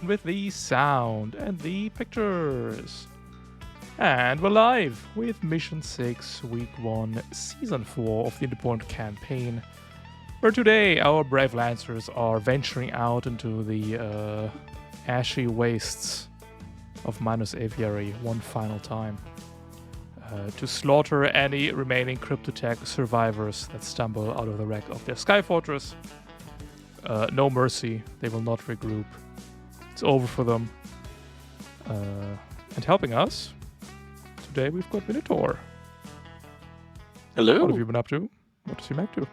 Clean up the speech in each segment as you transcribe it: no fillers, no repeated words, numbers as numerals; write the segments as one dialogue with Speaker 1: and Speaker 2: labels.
Speaker 1: with the sound and the pictures. And we're live with Mission 6, Week 1, Season 4 of the Interpoint campaign, where today our brave Lancers are venturing out into the ashy wastes of Minus Aviary one final time to slaughter any remaining Cryptotech survivors that stumble out of the wreck of their Sky Fortress. No mercy, they will not regroup. It's over for them. And helping us, today we've got Minotaur.
Speaker 2: Hello.
Speaker 1: What have you been up to? What does he make to?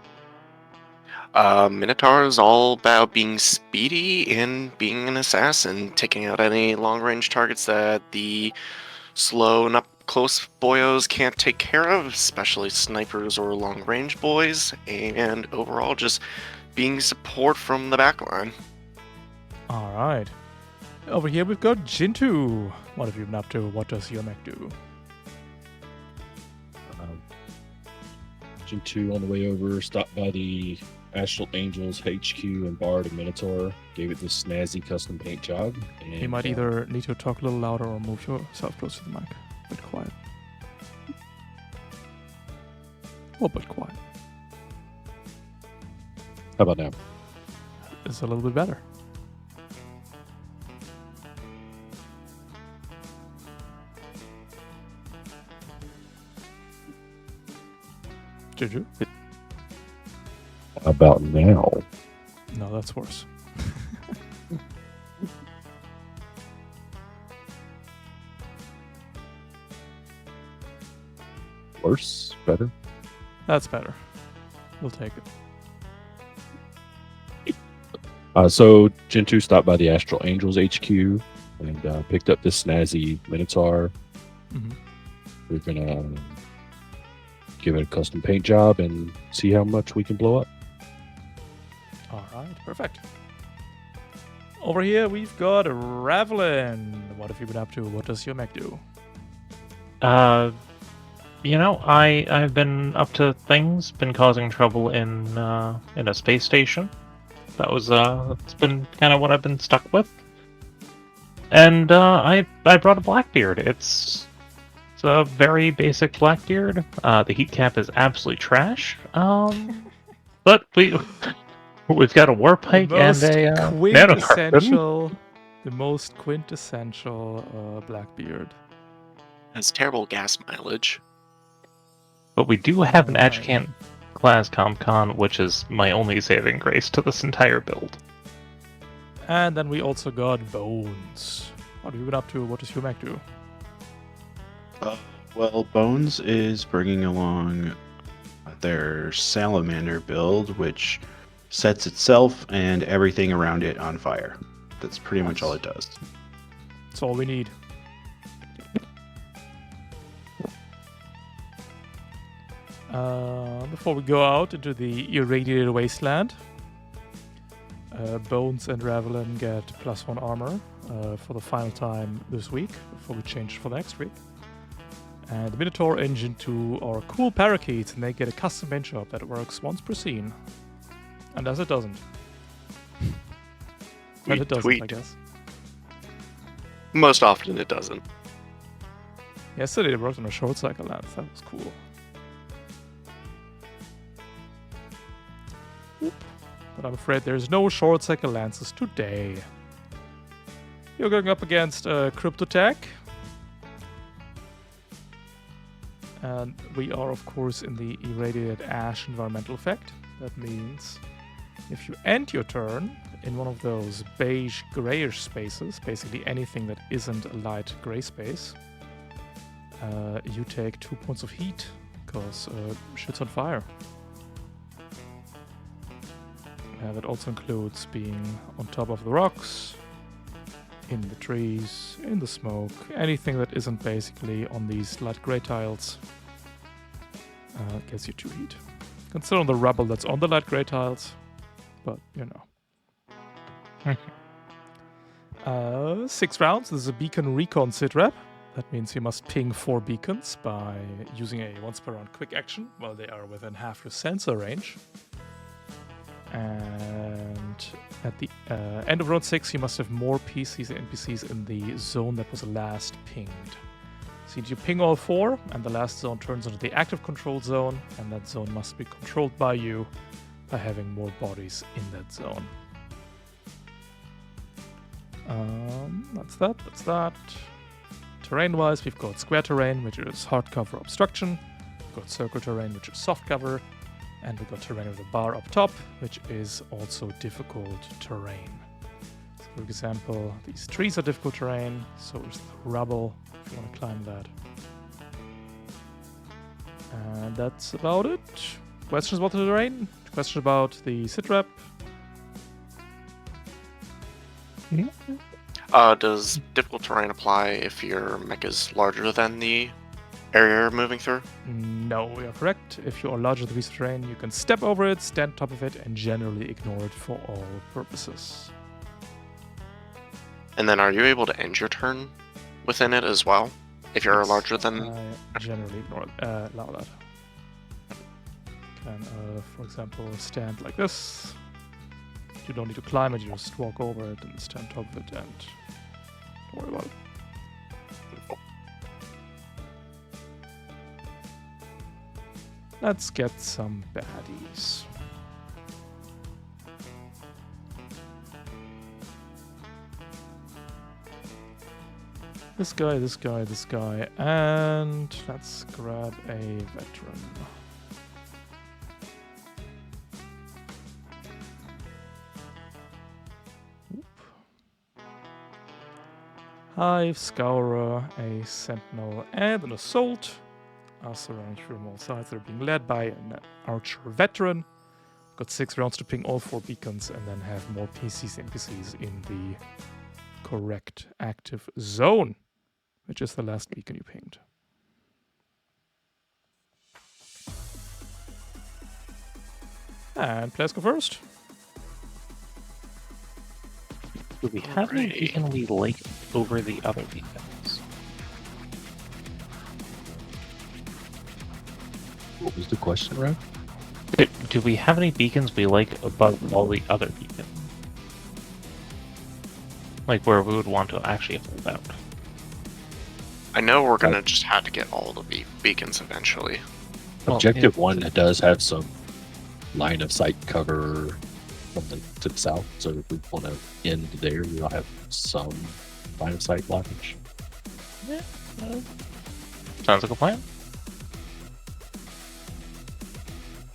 Speaker 2: Minotaur is all about being speedy and being an assassin, taking out any long-range targets that the slow and up-close boyos can't take care of, especially snipers or long-range boys, and overall just being support from the backline.
Speaker 1: Alright. Over here we've got Jintu. What have you been up to? What does your mech do?
Speaker 3: Jintu on the way over stopped by the Astral Angels HQ and Bard and Minotaur, gave it this snazzy custom paint job. And,
Speaker 1: You might either need to talk a little louder or move yourself closer to the mic. A bit quiet. A bit quiet.
Speaker 3: How about now?
Speaker 1: It's a little bit better. Juju?
Speaker 3: How about now?
Speaker 1: No, that's worse.
Speaker 3: Worse? Better?
Speaker 1: That's better. We'll take it.
Speaker 3: So Jintu stopped by the Astral Angels HQ and picked up this snazzy Minotaur.
Speaker 1: Mm-hmm.
Speaker 3: We're gonna give it a custom paint job and see how much we can blow up.
Speaker 1: Alright, perfect. Over here we've got Ravelin. What have you been up to? What does your mech do?
Speaker 4: I've been up to things, been causing trouble in a space station. It's been kind of what I've been stuck with. And I brought a Blackbeard. It's a very basic Blackbeard. The heat cap is absolutely trash. But we've got a warp hike and a nanocarbon.
Speaker 1: The most quintessential Blackbeard.
Speaker 2: Has terrible gas mileage.
Speaker 4: But we do have an Adjecant class ComCon, which is my only saving grace to this entire build.
Speaker 1: And then we also got Bones. What have you been up to? What does your mech do?
Speaker 5: Well, Bones is bringing along their Salamander build, which sets itself and everything around it on fire. That's pretty much all it does.
Speaker 1: That's all we need. Before we go out into the irradiated wasteland, Bones and Ravelin get +1 armor for the final time this week, before we change for the next week. And the Minotaur and Jintu are cool parakeets, and they get a custom paint job that works once per scene. Unless it doesn't. Well, it doesn't, I guess.
Speaker 2: Most often it doesn't.
Speaker 1: Yesterday it worked on a short cycle lens. That was cool. But I'm afraid there's no short cycle lances today. You're going up against Cryptotech. And we are, of course, in the irradiated ash environmental effect. That means if you end your turn in one of those beige grayish spaces, basically anything that isn't a light gray space, you take 2 points of heat because shit's on fire. That also includes being on top of the rocks, in the trees, in the smoke, anything that isn't basically on these light gray tiles gets you 2 heat. Consider the rubble that's on the light gray tiles, but you know. 6 rounds. This is a beacon recon sitrep. That means you must ping 4 beacons by using a once per round quick action while they are within half your sensor range. And at the end of round 6, you must have more PCs and NPCs in the zone that was last pinged. So you ping all 4, and the last zone turns into the active control zone, and that zone must be controlled by you by having more bodies in that zone. That's that. Terrain-wise, we've got square terrain, which is hard cover obstruction. We've got circle terrain, which is soft cover. And we've got terrain with a bar up top, which is also difficult terrain. So for example, these trees are difficult terrain, so is the rubble, if you want to climb that. And that's about it. Questions about the terrain? Questions about the sit rep?
Speaker 2: Does difficult terrain apply if your mech is larger than the area you're moving through?
Speaker 1: No, you're correct. If you are larger than the piece of terrain, you can step over it, stand on top of it, and generally ignore it for all purposes.
Speaker 2: And then are you able to end your turn within it as well? If you're
Speaker 1: Yes,
Speaker 2: larger than...
Speaker 1: I generally allow that. Can, for example, stand like this. You don't need to climb it, you just walk over it and stand on top of it and don't worry about it. Let's get some baddies. This guy, this guy, this guy, and let's grab a veteran. Oop. Hive, Scourer, a Sentinel, and an Assault are surrounded from all sides. They're being led by an Archer veteran. Got 6 rounds to ping all 4 beacons and then have more PCs and NPCs in the correct active zone, which is the last beacon you pinged. And players go first.
Speaker 4: Do we have any
Speaker 2: Alrighty.
Speaker 4: beacon we like over the other beacons?
Speaker 3: What was the question, Rev?
Speaker 4: Do we have any beacons we like above all the other beacons? Like where we would want to actually hold out.
Speaker 2: I know we're gonna just have to get all the beacons eventually.
Speaker 4: Well,
Speaker 3: Objective
Speaker 4: yeah.
Speaker 3: 1 does have some line of sight cover from to the south, so if we want to end there, we'll have some line of sight blockage.
Speaker 4: Sounds like a plan.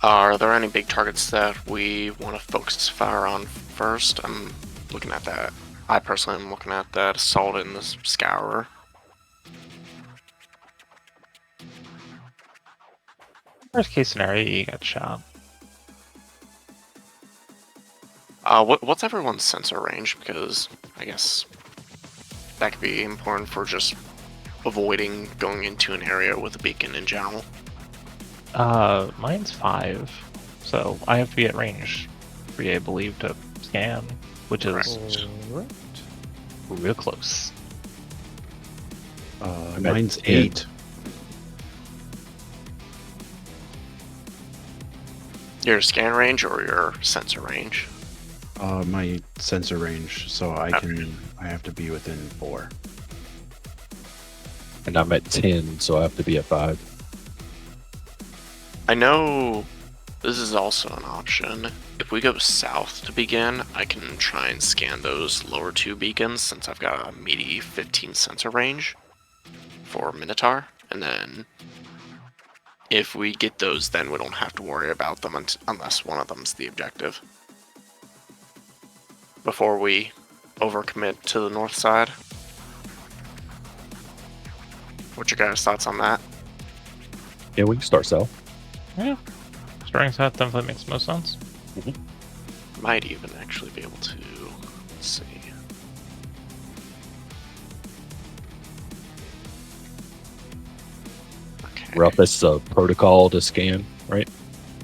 Speaker 2: Are there any big targets that we want to focus fire on first? I'm looking at that. I personally am looking at that assault and the scourer.
Speaker 4: Worst case scenario, you get shot.
Speaker 2: What's everyone's sensor range? Because I guess that could be important for just avoiding going into an area with a beacon in general.
Speaker 4: Mine's 5, so I have to be at range 3, I believe, to scan, which is
Speaker 1: Correct.
Speaker 4: real close.
Speaker 3: I'm at
Speaker 5: Mine's
Speaker 3: 10.
Speaker 5: 8.
Speaker 2: Your scan range or your sensor range?
Speaker 5: My sensor range, so I have to be within 4.
Speaker 3: And I'm at 10, so I have to be at 5.
Speaker 2: I know this is also an option. If we go south to begin, I can try and scan those lower 2 beacons since I've got a meaty 15 sensor range for Minotaur. And then if we get those, then we don't have to worry about them unless one of them's the objective. Before we overcommit to the north side. What's your guys' thoughts on that?
Speaker 3: Yeah, we can start south.
Speaker 4: Yeah. Starting south definitely makes most sense.
Speaker 2: Might even actually be able to, let's see. Okay.
Speaker 3: Rough, that's a protocol to scan, right?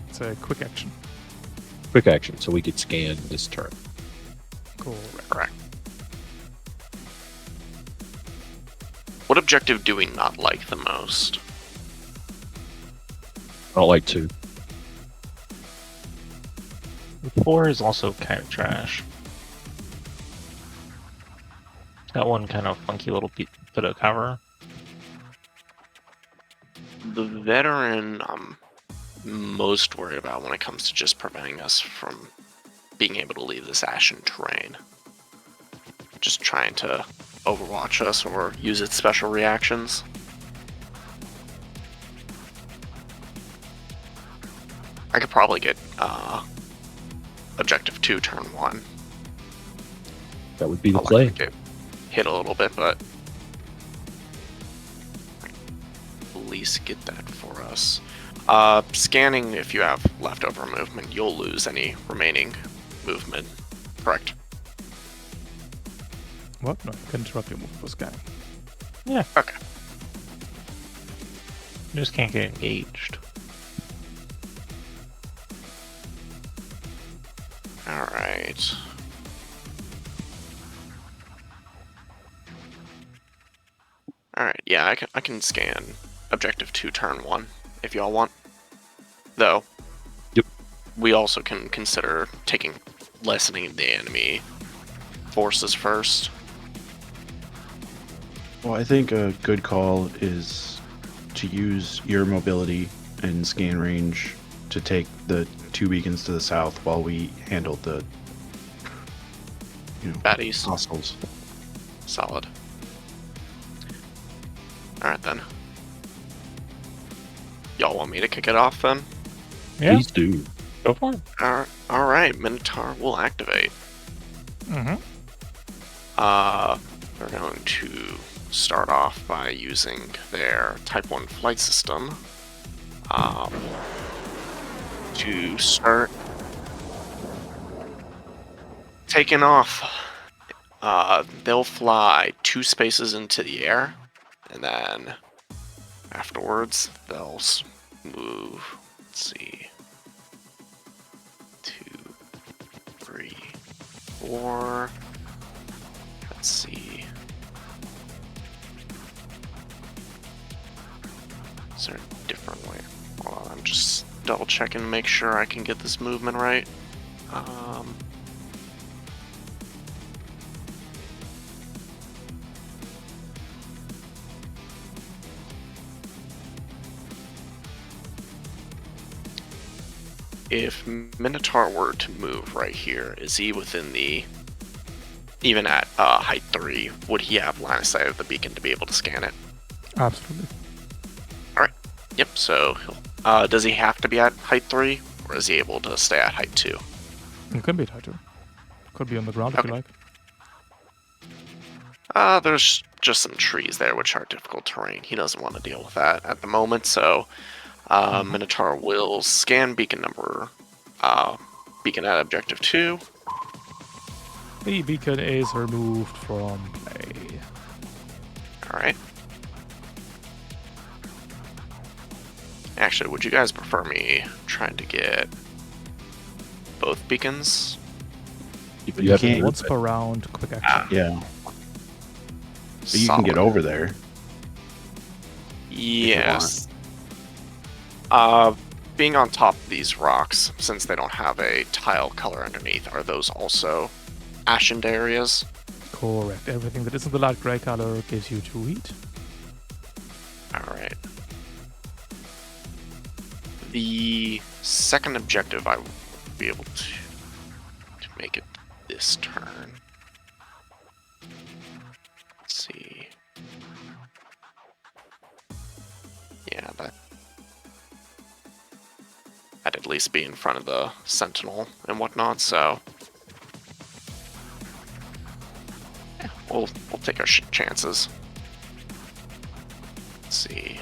Speaker 1: It's a quick action.
Speaker 3: Quick action, so we could scan this turn.
Speaker 2: Correct. What objective do we not like the most?
Speaker 3: I don't like 2.
Speaker 4: 4 is also kind of trash. Got one kind of funky little bit of cover.
Speaker 2: The veteran I'm most worried about when it comes to just preventing us from being able to leave this ashen terrain. Just trying to overwatch us or use its special reactions. I could probably get objective 2 turn 1.
Speaker 3: That would be the
Speaker 2: I'll
Speaker 3: play.
Speaker 2: likely get hit a little bit, but at least get that for us. Scanning, if you have leftover movement, you'll lose any remaining movement. Correct.
Speaker 1: What? No, you can interrupt your move for scanning.
Speaker 4: Yeah.
Speaker 2: Okay.
Speaker 4: You just can't get engaged.
Speaker 2: Alright. Alright, yeah, I can scan objective 2 turn 1 if y'all want. Though,
Speaker 3: Yep.
Speaker 2: we also can consider lessening the enemy forces first.
Speaker 5: Well, I think a good call is to use your mobility and scan range to take the 2 beacons to the south while we handle the,
Speaker 2: Baddies.
Speaker 5: hostiles.
Speaker 2: Solid. Alright then. Y'all want me to kick it off then?
Speaker 4: Yeah,
Speaker 3: Please do.
Speaker 4: go for it.
Speaker 2: Alright, Minotaur will activate.
Speaker 1: Mm-hmm.
Speaker 2: They're going to start off by using their Type 1 flight system to start taking off. They'll fly 2 spaces into the air, and then afterwards they'll move. Let's see. 2, 3, 4. Let's see. Is there a different way? Hold on, I'm just double checking to make sure I can get this movement right. If Minotaur were to move right here, is he within the... Even at height 3, would he have line of sight of the beacon to be able to scan it?
Speaker 1: Absolutely.
Speaker 2: Yep, so does he have to be at height 3, or is he able to stay at height 2?
Speaker 1: You can be tied to. Could be on the ground if you
Speaker 2: Okay.
Speaker 1: like.
Speaker 2: There's just some trees there which are difficult terrain. He doesn't want to deal with that at the moment, so Minotaur will scan beacon at objective 2.
Speaker 1: The beacon is removed from play.
Speaker 2: Alright. Actually, would you guys prefer me trying to get both beacons?
Speaker 3: If
Speaker 5: You
Speaker 3: you have
Speaker 5: can't-
Speaker 1: Once per round, quick action.
Speaker 5: Yeah. But you can get
Speaker 2: Solid.
Speaker 5: over there.
Speaker 2: Yes. Being on top of these rocks, since they don't have a tile color underneath, are those also ashened areas?
Speaker 1: Correct. Everything that isn't the light gray color gives you 2 heat.
Speaker 2: Alright. The second objective I will be able to make it this turn. Let's see. Yeah, I'd at least be in front of the sentinel and whatnot, so yeah, we'll take our chances. Let's see.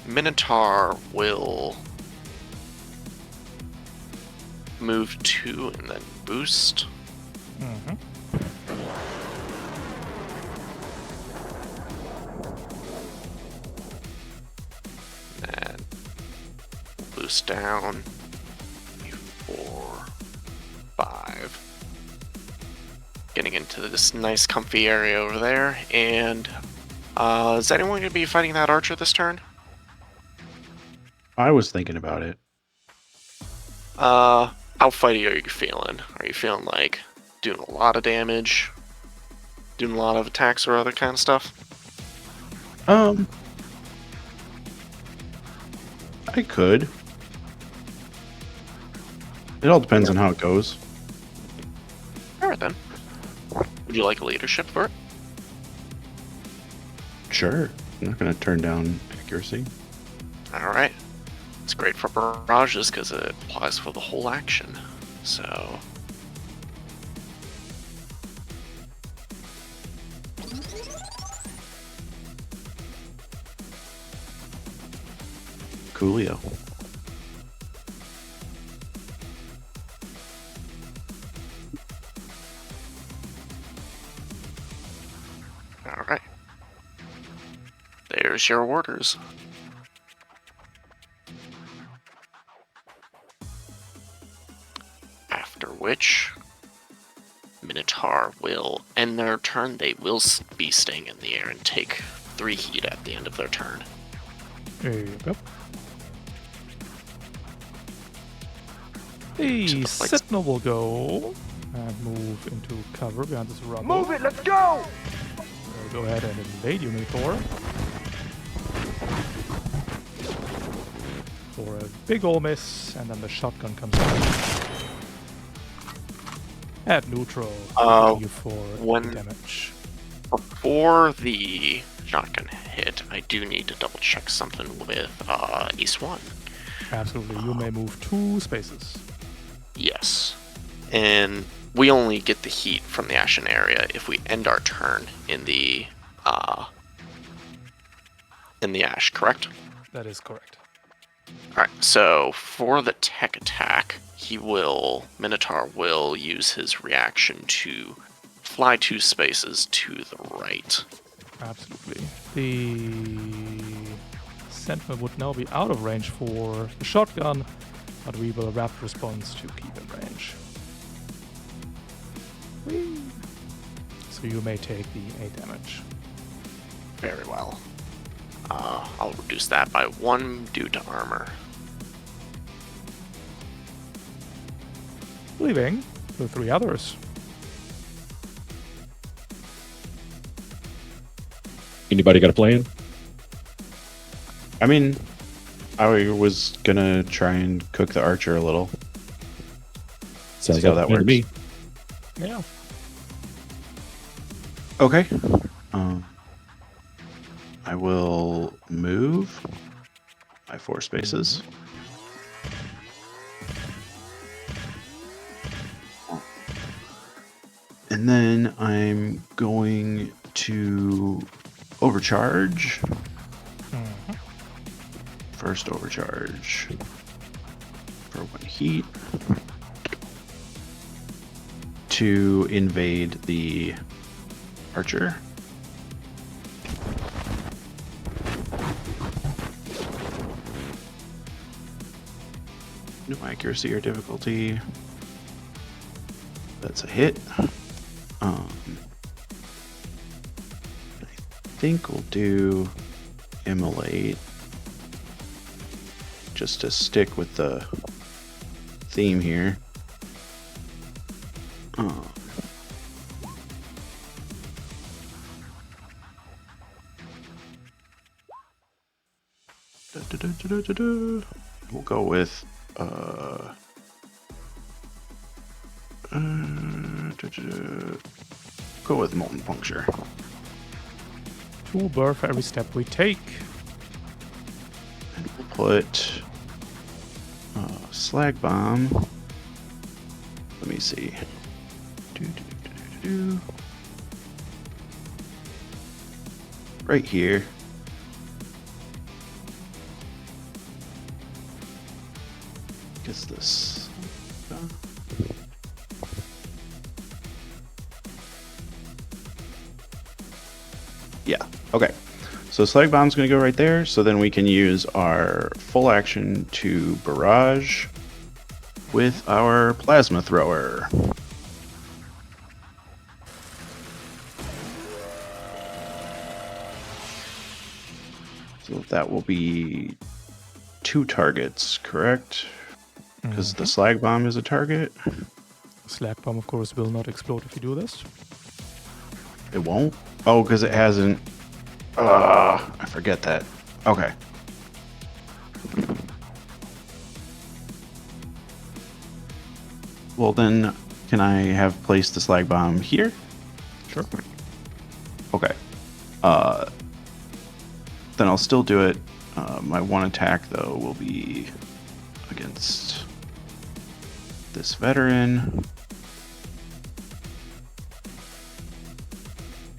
Speaker 2: Minotaur will move 2 and then boost.
Speaker 1: Mm-hmm.
Speaker 2: And boost down. 4, 5. Getting into this nice comfy area over there, and Is anyone going to be fighting that archer this turn?
Speaker 5: I was thinking about it.
Speaker 2: How fighty are you feeling? Are you feeling like doing a lot of damage? Doing a lot of attacks or other kind of stuff?
Speaker 5: I could. It all depends on how it goes.
Speaker 2: Alright then. Would you like a leadership for it?
Speaker 5: Sure. I'm not going to turn down accuracy.
Speaker 2: Alright. It's great for barrages because it applies for the whole action. So...
Speaker 5: Coolio.
Speaker 2: Alright. There's your orders. After which, Minotaur will end their turn. They will be staying in the air and take 3 heat at the end of their turn.
Speaker 1: There you go. The Sentinel will go and move into cover behind this rubble.
Speaker 6: Move it, let's go!
Speaker 1: Go ahead and invade you, Minotaur. For a big ol' miss, and then the shotgun comes out. At neutral, you for
Speaker 2: when-
Speaker 1: damage.
Speaker 2: Before the shotgun hit, I do need to double check something with Ace 1.
Speaker 1: Absolutely, you may move 2 spaces.
Speaker 2: Yes. And we only get the heat from the Ashen area if we end our turn in the ash, correct?
Speaker 1: That is correct.
Speaker 2: Alright, so for the tech attack, Minotaur will use his reaction to fly 2 spaces to the right.
Speaker 1: Absolutely. The Sentinel would now be out of range for the shotgun, but we will rapid response to keep in range. Whee! So you may take the 8 damage.
Speaker 2: Very well. I'll reduce that by 1 due to armor.
Speaker 1: Leaving the 3 others.
Speaker 3: Anybody got a plan?
Speaker 5: I mean, I was gonna try and cook the archer a little.
Speaker 3: Sounds
Speaker 5: See how
Speaker 3: like
Speaker 5: that
Speaker 3: to me.
Speaker 4: Yeah.
Speaker 5: Okay. I will move by 4 spaces. And then I'm going to overcharge. First overcharge for 1 heat to invade the archer. No accuracy or difficulty. That's a hit. I think we'll do immolate just to stick with the theme here. We'll go with go with molten puncture.
Speaker 1: 2 burr for every step we take.
Speaker 5: And we'll put slag bomb. Let me see. Right here. Gets this. Yeah, okay. So slag bomb's gonna go right there, so then we can use our full action to barrage with our plasma thrower. that will be 2 targets, correct? Because the slag bomb is a target.
Speaker 1: Slag bomb, of course, will not explode if you do this.
Speaker 5: It won't? Oh, because it hasn't. I forget that. Okay. Well, then, can I have placed the slag bomb here?
Speaker 1: Sure.
Speaker 5: Okay. Then I'll still do it. My one attack, though, will be against this veteran.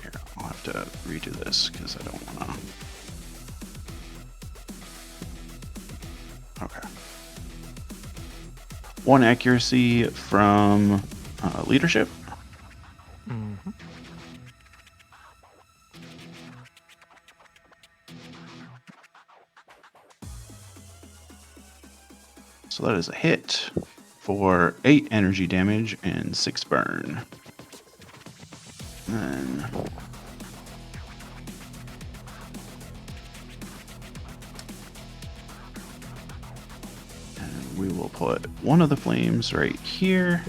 Speaker 5: Here, I'll have to redo this because I don't want to. Okay. 1 accuracy from leadership.
Speaker 1: Mm-hmm.
Speaker 5: So that is a hit for 8 energy damage and 6 burn. And we will put one of the flames right here.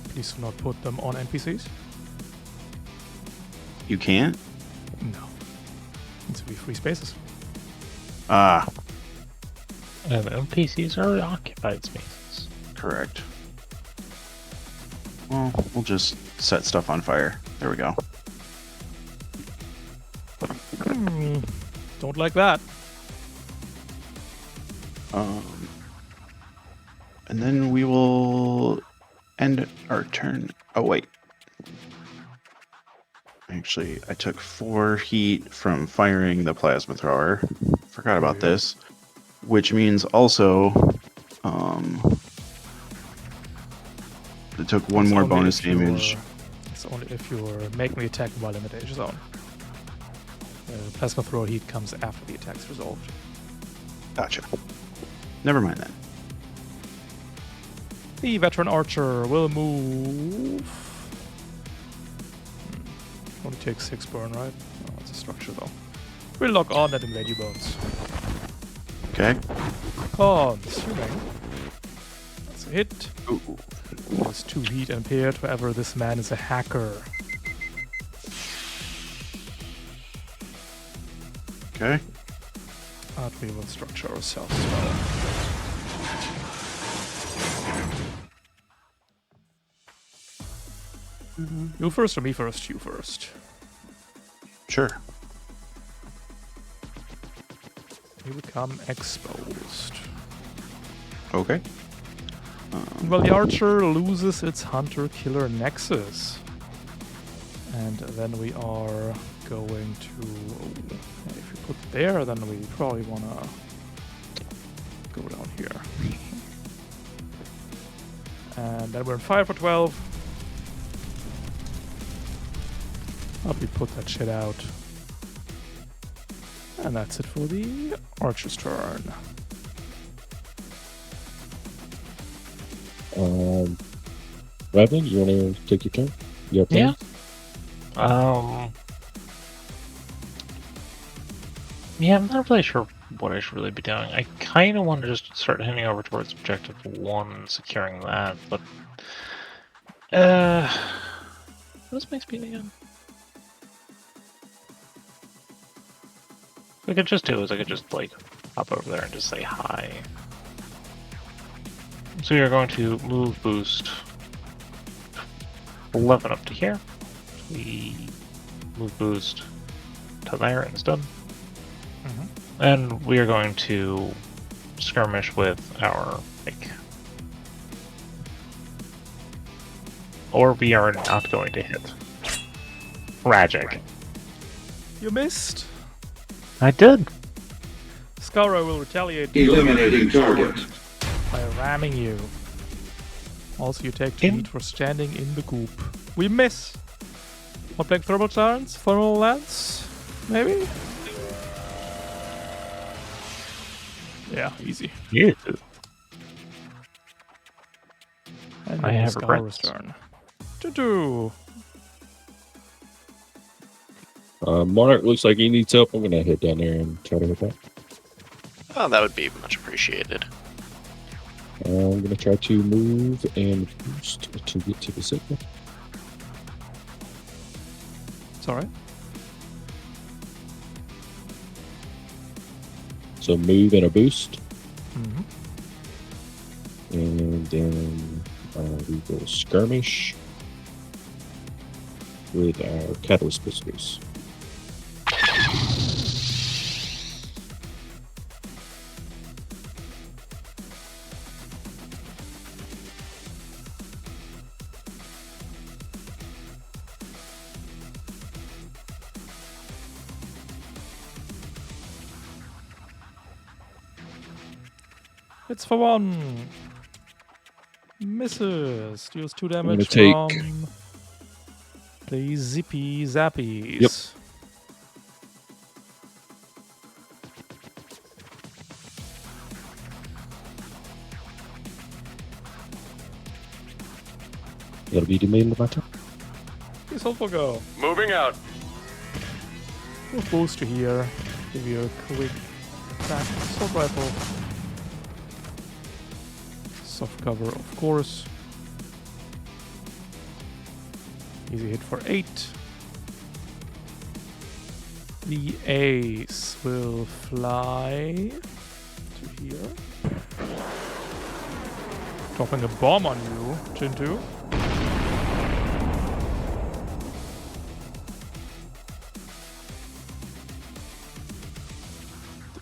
Speaker 1: Please do not put them on NPCs.
Speaker 5: You can't?
Speaker 1: No. Needs to be free spaces.
Speaker 5: Ah,
Speaker 4: And NPCs are occupied spaces.
Speaker 5: correct. Well, we'll just set stuff on fire. There we go.
Speaker 1: Don't like that.
Speaker 5: And then we will end our turn. Oh, wait. Actually, I took 4 heat from firing the plasma thrower. Forgot about this. Which means also, it took 1
Speaker 1: It's
Speaker 5: more
Speaker 1: only
Speaker 5: bonus
Speaker 1: if you're-
Speaker 5: damage.
Speaker 1: It's only if you're making the attack while in the danger zone. Plasma thrower heat comes after the attack's resolved.
Speaker 5: Gotcha. Never mind that.
Speaker 1: The veteran archer will move. Only takes 6 burn, right? Oh, it's a structure though. We'll lock on that invade you bones.
Speaker 5: Okay.
Speaker 1: Consuming. That's a hit.
Speaker 5: Ooh.
Speaker 1: Plus 2 heat impaired wherever this man is a hacker.
Speaker 5: Okay.
Speaker 1: But we will structure ourselves as well. You first or me first? You first.
Speaker 5: Sure.
Speaker 1: You become exposed.
Speaker 5: Okay.
Speaker 1: Well, the archer loses its hunter-killer nexus. And then we are going to... if we put it there, then we probably want to go down here. And then we're in fire for 12. I'll be put that shit out. And that's it for the archer's turn.
Speaker 3: Revan, you want to take your turn? You have
Speaker 4: Yeah.
Speaker 3: plans?
Speaker 4: Yeah, I'm not really sure what I should really be doing. I kind of want to just start heading over towards objective 1, securing that, but what's my speed again? What I could just do is I could just like hop over there and just say hi. So we are going to move boost 11 up to here. We move boost to there instead. And we are going to skirmish with our like, or we are not going to hit. Tragic.
Speaker 1: You missed.
Speaker 4: I did.
Speaker 1: Scarrow will retaliate
Speaker 6: Eliminating target.
Speaker 1: by ramming you. Also, you take 2
Speaker 4: In-
Speaker 1: heat for standing in the goop. We miss. What blank thermal chance? Thermal lance? Maybe? Yeah, easy.
Speaker 4: Yeah.
Speaker 1: And
Speaker 4: I
Speaker 1: then
Speaker 4: have
Speaker 1: Scarrow's
Speaker 4: regrets.
Speaker 1: turn. To do.
Speaker 3: Monarch looks like he needs help. I'm gonna head down there and try to hit that.
Speaker 2: Oh, that would be much appreciated.
Speaker 3: I'm gonna try to move and boost to get to the signal.
Speaker 1: It's alright.
Speaker 3: So move and a boost,
Speaker 1: Mm-hmm.
Speaker 3: and then we will skirmish with our catalyst pistols.
Speaker 1: It's for 1. Misses. Deals 2
Speaker 3: gonna
Speaker 1: damage
Speaker 3: take-
Speaker 1: from the zippy zappies.
Speaker 3: Yep. That'll be the main of my turn.
Speaker 1: Please hold for go.
Speaker 2: Moving out.
Speaker 1: We'll boost you here. Give you a quick attack. Assault rifle. Soft cover, of course. Easy hit for 8. The ace will fly to here. Dropping a bomb on you, Jintu.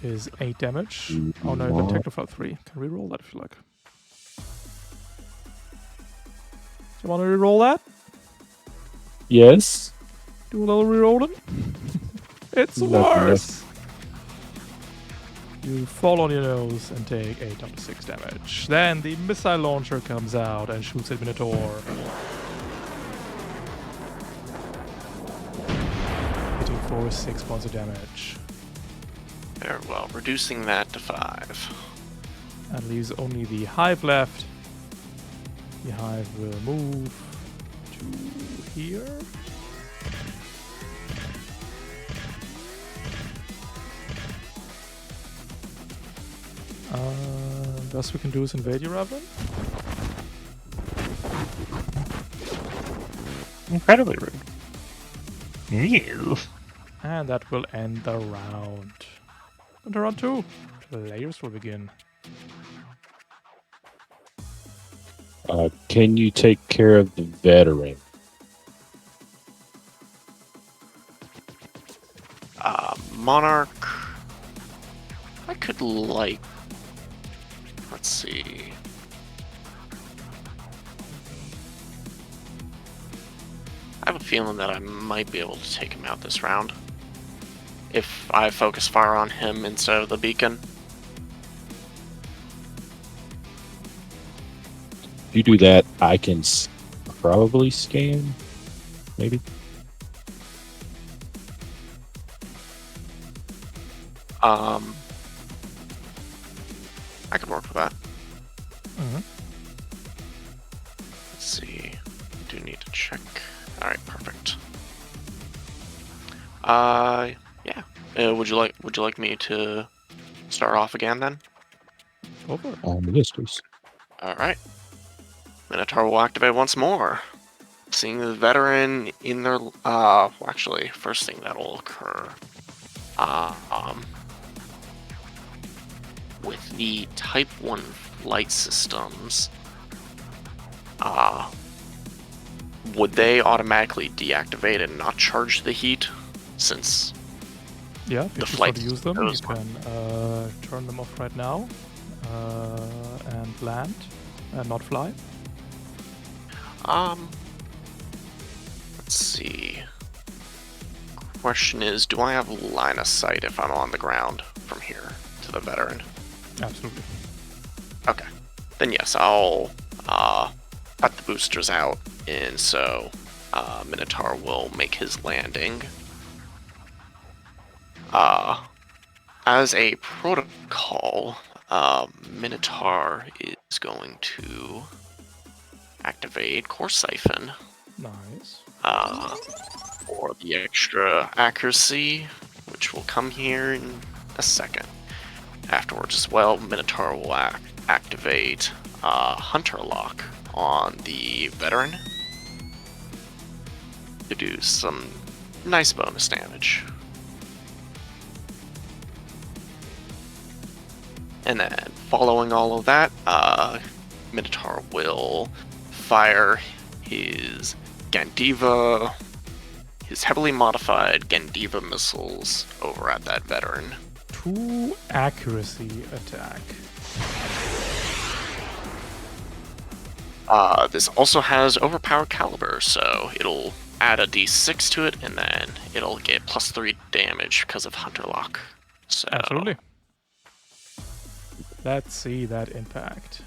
Speaker 1: Is 8 damage. Oh no, the Technophile 3. Can we roll that if you like? Do you want to reroll that?
Speaker 3: Yes.
Speaker 1: Do a little rerolling? It's
Speaker 3: Nothing
Speaker 1: worse! You fall on your nose and take 8 damage. Then the missile launcher comes out and shoots at Minotaur. Hitting for 6 points of damage.
Speaker 2: Very well, reducing that to 5.
Speaker 1: And leaves only the hive left. The hive will move to here. Best we can do is invade your Raven.
Speaker 4: Incredibly rude. Ew.
Speaker 1: And that will end the round. And to round 2. Players will begin.
Speaker 3: Can you take care of the veteran?
Speaker 2: Monarch. I could like. Let's see. I have a feeling that I might be able to take him out this round. If I focus fire on him instead of the beacon.
Speaker 3: If you do that, I can probably scan. Maybe.
Speaker 2: I could work with that.
Speaker 1: Mm-hmm.
Speaker 2: Let's see. I do need to check. Alright, perfect. Yeah. Would you like me to start off again then?
Speaker 1: Go for it.
Speaker 3: Yes, please.
Speaker 2: Alright. Minotaur will activate once more. Seeing the veteran in their well, actually, first thing that will occur. With the Type 1 flight systems, would they automatically deactivate and not charge the heat? Since
Speaker 1: Yeah, if
Speaker 2: the
Speaker 1: you just
Speaker 2: flight
Speaker 1: want to use them, you
Speaker 2: goes-
Speaker 1: can turn them off right now and land and not fly.
Speaker 2: Let's see. Question is, do I have line of sight if I'm on the ground from here to the veteran?
Speaker 1: Absolutely.
Speaker 2: Okay. Then yes, I'll cut the boosters out, and so Minotaur will make his landing. As a protocol, Minotaur is going to activate Core Siphon.
Speaker 1: Nice.
Speaker 2: for the extra accuracy, which will come here in a second. Afterwards as well, Minotaur will activate Hunter Lock on the veteran to do some nice bonus damage. And then, following all of that, Minotaur will fire his Gandiva, his heavily modified Gandiva missiles over at that veteran.
Speaker 1: 2 accuracy attack.
Speaker 2: This also has overpowered caliber, so it'll add a d6 to it, and then it'll get +3 damage because of Hunter Lock. So,
Speaker 1: Absolutely. Let's see that impact.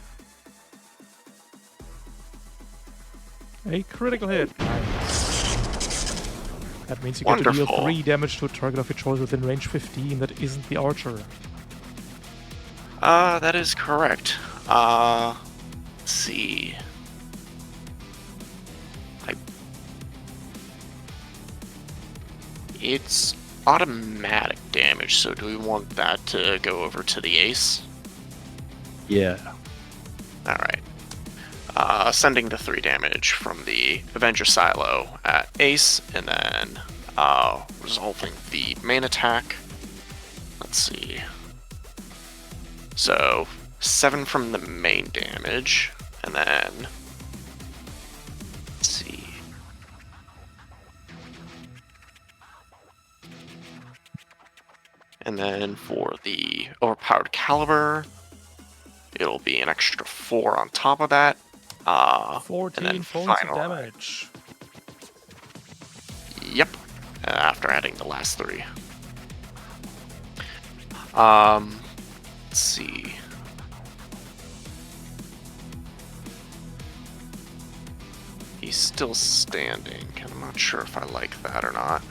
Speaker 1: A critical hit. Nice. That means you get to deal
Speaker 2: Wonderful.
Speaker 1: 3 damage to a target of your choice within range 15 that isn't the archer.
Speaker 2: That is correct. Let's see. It's automatic damage, so do we want that to go over to the ace?
Speaker 5: Yeah.
Speaker 2: Alright. Sending the 3 damage from the Avenger Silo at ace, and then resolving the main attack. Let's see. So, 7 from the main damage, and then... Let's see. And then for the overpowered caliber, it'll be an extra 4 on top of that.
Speaker 1: 14
Speaker 2: and then
Speaker 1: points of
Speaker 2: final-
Speaker 1: damage.
Speaker 2: Yep. After adding the last 3. Let's see. He's still standing. I'm not sure if I like that or not.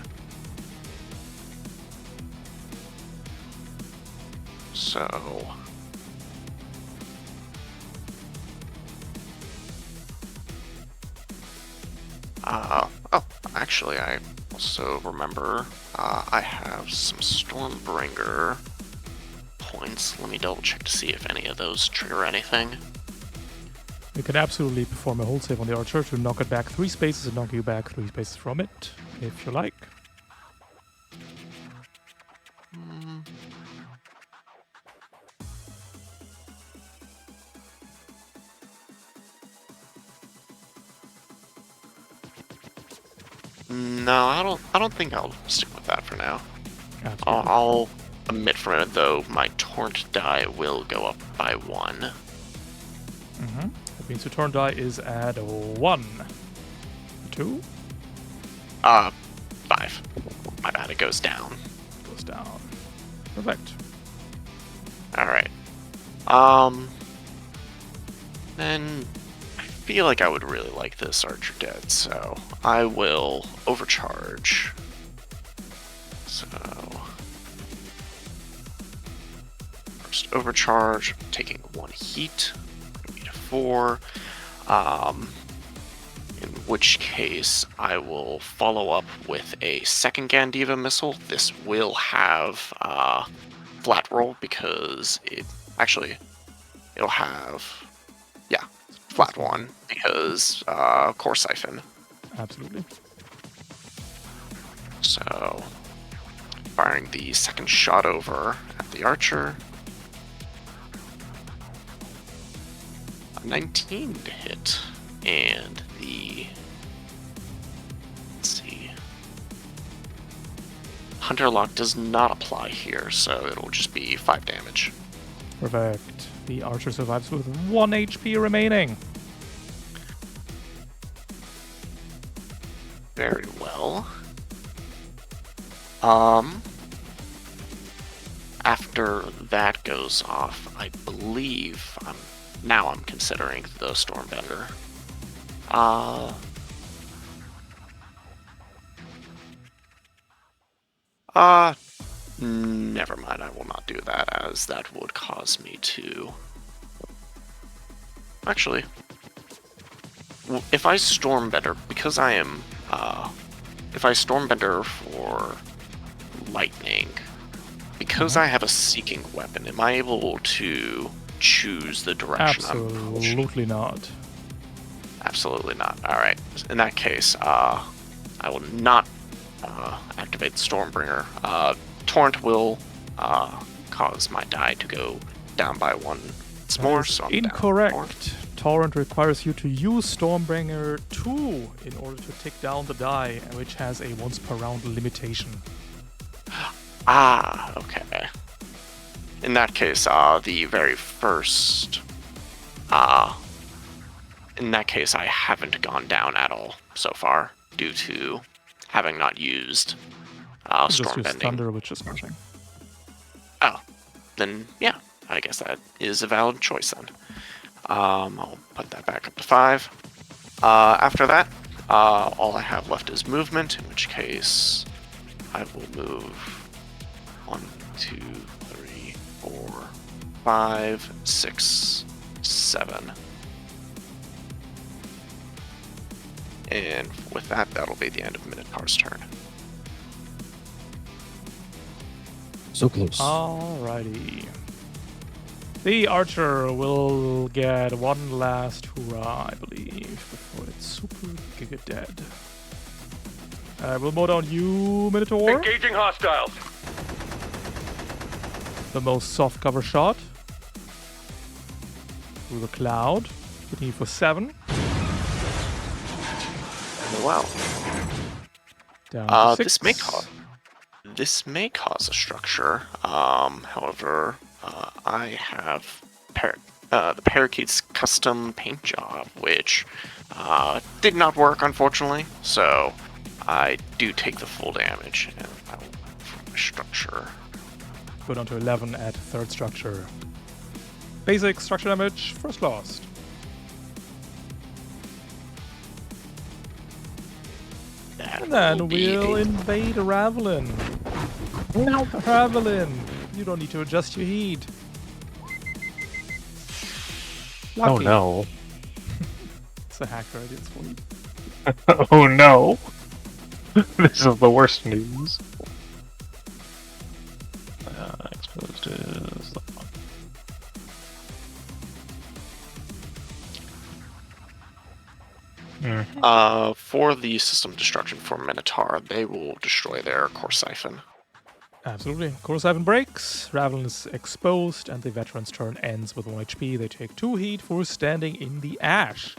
Speaker 2: So... oh, actually, I also remember I have some Stormbringer points. Let me double check to see if any of those trigger anything.
Speaker 1: You can absolutely perform a hold save on the archer to knock it back 3 spaces and knock you back 3 spaces from it, if you like.
Speaker 2: No, I don't think I'll stick with that for now.
Speaker 1: Absolutely.
Speaker 2: I'll omit from it, though. My torrent die will go up by 1.
Speaker 1: That means your turn die is at 1. 2
Speaker 2: 5. My bad, it goes down.
Speaker 1: goes down. Perfect.
Speaker 2: Alright. Then I feel like I would really like this archer dead, so I will overcharge. So first overcharge, taking 1 heat, going to be 4. In which case I will follow up with a second Gandiva missile. This will have flat roll because it'll have flat 1 because core siphon.
Speaker 1: Absolutely.
Speaker 2: So firing the second shot over at the archer. A 19 to hit, and let's see, Hunter Lock does not apply here, so it'll just be 5 damage.
Speaker 1: Perfect. The archer survives with 1 HP remaining.
Speaker 2: Very well. After that goes off, I believe I'm considering the Stormbender. Never mind, I will not do that, as that would cause me to... Actually, if I Stormbender, because I am if I Stormbender for lightning, because
Speaker 1: Mhm.
Speaker 2: I have a seeking weapon, am I able to choose the direction I'm pushing?
Speaker 1: Absolutely not.
Speaker 2: Absolutely not. All right. In that case, I will not activate the Stormbringer. Torrent will cause my die to go down by one once
Speaker 1: That
Speaker 2: more,
Speaker 1: is
Speaker 2: so I'm down one more.
Speaker 1: incorrect. Torrent requires you to use Stormbringer 2 in order to take down the die, which has a once per round limitation.
Speaker 2: Ah, okay. In that case, the very first, in that case, I haven't gone down at all so far due to having not used
Speaker 1: You just
Speaker 2: storm
Speaker 1: use
Speaker 2: bending.
Speaker 1: Thunder, which is nothing.
Speaker 2: Oh, then yeah, I guess that is a valid choice then. I'll put that back up to 5. After that, all I have left is movement, in which case I will move 1, 2, 3, 4, 5, 6, 7. And with that, that'll be the end of Minotaur's turn.
Speaker 3: So close.
Speaker 1: Alrighty. The archer will get one last hurrah, I believe, before it's super giga dead. We'll mow down you, Minotaur.
Speaker 6: Engaging hostiles.
Speaker 1: The most soft cover shot. Through the cloud. Hitting you for 7.
Speaker 2: Wow.
Speaker 1: Down to 6.
Speaker 2: This may cause a structure. However, I have the Parakeet's custom paint job, which did not work, unfortunately. So I do take the full damage, and I will for my structure.
Speaker 1: Go down to 11 at third structure. Basic structure damage, first lost.
Speaker 2: That
Speaker 1: And then
Speaker 2: will be
Speaker 1: we'll
Speaker 2: a-
Speaker 1: invade Ravelin. No, Ravelin! You don't need to adjust your heat.
Speaker 4: Oh
Speaker 1: Lucky.
Speaker 4: no.
Speaker 1: It's a hacker idea, it's funny.
Speaker 4: Oh no. This is the worst news. Exposed is the one.
Speaker 2: For the system destruction for Minotaur, they will destroy their core siphon.
Speaker 1: Absolutely. Core Siphon breaks, Ravelin is exposed, and the veteran's turn ends with 1 HP. They take 2 heat for standing in the ash.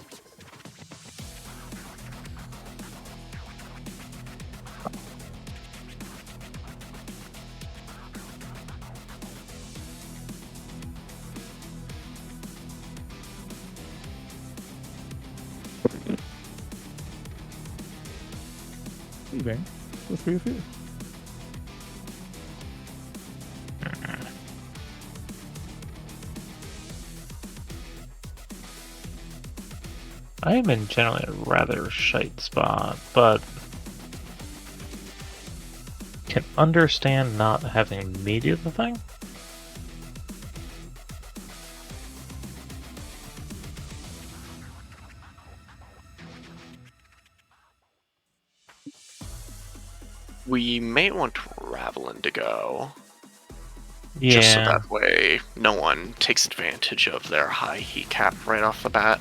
Speaker 1: Leaving the 3 of you.
Speaker 4: I am in generally a rather shite spot, but can understand not having me do the thing.
Speaker 2: We may want Ravelin to go,
Speaker 4: Yeah.
Speaker 2: just so that way no one takes advantage of their high heat cap right off the bat.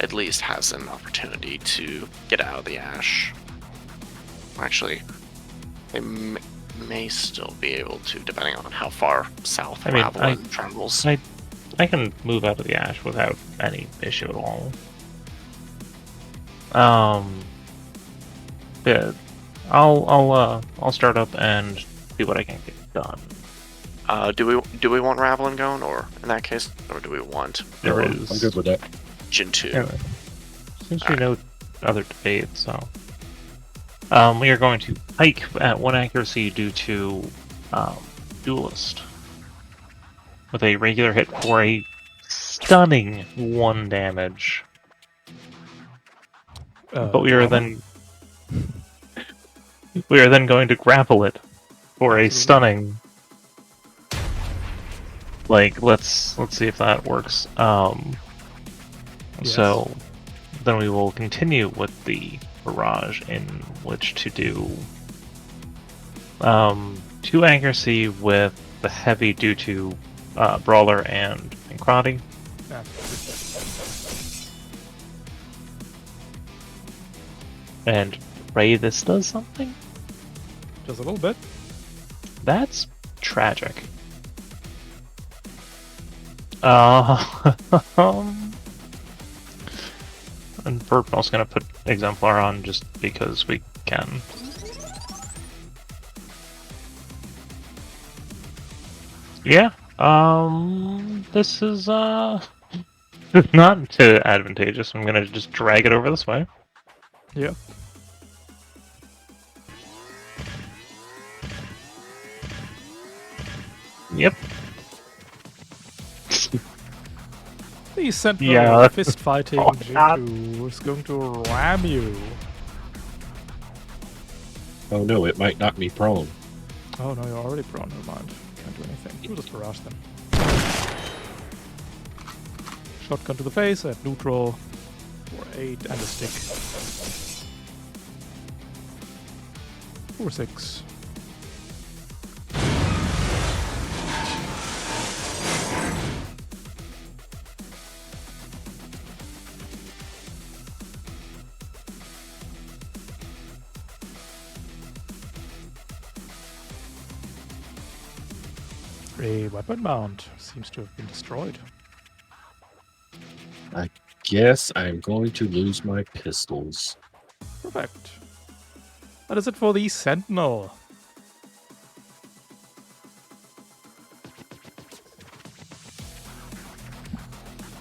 Speaker 2: At least has an opportunity to get out of the ash. Actually, they may still be able to, depending on how far south
Speaker 4: I mean,
Speaker 2: Ravelin travels.
Speaker 4: I can move out of the ash without any issue at all. Yeah, I'll start up and see what I can get done.
Speaker 2: Do we want Ravelin going, or in that case, or do we want
Speaker 4: There
Speaker 3: I'm
Speaker 4: is.
Speaker 3: good with that.
Speaker 2: Jin 2?
Speaker 4: Anyway, seems to be no other debate, so we are going to hike at 1 accuracy due to Duelist with a regular hit for a stunning 1 damage. But we are then going to grapple it for a
Speaker 1: Absolutely.
Speaker 4: stunning. Like let's see if that works.
Speaker 1: Yes.
Speaker 4: So then we will continue with the barrage in which to do 2 accuracy with the heavy due to brawler and karate.
Speaker 1: Yeah.
Speaker 4: And pray this does something?
Speaker 1: Just a little bit.
Speaker 4: That's tragic. And we're also gonna put Exemplar on just because we can. Yeah, this is not too advantageous. I'm gonna just drag it over this way.
Speaker 1: Yeah.
Speaker 4: Yep.
Speaker 1: The Sentinel
Speaker 4: Yeah.
Speaker 1: fist fighting
Speaker 4: Oh, God.
Speaker 1: G2 is going to ram you.
Speaker 3: Oh no, it might knock me prone.
Speaker 1: Oh no, you're already prone. Never mind. Can't do anything. We'll just barrage them. Shotgun to the face at neutral for 8 and a stick. For 6. A weapon mount seems to have been destroyed.
Speaker 3: I guess I'm going to lose my pistols.
Speaker 1: Perfect. That is it for the Sentinel.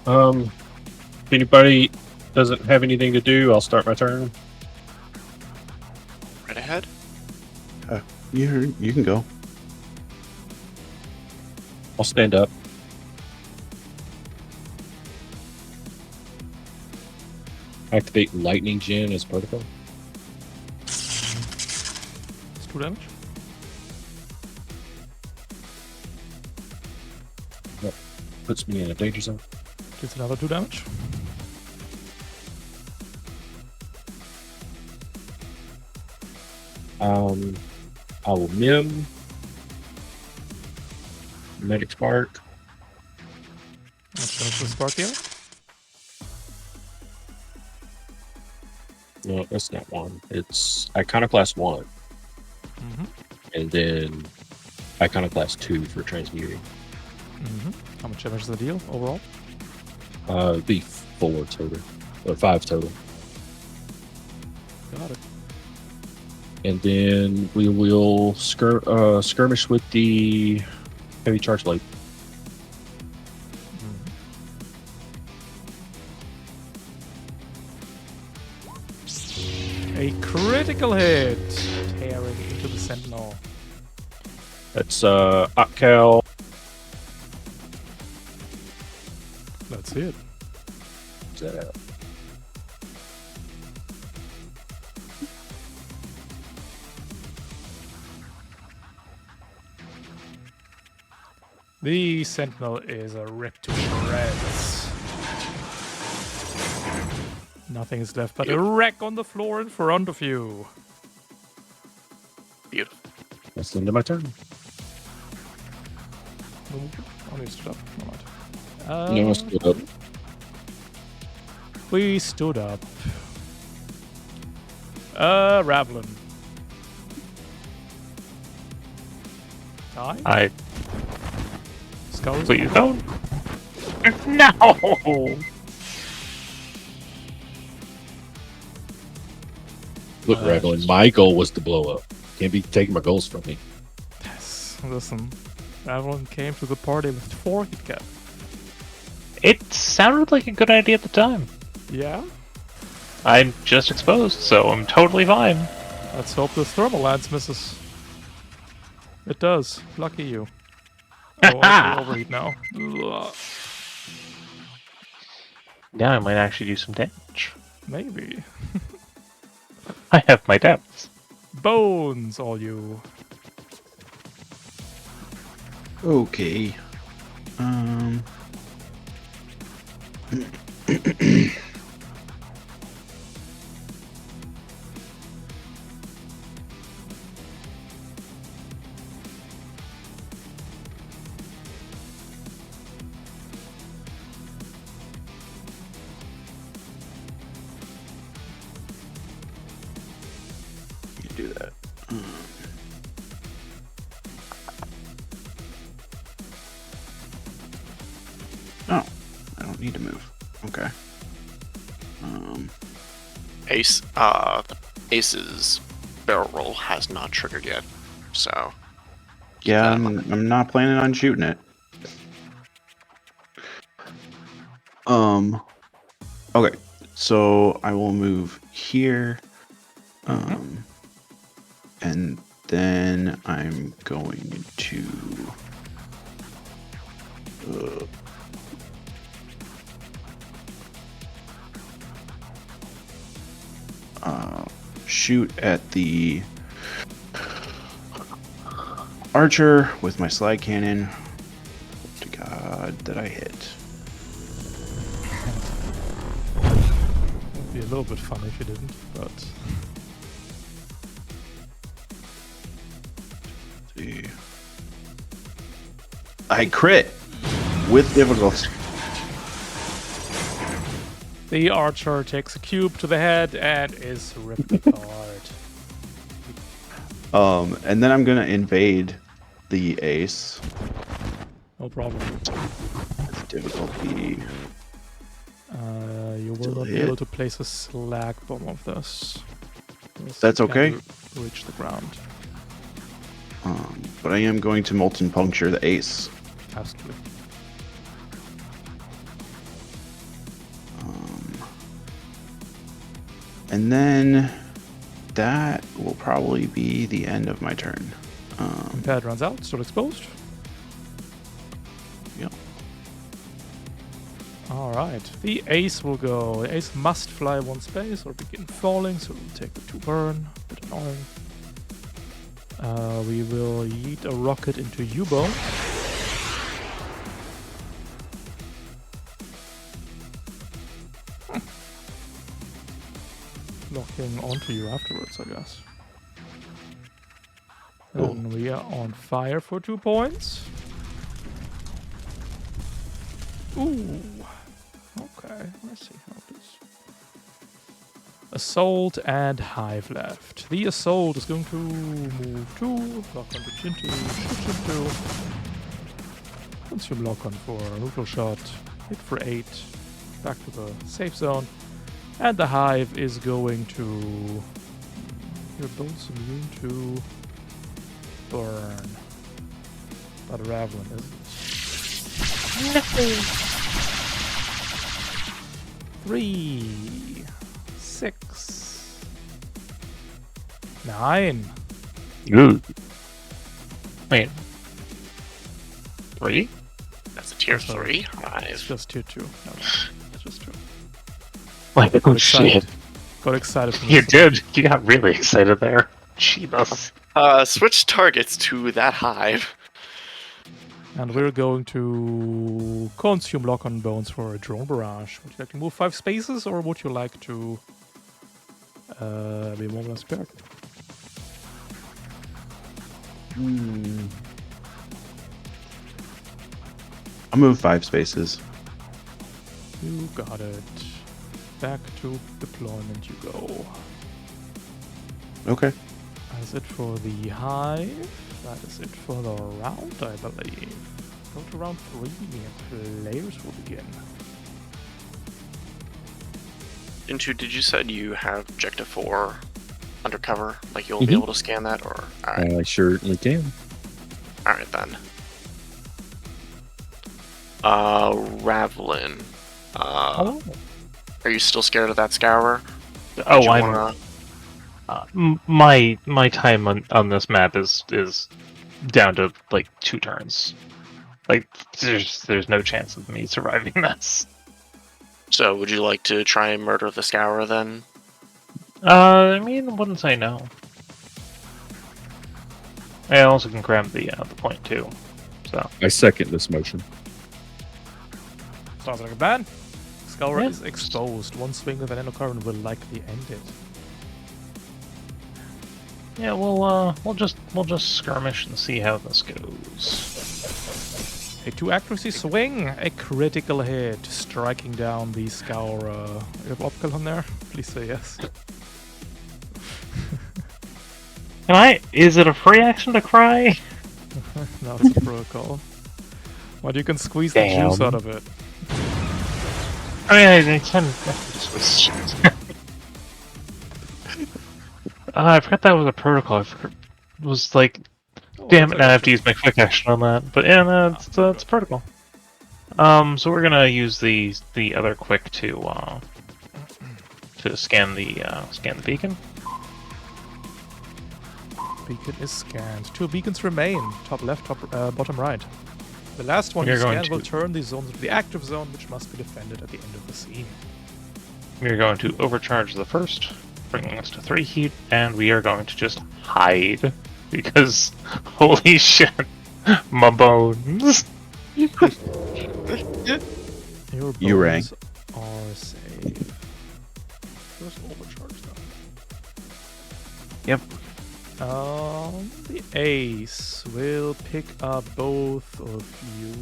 Speaker 3: If anybody doesn't have anything to do, I'll start my turn.
Speaker 2: Right ahead.
Speaker 5: You can go.
Speaker 3: I'll stand up. Activate Lightning Gen as protocol.
Speaker 1: It's 2 damage.
Speaker 3: Puts me in a danger zone.
Speaker 1: Gets another 2 damage.
Speaker 3: I will mim. Medic Spark.
Speaker 1: How much damage does Spark deal?
Speaker 3: No, that's not 1. It's Iconoclast 1.
Speaker 1: Mm-hmm.
Speaker 3: And then Iconoclast 2 for transmuting.
Speaker 1: Mm-hmm. How much damage does it deal overall?
Speaker 3: It'd be 4 total. Or 5 total.
Speaker 1: Got it.
Speaker 3: And then we will skirmish with the heavy charge blade.
Speaker 1: A critical hit, tearing into the Sentinel.
Speaker 3: That's Opcal.
Speaker 1: Let's see it.
Speaker 3: Is that out?
Speaker 1: The Sentinel is ripped to shreds. Nothing is left but a wreck on the floor in front of you.
Speaker 2: Beautiful.
Speaker 3: That's the end of my turn.
Speaker 1: Oh, need to stood up. Never mind.
Speaker 3: No, I stood up.
Speaker 1: We stood up. Ravlin. Die?
Speaker 4: I
Speaker 1: Skulls?
Speaker 4: please don't. No.
Speaker 3: Look, Raglan, my goal was to blow up. Can't be taking my goals from me.
Speaker 1: Yes. Listen, Ravlin came to the party with 4 hit cap.
Speaker 4: It sounded like a good idea at the time.
Speaker 1: Yeah?
Speaker 4: I'm just exposed, so I'm totally fine.
Speaker 1: Let's hope this thermal lance misses. It does. Lucky you. Oh, I feel overheat now. Ugh.
Speaker 4: Now I might actually do some damage.
Speaker 1: Maybe.
Speaker 4: I have my doubts.
Speaker 1: Bones, all you.
Speaker 5: Okay. Oh, I don't need to move. Okay.
Speaker 2: Ace's barrel roll has not triggered yet, so
Speaker 5: Yeah,
Speaker 2: that in mind.
Speaker 5: I'm not planning on shooting it. Okay, so I will move here. And then I'm going to shoot at the archer with my slide cannon. To God that I hit.
Speaker 1: It'd be a little bit fun if you didn't, but
Speaker 5: See. I crit with difficulty.
Speaker 1: the archer takes a cube to the head and is ripped apart.
Speaker 5: And then I'm gonna invade the ace.
Speaker 1: No problem.
Speaker 5: Difficulty.
Speaker 1: You will
Speaker 5: Still
Speaker 1: not be
Speaker 5: hit.
Speaker 1: able to place a slag bomb of this. This
Speaker 5: That's
Speaker 1: can't
Speaker 5: okay.
Speaker 1: Reach the ground.
Speaker 5: But I am going to molten puncture the ace.
Speaker 1: Absolutely.
Speaker 5: And then that will probably be the end of my turn.
Speaker 1: Pad runs out, still exposed.
Speaker 5: Yep.
Speaker 1: Alright, the ace will go. The ace must fly one space or begin falling, so we'll take the 2 burn. Bit annoying. We will yeet a rocket into U-Bone. Locking onto you afterwards, I guess. Then we are on fire for 2 points. Ooh. Okay, let's see how this. Assault and Hive left. The Assault is going to move 2, lock onto Jintu, shoot Jintu. Consume lock on for a neutral shot, hit for 8, back to the safe zone. And the Hive is going to. You're both immune to burn. But Ravelin isn't.
Speaker 4: No.
Speaker 1: 3, 6, 9.
Speaker 4: Ooh. Wait. 3?
Speaker 2: That's a tier
Speaker 1: Sorry.
Speaker 2: 3
Speaker 1: It's
Speaker 2: hive.
Speaker 1: just tier 2. No, it's just 2.
Speaker 4: Wait, oh shit.
Speaker 1: Got excited from
Speaker 4: You
Speaker 1: this.
Speaker 4: did. You got really excited there. Jesus.
Speaker 2: Switch targets to that hive.
Speaker 1: And we're going to consume lock on bones for a drone barrage. Would you like to move 5 spaces or would you like to be more than spared?
Speaker 5: I'll move 5 spaces.
Speaker 1: You got it. Back to deployment you go.
Speaker 5: Okay.
Speaker 1: That's it for the hive. That is it for the round, I believe. Go to round 3 and players will begin.
Speaker 2: Into, did you said you have objective 4 undercover? Like you'll be able to scan that, or alright,
Speaker 3: I certainly can.
Speaker 2: alright then. Ravelin.
Speaker 4: Oh,
Speaker 2: Are you still scared of that scourer?
Speaker 4: oh
Speaker 2: Did you
Speaker 4: I'm.
Speaker 2: wanna-
Speaker 4: My time on this map is down to like 2 turns. Like there's no chance of me surviving this.
Speaker 2: So, would you like to try and murder the scourer then?
Speaker 4: I mean, I wouldn't say no. I also can grab the point too. So
Speaker 3: I second this motion.
Speaker 1: Sounds like a plan. Scour
Speaker 4: Yeah.
Speaker 1: is exposed. One swing with an endocurrent will likely end it.
Speaker 4: yeah, we'll just skirmish and see how this goes.
Speaker 1: A 2 accuracy swing, a critical hit, striking down the Scourer. You have optical on there? Please say yes.
Speaker 4: Can I? Is it a free action to cry?
Speaker 1: No, it's a protocol. But you can squeeze the juice
Speaker 4: Damn.
Speaker 1: out of it.
Speaker 4: I mean, I can. I forgot that was a protocol. It was like,
Speaker 1: Oh,
Speaker 4: damn
Speaker 1: that's
Speaker 4: it! Now I have
Speaker 1: actually-
Speaker 4: to use my quick action on that. But yeah, no, it's a protocol. So we're gonna use the other quick to scan the beacon.
Speaker 1: Beacon is scanned. 2 beacons remain. Top left, bottom right. The last one you
Speaker 4: You're going
Speaker 1: scan will
Speaker 4: to-
Speaker 1: turn the zones into the active zone, which must be defended at the end of the scene.
Speaker 4: We are going to overcharge the first, bringing us to 3 heat, and we are going to just hide because holy shit, my bones.
Speaker 1: Your
Speaker 5: You rang.
Speaker 1: bones are safe. Just overcharge them.
Speaker 5: Yep.
Speaker 1: The ace will pick up both of you.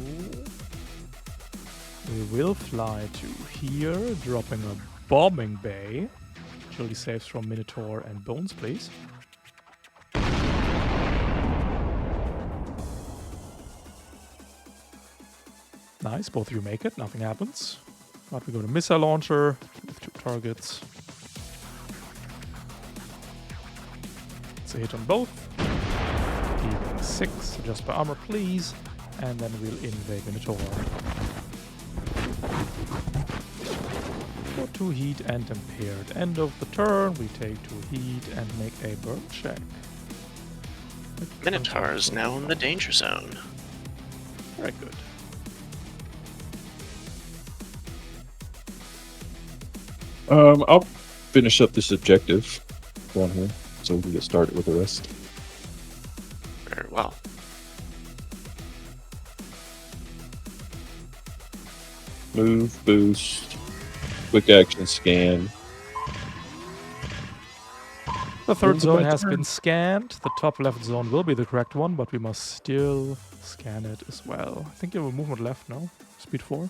Speaker 1: We will fly to here, dropping a bombing bay. Agility saves from Minotaur and Bones, please. Nice, both of you make it, nothing happens. But we go to missile launcher with 2 targets. It's a hit on both. Dealing 6, adjust by armor, please. And then we'll invade Minotaur. For 2 heat and impaired. End of the turn, we take 2 heat and make a burn check.
Speaker 2: Minotaur is now in the danger zone.
Speaker 1: Very good.
Speaker 3: I'll finish up this objective down here, so we can get started with the rest.
Speaker 2: Very well.
Speaker 3: Move, boost, quick action scan.
Speaker 1: The third
Speaker 3: Move
Speaker 1: zone
Speaker 3: by
Speaker 1: has
Speaker 3: turn.
Speaker 1: been scanned. The top left zone will be the correct one, but we must still scan it as well. I think you have a movement left now. Speed 4.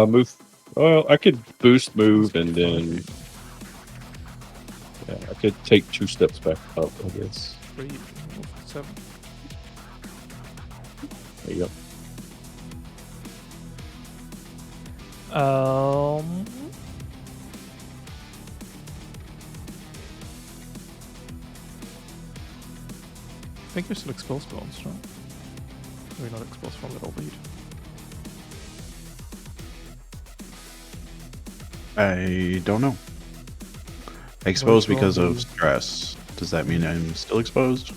Speaker 3: Move. Well, I could boost, move, and then yeah, I could take 2 steps back up. I guess.
Speaker 1: 3, move 7.
Speaker 3: There you go.
Speaker 1: I think you're still exposed, Bones, right? Or you're not exposed from that overheat.
Speaker 5: I don't know. Exposed
Speaker 1: What's
Speaker 5: because
Speaker 1: wrong
Speaker 5: of
Speaker 1: with-
Speaker 5: stress. Does that mean I'm still exposed?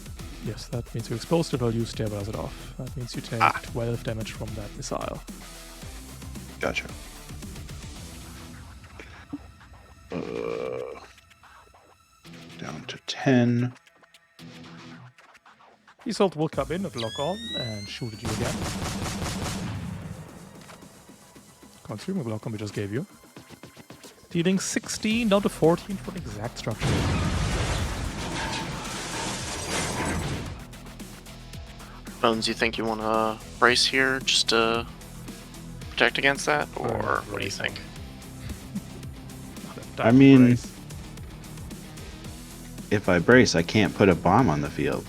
Speaker 1: Yes, that means you're exposed it, I'll use stabilize it off. That means you take 12 damage from that missile.
Speaker 5: Gotcha. Down to 10.
Speaker 1: Assault will come in and lock on and shoot at you again. Consuming block on we just gave you. Dealing 16 down to 14 for an exact structure.
Speaker 2: Bones, you think you want to brace here just to protect against that? Or what do you think?
Speaker 5: I mean, if I brace, I can't put a bomb on the field.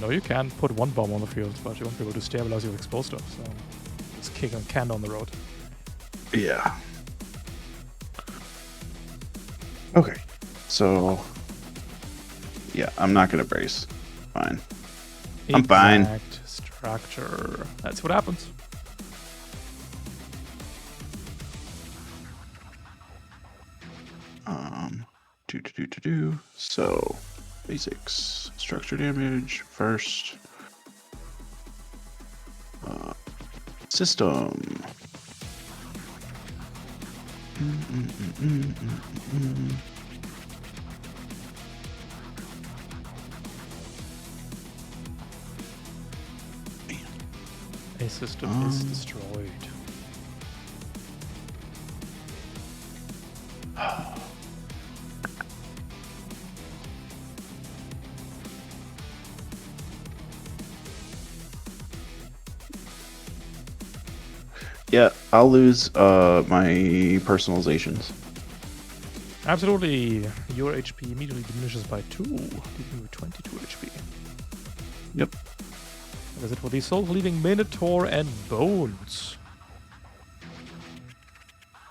Speaker 1: No, you can put 1 bomb on the field, but you won't be able to stabilize your exposed stuff, so just kick a can down the road.
Speaker 5: Yeah. Okay. So, yeah, I'm not going to brace. Fine. I'm fine.
Speaker 1: Exact structure. That's what happens.
Speaker 5: So, basics. Structure damage first. System.
Speaker 1: A system is destroyed.
Speaker 5: Yeah, I'll lose my personalizations.
Speaker 1: Absolutely. Your HP immediately diminishes by 2, leaving you with 22 HP.
Speaker 5: Yep.
Speaker 1: That is it for the souls, leaving Minotaur and Bones.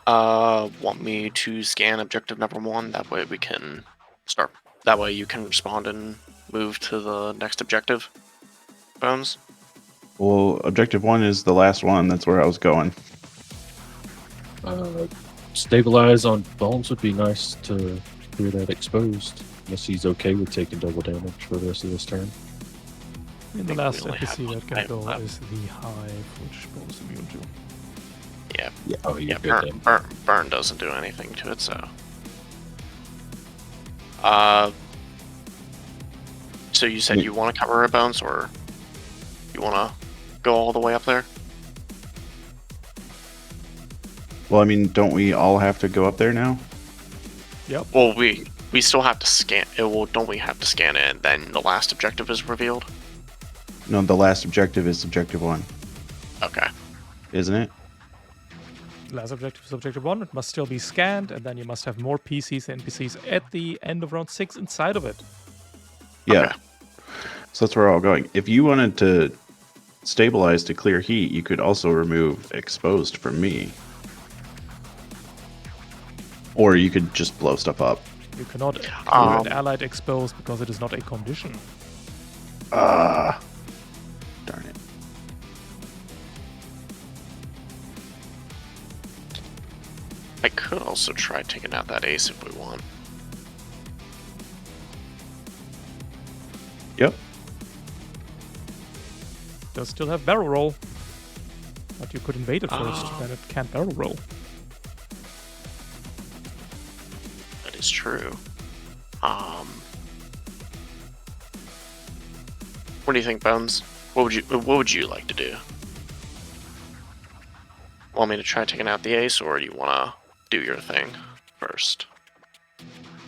Speaker 2: Want me to scan objective number 1? That way we can start. That way you can respond and move to the next objective. Bones?
Speaker 5: Well, objective 1 is the last one. That's where I was going.
Speaker 3: Stabilize on Bones would be nice to hear that exposed. Unless he's okay with taking double damage for the rest of this turn.
Speaker 1: In the
Speaker 2: think
Speaker 1: last
Speaker 2: we only
Speaker 1: NPC
Speaker 2: have
Speaker 1: that can
Speaker 2: five
Speaker 1: go
Speaker 2: left.
Speaker 1: is the Hive, which Bo is immune to.
Speaker 2: Yeah.
Speaker 3: Yeah. Oh, you're
Speaker 2: Yeah,
Speaker 3: good then.
Speaker 2: burn doesn't do anything to it, so. So you said
Speaker 5: Yeah.
Speaker 2: you want to cover a Bones, or you want to go all the way up there?
Speaker 5: Well, I mean, don't we all have to go up there now?
Speaker 1: Yep.
Speaker 2: Well, we still have to scan it. Well, don't we have to scan it, and then the last objective is revealed?
Speaker 5: No, the last objective is objective 1,
Speaker 2: Okay.
Speaker 5: isn't it?
Speaker 1: Last objective is objective 1. It must still be scanned, and then you must have more PCs and NPCs at the end of round 6 inside of it.
Speaker 5: Yeah.
Speaker 2: Okay.
Speaker 5: So that's where we're all going. If you wanted to stabilize to clear heat, you could also remove exposed from me. Or you could just blow stuff up.
Speaker 1: You cannot clear
Speaker 2: Um,
Speaker 1: an allied exposed because it is not a condition.
Speaker 5: Ah. Darn it.
Speaker 2: I could also try taking out that ace if we want.
Speaker 5: Yep.
Speaker 1: Does still have barrel roll. But you could invade it first,
Speaker 2: Oh.
Speaker 1: then it can't barrel roll.
Speaker 2: That is true. What do you think, Bones? What would you like to do? Want me to try taking out the ace, or you want to do your thing first?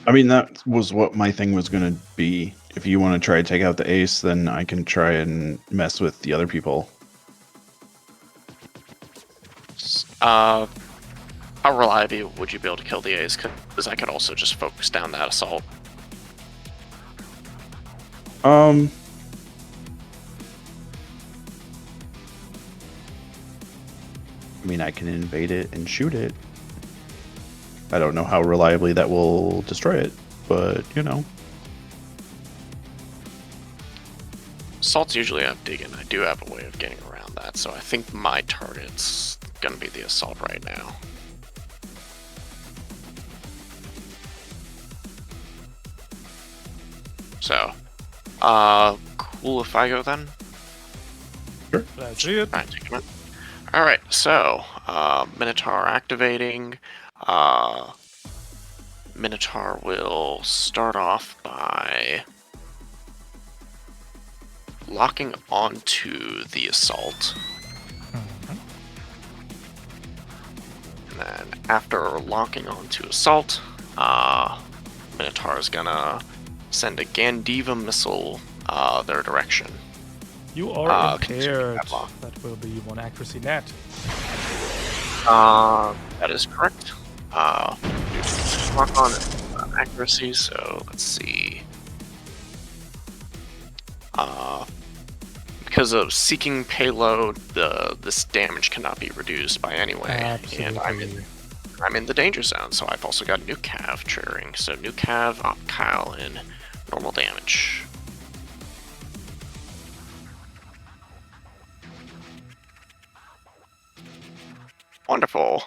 Speaker 5: I mean, that was what my thing was going to be. If you want to try to take out the ace, then I can try and mess with the other people.
Speaker 2: How reliably would you be able to kill the ace? Because I could also just focus down that assault.
Speaker 5: I mean, I can invade it and shoot it. I don't know how reliably that will destroy it, but you know.
Speaker 2: Assaults usually have digging. I do have a way of getting around that, so I think my target's gonna be the assault right now. So, cool if I go then?
Speaker 1: Let's see it.
Speaker 2: Alright, taking it. Alright, so, Minotaur activating. Minotaur will start off by locking onto the assault. And then after locking onto assault, Minotaur is gonna send a Gandiva missile their direction.
Speaker 1: You are
Speaker 2: consuming
Speaker 1: impaired.
Speaker 2: that lock.
Speaker 1: That will be one accuracy net.
Speaker 2: That is correct. Lock on accuracy, so let's see. Because of seeking payload, this damage cannot be reduced by any way. And
Speaker 1: Absolutely.
Speaker 2: I'm in the danger zone, so I've also got new cav triggering. So new cav, Kyle, and normal damage. Wonderful.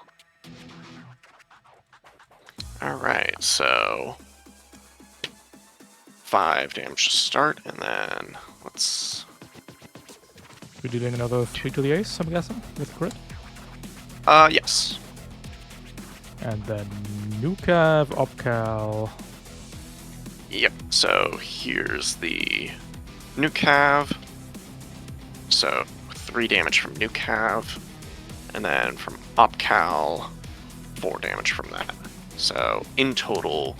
Speaker 2: Alright, so 5 damage to start, and then let's.
Speaker 1: We're dealing another 3 to the ace, I'm guessing, with crit.
Speaker 2: Yes.
Speaker 1: And then Nukav, Opcal.
Speaker 2: Yep, so here's the new cav. So 3 damage from new cav, and then from Opcal, 4 damage from that. So in total,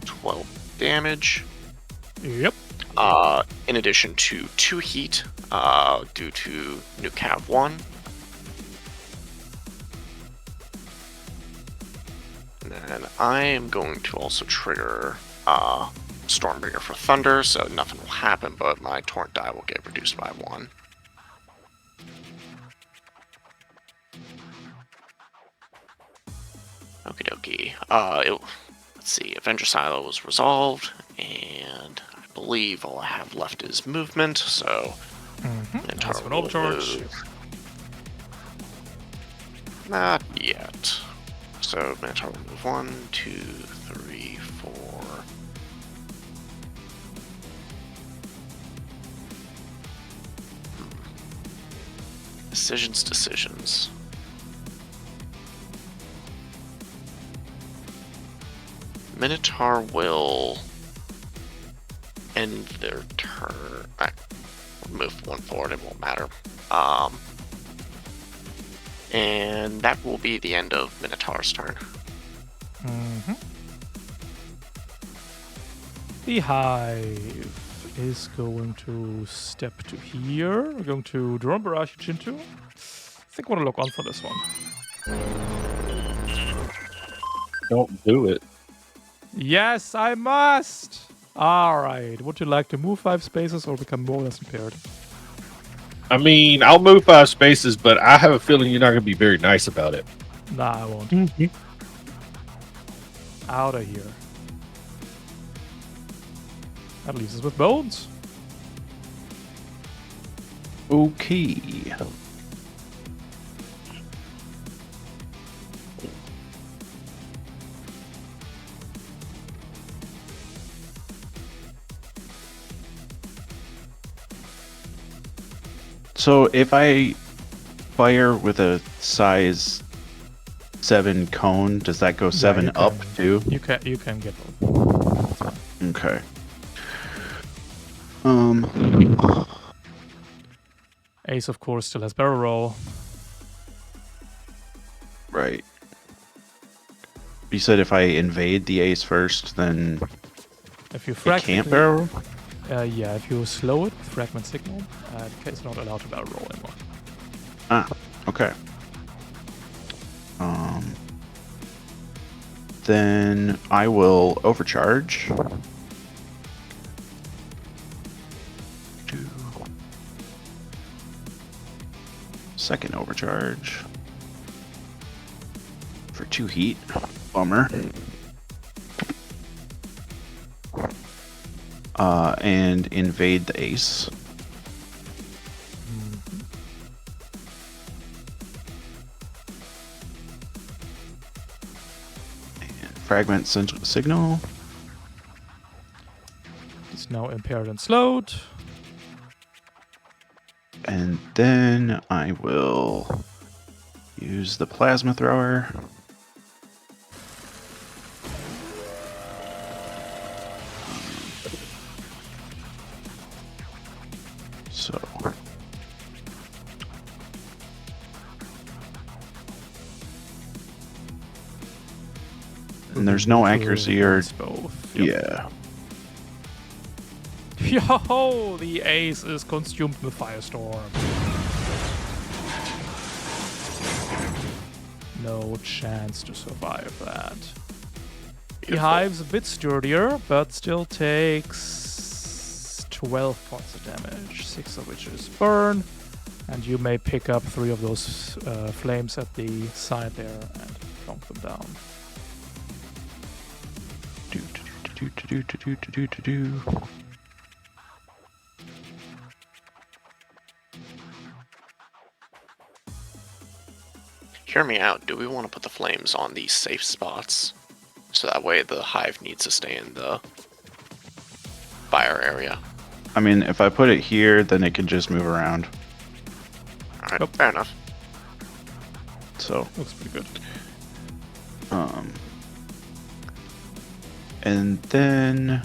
Speaker 2: 12 damage.
Speaker 1: Yep.
Speaker 2: In addition to 2 heat, due to new cav 1. And then I am going to also trigger Stormbringer for Thunder, so nothing will happen, but my Torrent die will get reduced by 1. Okie let's see. Avenger Silo was resolved, and I believe all I have left is movement. So Minotaur
Speaker 1: Nice for an
Speaker 2: will
Speaker 1: overcharge.
Speaker 2: move. Not yet. So Minotaur will move 1, 2, 3, 4. Decisions. Minotaur will end their turn. Move 1 forward, it won't matter. And that will be the end of Minotaur's turn.
Speaker 1: The Hive is going to step to here. We're going to Drone Barrage Jintu. I think I want to look on for this one.
Speaker 3: Don't do it.
Speaker 1: Yes, I must! Alright, would you like to move 5 spaces or become more or less impaired?
Speaker 3: I mean, I'll move 5 spaces, but I have a feeling you're not going to be very nice about it.
Speaker 1: Nah, I won't. Out of here. That leaves us with bones.
Speaker 5: Okay. So if I fire with a size 7 cone, does that go 7
Speaker 1: you
Speaker 5: up
Speaker 1: can.
Speaker 5: too?
Speaker 1: You can get both. That's fine.
Speaker 5: Okay.
Speaker 1: Ace, of course, still has barrel roll.
Speaker 5: Right. You said if I invade the ace first, then
Speaker 1: If you
Speaker 5: it
Speaker 1: fragment
Speaker 5: can't barrel?
Speaker 1: yeah, if you slow it with fragment signal, it's not allowed to barrel roll anymore.
Speaker 5: Ah, okay. Then I will overcharge. Second overcharge. For 2 heat. Bummer. And invade the ace. And fragment signal.
Speaker 1: It's now impaired and slowed.
Speaker 5: And then I will use the plasma thrower. So and there's no accuracy or
Speaker 1: It's both. Yep.
Speaker 5: yeah.
Speaker 1: Yo, the ace is consumed with firestorm. No chance to survive that. The hive's a bit sturdier, but still takes 12 points of damage, 6 of which is burn, and you may pick up 3 of those flames at the side there and plonk them down.
Speaker 5: Do.
Speaker 2: Hear me out. Do we want to put the flames on these safe spots? So that way the hive needs to stay in the fire area.
Speaker 5: I mean, if I put it here, then it can just move around.
Speaker 2: Alright,
Speaker 1: Nope.
Speaker 2: fair enough.
Speaker 5: So,
Speaker 1: Looks pretty good.
Speaker 5: and then,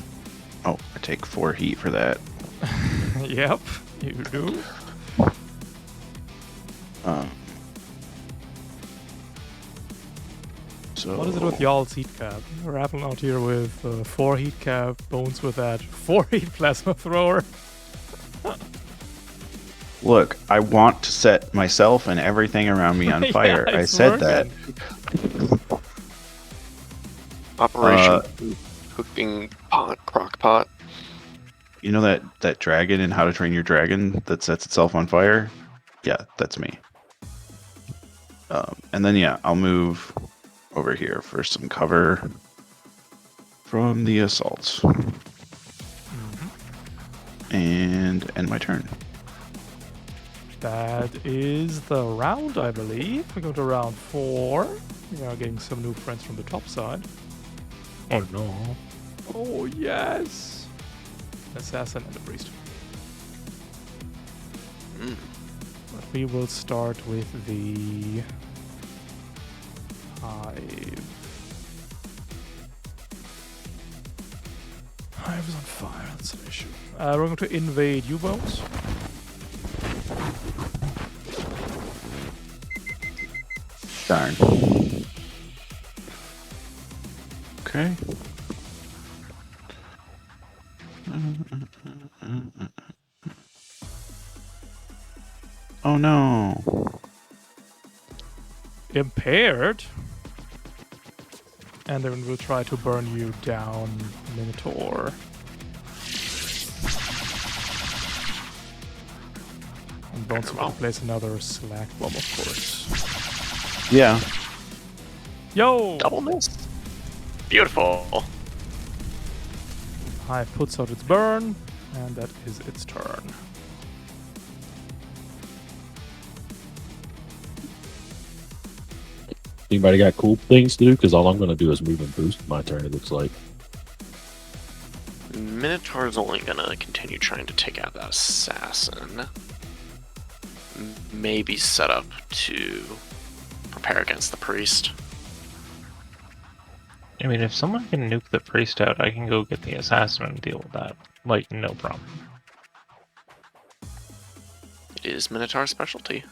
Speaker 5: oh, I take 4 heat for that.
Speaker 1: Yep, you do.
Speaker 5: So
Speaker 1: What is it with y'all's heat cap? We're rapping out here with 4 heat cap, Bones with that 4 heat plasma thrower.
Speaker 5: Look, I want to set myself and everything around me on fire.
Speaker 1: Yeah,
Speaker 5: I
Speaker 1: it's
Speaker 5: said
Speaker 1: working.
Speaker 5: that.
Speaker 2: Operation Cooking Pot, Crock Pot.
Speaker 5: You know that dragon in How to Train Your Dragon that sets itself on fire? Yeah, that's me. And then yeah, I'll move over here for some cover from the assaults. And end my turn.
Speaker 1: That is the round, I believe. We go to round 4. We are getting some new friends from the top side.
Speaker 4: Oh no.
Speaker 1: Oh, yes! Assassin and a priest.
Speaker 2: Mm.
Speaker 1: But we will start with the hive. Hive is on fire, that's an issue. We're going to invade U-boats.
Speaker 5: Darn. Okay. Oh no.
Speaker 1: Impaired? And then we'll try to burn you down, Minotaur. And Bones will place another slack bomb, of course.
Speaker 5: Yeah.
Speaker 1: Yo!
Speaker 2: Double miss. Beautiful.
Speaker 1: Hive puts out its burn, and that is its turn.
Speaker 3: Anybody got cool things to do? Because all I'm going to do is move and boost my turn, it looks like.
Speaker 2: Minotaur's only gonna continue trying to take out that assassin. Maybe set up to prepare against the priest.
Speaker 4: I mean, if someone can nuke the priest out, I can go get the assassin and deal with that. Like, no problem.
Speaker 2: It is Minotaur's specialty.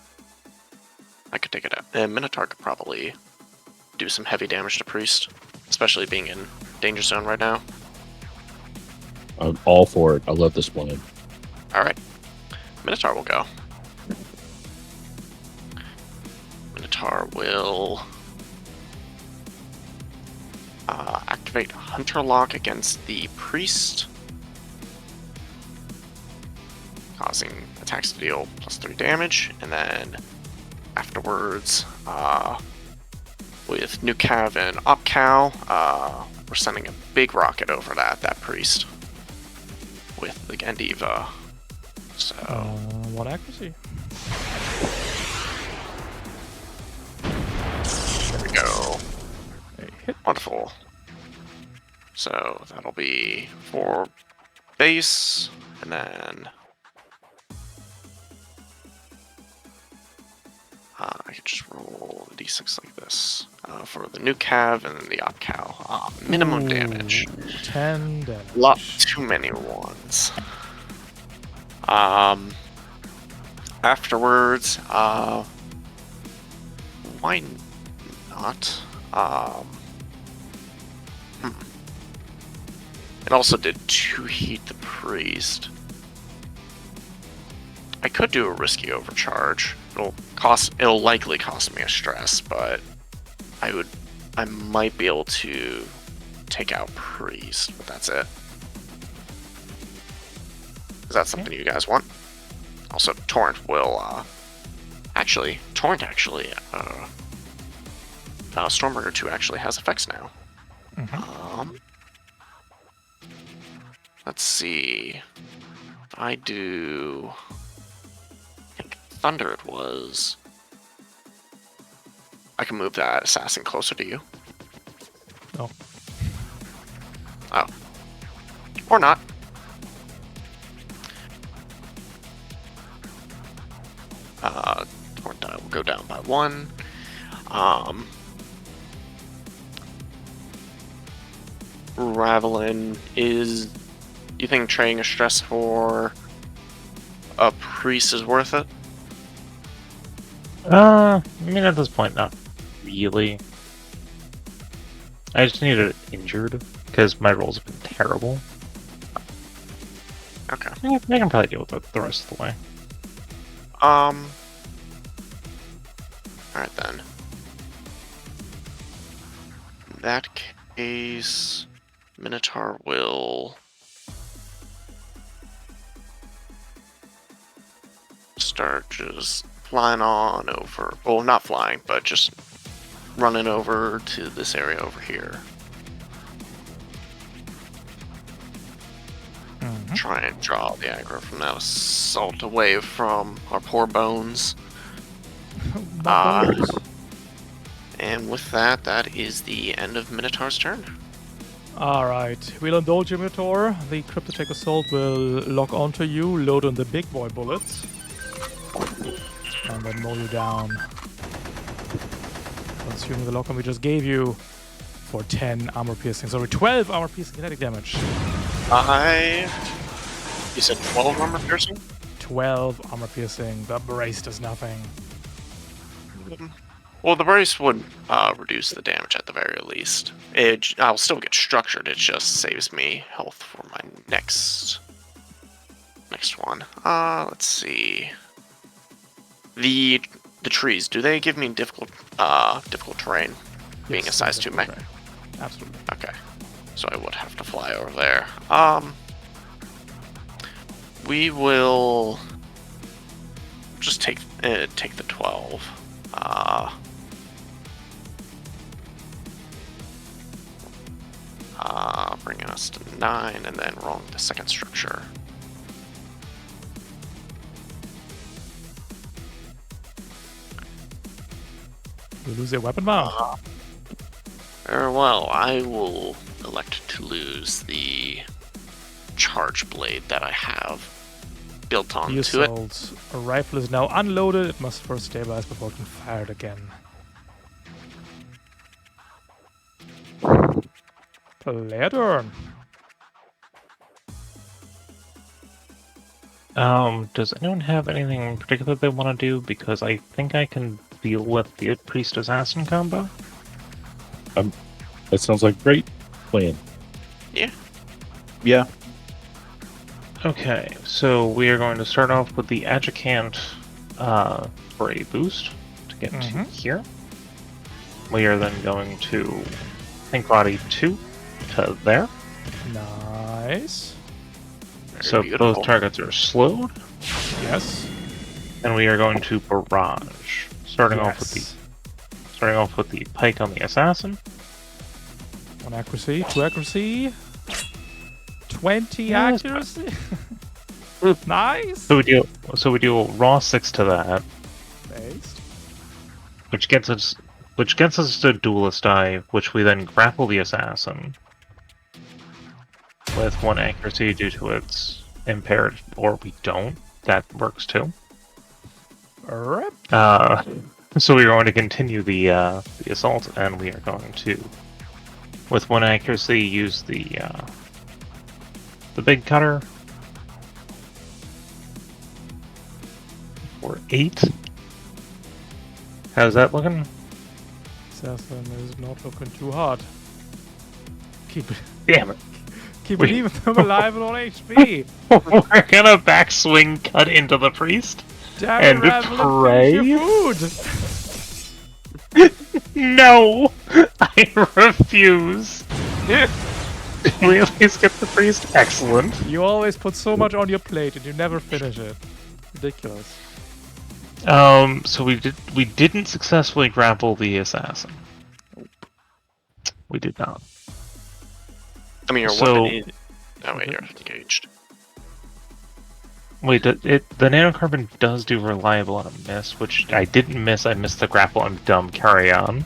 Speaker 2: I could take it out. And Minotaur could probably do some heavy damage to priest, especially being in danger zone right now.
Speaker 3: I'm all for it. I love this plan.
Speaker 2: Alright. Minotaur will go. Minotaur will activate Hunter Lock against the priest, causing attacks to deal +3 damage, and then afterwards, with New Cav and Opcal, we're sending a big rocket over that priest with the Gandiva. So
Speaker 1: What accuracy?
Speaker 2: there we go.
Speaker 1: A hit.
Speaker 2: Wonderful. So that'll be 4 base, and then I could just roll the d6 like this for the new cav and then the opcal. Minimum damage.
Speaker 1: 10 damage.
Speaker 2: Lot too many ones. Afterwards, why not? It also did 2 heat the priest. I could do a risky overcharge. It'll likely cost me a stress, but I might be able to take out priest, but that's it. Is that something you guys want? Also, Torrent will, Stormbreaker 2 actually has effects now. Let's see. I do... I think Thunder it was. I can move that assassin closer to you.
Speaker 1: No.
Speaker 2: Oh. Or not. Torrent die will go down by 1. Ravelin is... You think trading a stress for a priest is worth it?
Speaker 4: I mean, at this point, not really. I just need it injured, because my rolls have been terrible.
Speaker 2: Okay.
Speaker 4: Yeah, I can probably deal with it the rest of the way.
Speaker 2: Alright then. In that case, Minotaur will start just flying on over. Well, not flying, but just running over to this area over here. Try and draw the aggro from that assault away from our poor bones. And with that, that is the end of Minotaur's turn.
Speaker 1: Alright, we'll indulge you, Minotaur. The Cryptotech Assault will lock onto you, load on the big boy bullets, and then mow you down. Consuming the lock on we just gave you for 10 armor piercing. Sorry, 12 armor piercing kinetic damage.
Speaker 2: You said 12 armor piercing?
Speaker 1: 12 armor piercing. The brace does nothing.
Speaker 2: Well, the brace would reduce the damage at the very least. I'll still get structured. It just saves me health for my next one. Let's see. The trees, do they give me difficult terrain? Being a size 2 mech.
Speaker 1: Absolutely.
Speaker 2: Okay. So I would have to fly over there. We will just take the 12. Bringing us to 9, and then rolling the second structure.
Speaker 1: You lose your weapon mount.
Speaker 2: Well, I will elect to lose the charge blade that I have built
Speaker 1: The
Speaker 2: onto it.
Speaker 1: assault rifle is now unloaded. It must first stabilize before it can fire it again. Player turn.
Speaker 4: Does anyone have anything in particular they want to do? Because I think I can deal with the priest assassin combo.
Speaker 3: That sounds like a great plan.
Speaker 5: Yeah.
Speaker 4: Okay, so we are going to start off with the adjacent for a boost to get to here. We are then going to Pink Body 2 to there.
Speaker 1: Nice.
Speaker 4: So
Speaker 2: beautiful.
Speaker 4: both targets are slowed.
Speaker 1: Yes.
Speaker 4: And we are going to barrage. Starting off with the pike on the assassin.
Speaker 1: 1 accuracy, 2 accuracy, 20
Speaker 4: Yeah,
Speaker 1: accuracy. Nice.
Speaker 4: So we do a raw 6 to that,
Speaker 1: Based.
Speaker 4: which gets us to duelist die, which we then grapple the assassin with 1 accuracy due to its impaired, or we don't. That works too.
Speaker 1: Rip.
Speaker 4: So we are going to continue the assault, and we are going to, with 1 accuracy, use the big cutter for 8. How's that looking?
Speaker 1: Assassin is not looking too hard. Keep it
Speaker 4: Damn it!
Speaker 1: Keep even them alive and on HP.
Speaker 4: We're gonna backswing cut into the priest.
Speaker 1: Damn
Speaker 4: And
Speaker 1: it, Ravel,
Speaker 4: pray?
Speaker 1: finish your food.
Speaker 4: No! I refuse! We at least get the priest? Excellent.
Speaker 1: You always put so much on your plate and you never finish it. Ridiculous.
Speaker 4: So we didn't successfully grapple the assassin. We did not.
Speaker 2: I mean, your
Speaker 4: So-
Speaker 2: weapon is... Oh wait, you're engaged.
Speaker 4: Wait, the nanocarbon does do reliable on a miss, which I didn't miss. I missed the grapple. I'm dumb. Carry on.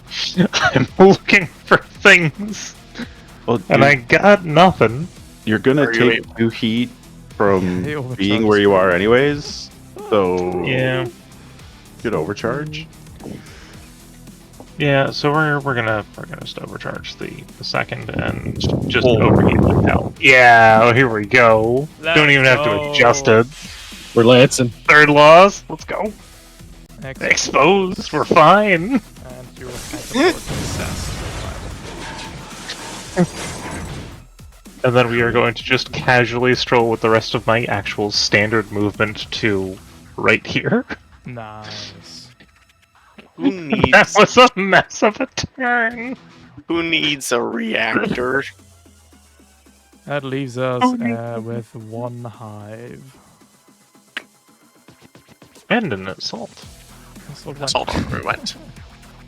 Speaker 4: I'm looking for things,
Speaker 5: Well,
Speaker 4: and I got nothing.
Speaker 5: you're gonna
Speaker 2: Are you
Speaker 5: take 2 heat from
Speaker 1: He overcharged
Speaker 5: being where you are anyways. So
Speaker 4: Yeah,
Speaker 5: good overcharge.
Speaker 4: yeah. So we're gonna just overcharge the second and just overheat like hell. Yeah, here we go. Don't even have to adjust it.
Speaker 3: We're lancing.
Speaker 4: Third laws. Let's go.
Speaker 1: Excellent.
Speaker 4: Exposed. We're fine.
Speaker 1: And you have the success.
Speaker 4: And then we are going to just casually stroll with the rest of my actual standard movement to right here.
Speaker 1: Nice.
Speaker 2: Who
Speaker 4: That
Speaker 2: needs
Speaker 4: was a mess of a turn.
Speaker 2: a reactor?
Speaker 1: That leaves us with 1 hive.
Speaker 4: And an assault.
Speaker 1: Assault
Speaker 2: Assault on we went.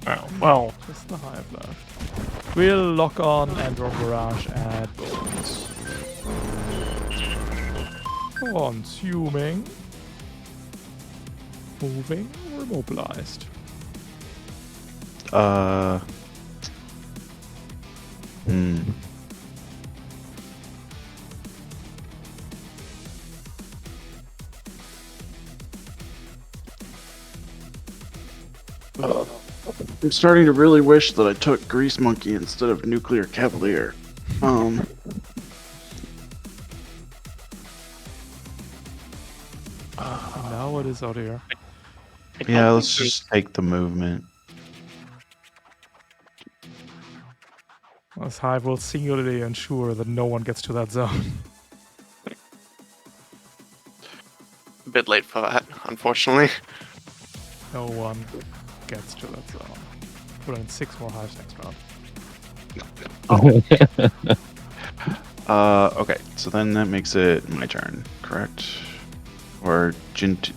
Speaker 4: Oh, well,
Speaker 1: Just the hive left. We'll lock on Andron Barrage at Bones. Consuming. Moving or mobilized.
Speaker 5: I'm starting to really wish that I took Grease Monkey instead of Nuclear Cavalier.
Speaker 1: Now what is out here?
Speaker 5: Yeah, let's just take the movement.
Speaker 1: This hive will singularly ensure that no one gets to that zone.
Speaker 2: A bit late for that, unfortunately.
Speaker 1: No one gets to that zone. Put in 6 more hives next round.
Speaker 5: Okay, so then that makes it my turn, correct? Or Gen 2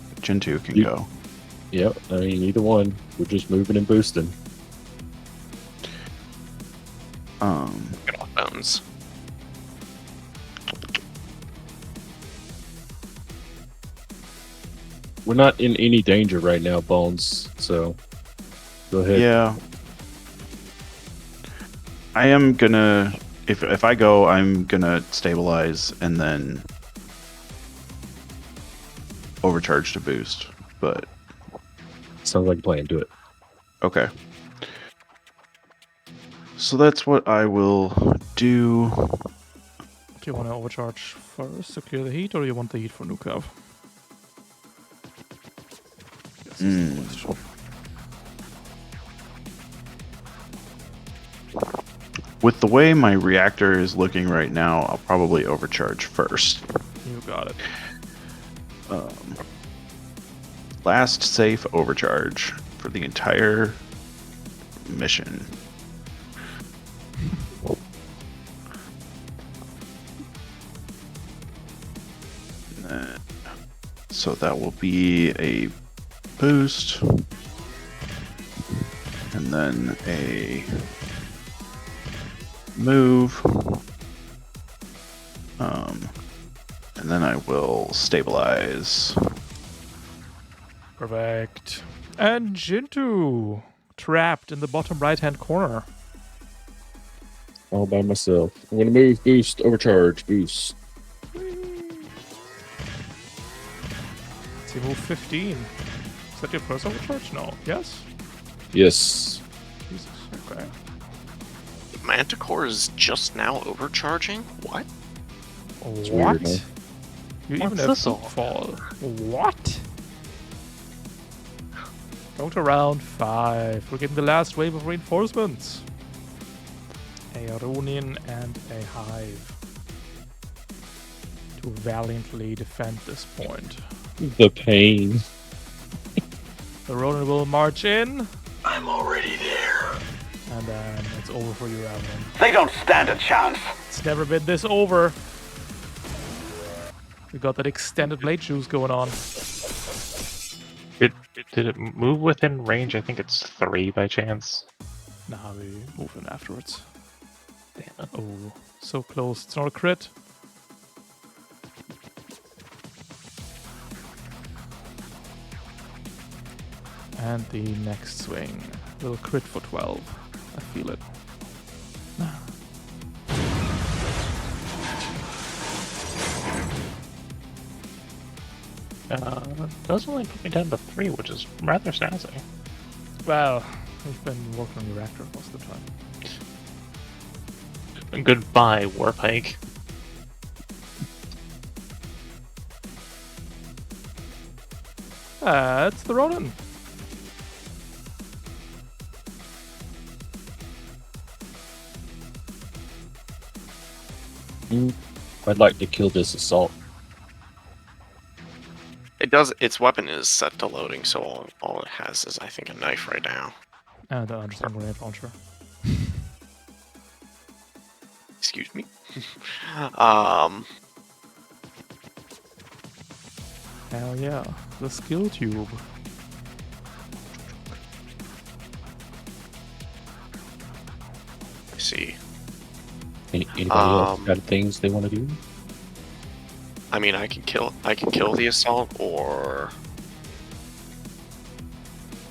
Speaker 5: can go.
Speaker 3: Yep, I mean, either one. We're just moving and boosting.
Speaker 2: Get off Bones.
Speaker 3: We're not in any danger right now, Bones, so go ahead.
Speaker 5: Yeah. I am gonna, if I go, I'm gonna stabilize and then overcharge to boost, but
Speaker 3: Sounds like a plan. Do it.
Speaker 5: okay. So that's what I will do.
Speaker 1: Do you want to overcharge first to clear the heat, or do you want the heat for Nukav? Yes, is the question.
Speaker 5: With the way my reactor is looking right now, I'll probably overcharge first.
Speaker 1: You got it.
Speaker 5: Last safe overcharge for the entire mission. So that will be a boost, and then a move, and then I will stabilize.
Speaker 1: Perfect. And Jintu, trapped in the bottom right-hand corner.
Speaker 3: All by myself. I'm gonna move, boost, overcharge, boost.
Speaker 1: Let's see, move 15. Is that your first overcharge? No. Yes?
Speaker 3: Yes.
Speaker 1: Jesus, okay.
Speaker 2: Manticore is just now overcharging? What?
Speaker 3: It's
Speaker 1: What?
Speaker 3: weird, huh?
Speaker 1: You
Speaker 4: What's
Speaker 1: even have
Speaker 4: this all
Speaker 1: fall. What? Go to round 5. We're getting the last wave of reinforcements. A Ronin and a Hive to valiantly defend this point.
Speaker 3: The pain.
Speaker 1: The Ronin will march in,
Speaker 6: I'm already there.
Speaker 1: and then it's over for you, Avalon.
Speaker 6: They don't stand a chance.
Speaker 1: It's never been this over. We got that extended blade juice going on.
Speaker 4: did it move within range? I think it's 3 by chance.
Speaker 1: Nah, we move in afterwards.
Speaker 4: Damn it.
Speaker 1: Oh, so close. It's not a crit. And the next swing will crit for 12. I feel it.
Speaker 4: Does only put me down to 3, which is rather sassy.
Speaker 1: Well, we've been working on the reactor most of the time.
Speaker 4: Goodbye, Warpike.
Speaker 1: It's the Ronin.
Speaker 3: I'd like to kill this assault.
Speaker 2: It does. Its weapon is set to loading, so all it has is, I think, a knife right now.
Speaker 1: And the understand grenade launcher.
Speaker 2: Excuse me.
Speaker 1: Hell yeah. The skill tube.
Speaker 2: see.
Speaker 3: Anybody else got things they want to do?
Speaker 2: I mean, I can kill the assault, or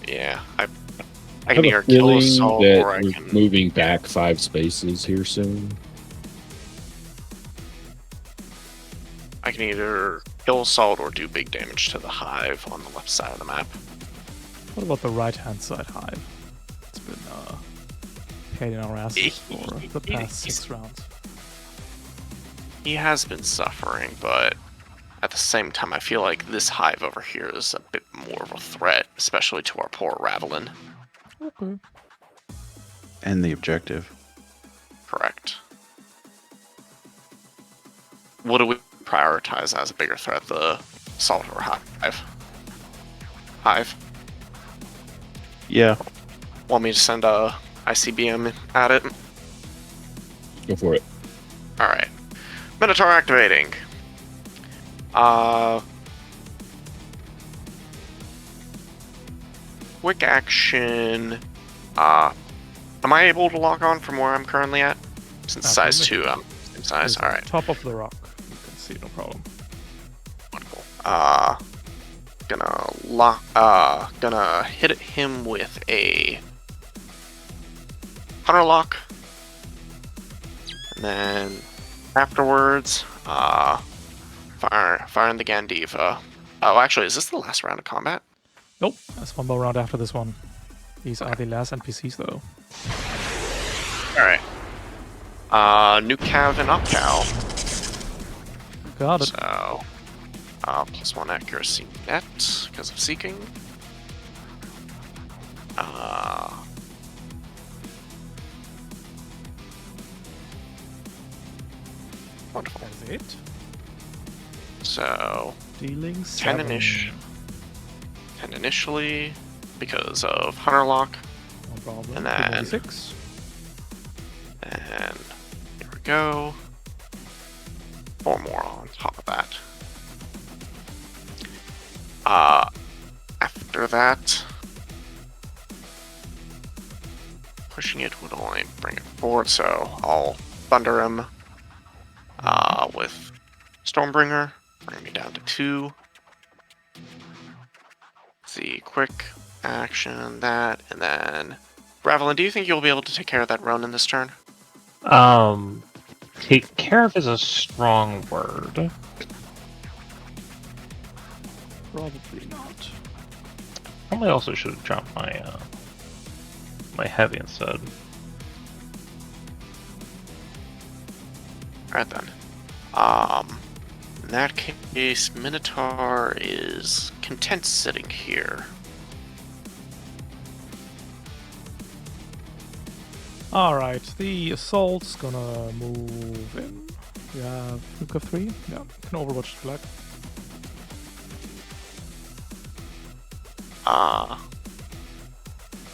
Speaker 2: yeah, I
Speaker 3: I
Speaker 2: can
Speaker 3: have
Speaker 2: either
Speaker 3: a
Speaker 2: kill
Speaker 3: feeling
Speaker 2: assault,
Speaker 3: that
Speaker 2: or I
Speaker 3: we're
Speaker 2: can.
Speaker 3: moving back 5 spaces here soon.
Speaker 2: I can either kill assault or do big damage to the hive on the left side of the map.
Speaker 1: What about the right-hand side hive? It's been pain in our asses for the past 6 rounds.
Speaker 2: He has been suffering, but at the same time, I feel like this hive over here is a bit more of a threat, especially to our poor Ravelin.
Speaker 1: Okay.
Speaker 5: And the objective.
Speaker 2: Correct. What do we prioritize as a bigger threat, the assault or hive? Hive.
Speaker 5: Yeah.
Speaker 2: Want me to send a ICBM at it?
Speaker 3: Go for it.
Speaker 2: Alright. Minotaur activating. Quick action. Am I able to log on from where I'm currently at? Since size 2, same size.
Speaker 1: It's
Speaker 2: Alright.
Speaker 1: Top of the rock. You can see, no problem.
Speaker 2: Wonderful. Gonna hit him with a Hunter Lock. And then afterwards, firing the Gandiva. Oh, actually, is this the last round of combat?
Speaker 1: Nope, there's one more round after this one. These are the last NPCs, though.
Speaker 2: Alright. New Cav and Up Cow.
Speaker 1: Got it.
Speaker 2: So, +1 accuracy net because of seeking. Wonderful.
Speaker 1: That's it.
Speaker 2: So,
Speaker 1: Dealing
Speaker 2: 10
Speaker 1: 7.
Speaker 2: initially because of Hunter Lock.
Speaker 1: No problem.
Speaker 2: And then-
Speaker 1: 6.
Speaker 2: And here we go. 4 more on top of that. After that, pushing it would only bring it forward, so I'll thunder him with Stormbringer, bring me down to 2. See, quick action, that, and then Ravelin, do you think you'll be able to take care of that Ronin this turn?
Speaker 4: Take care of is a strong word.
Speaker 1: Probably not.
Speaker 4: Probably also should have dropped my my heavy instead.
Speaker 2: Alright then. In that case, Minotaur is content sitting here.
Speaker 1: Alright, the assault's gonna move in. We have Nuke of 3. Yeah, can Overwatch flag.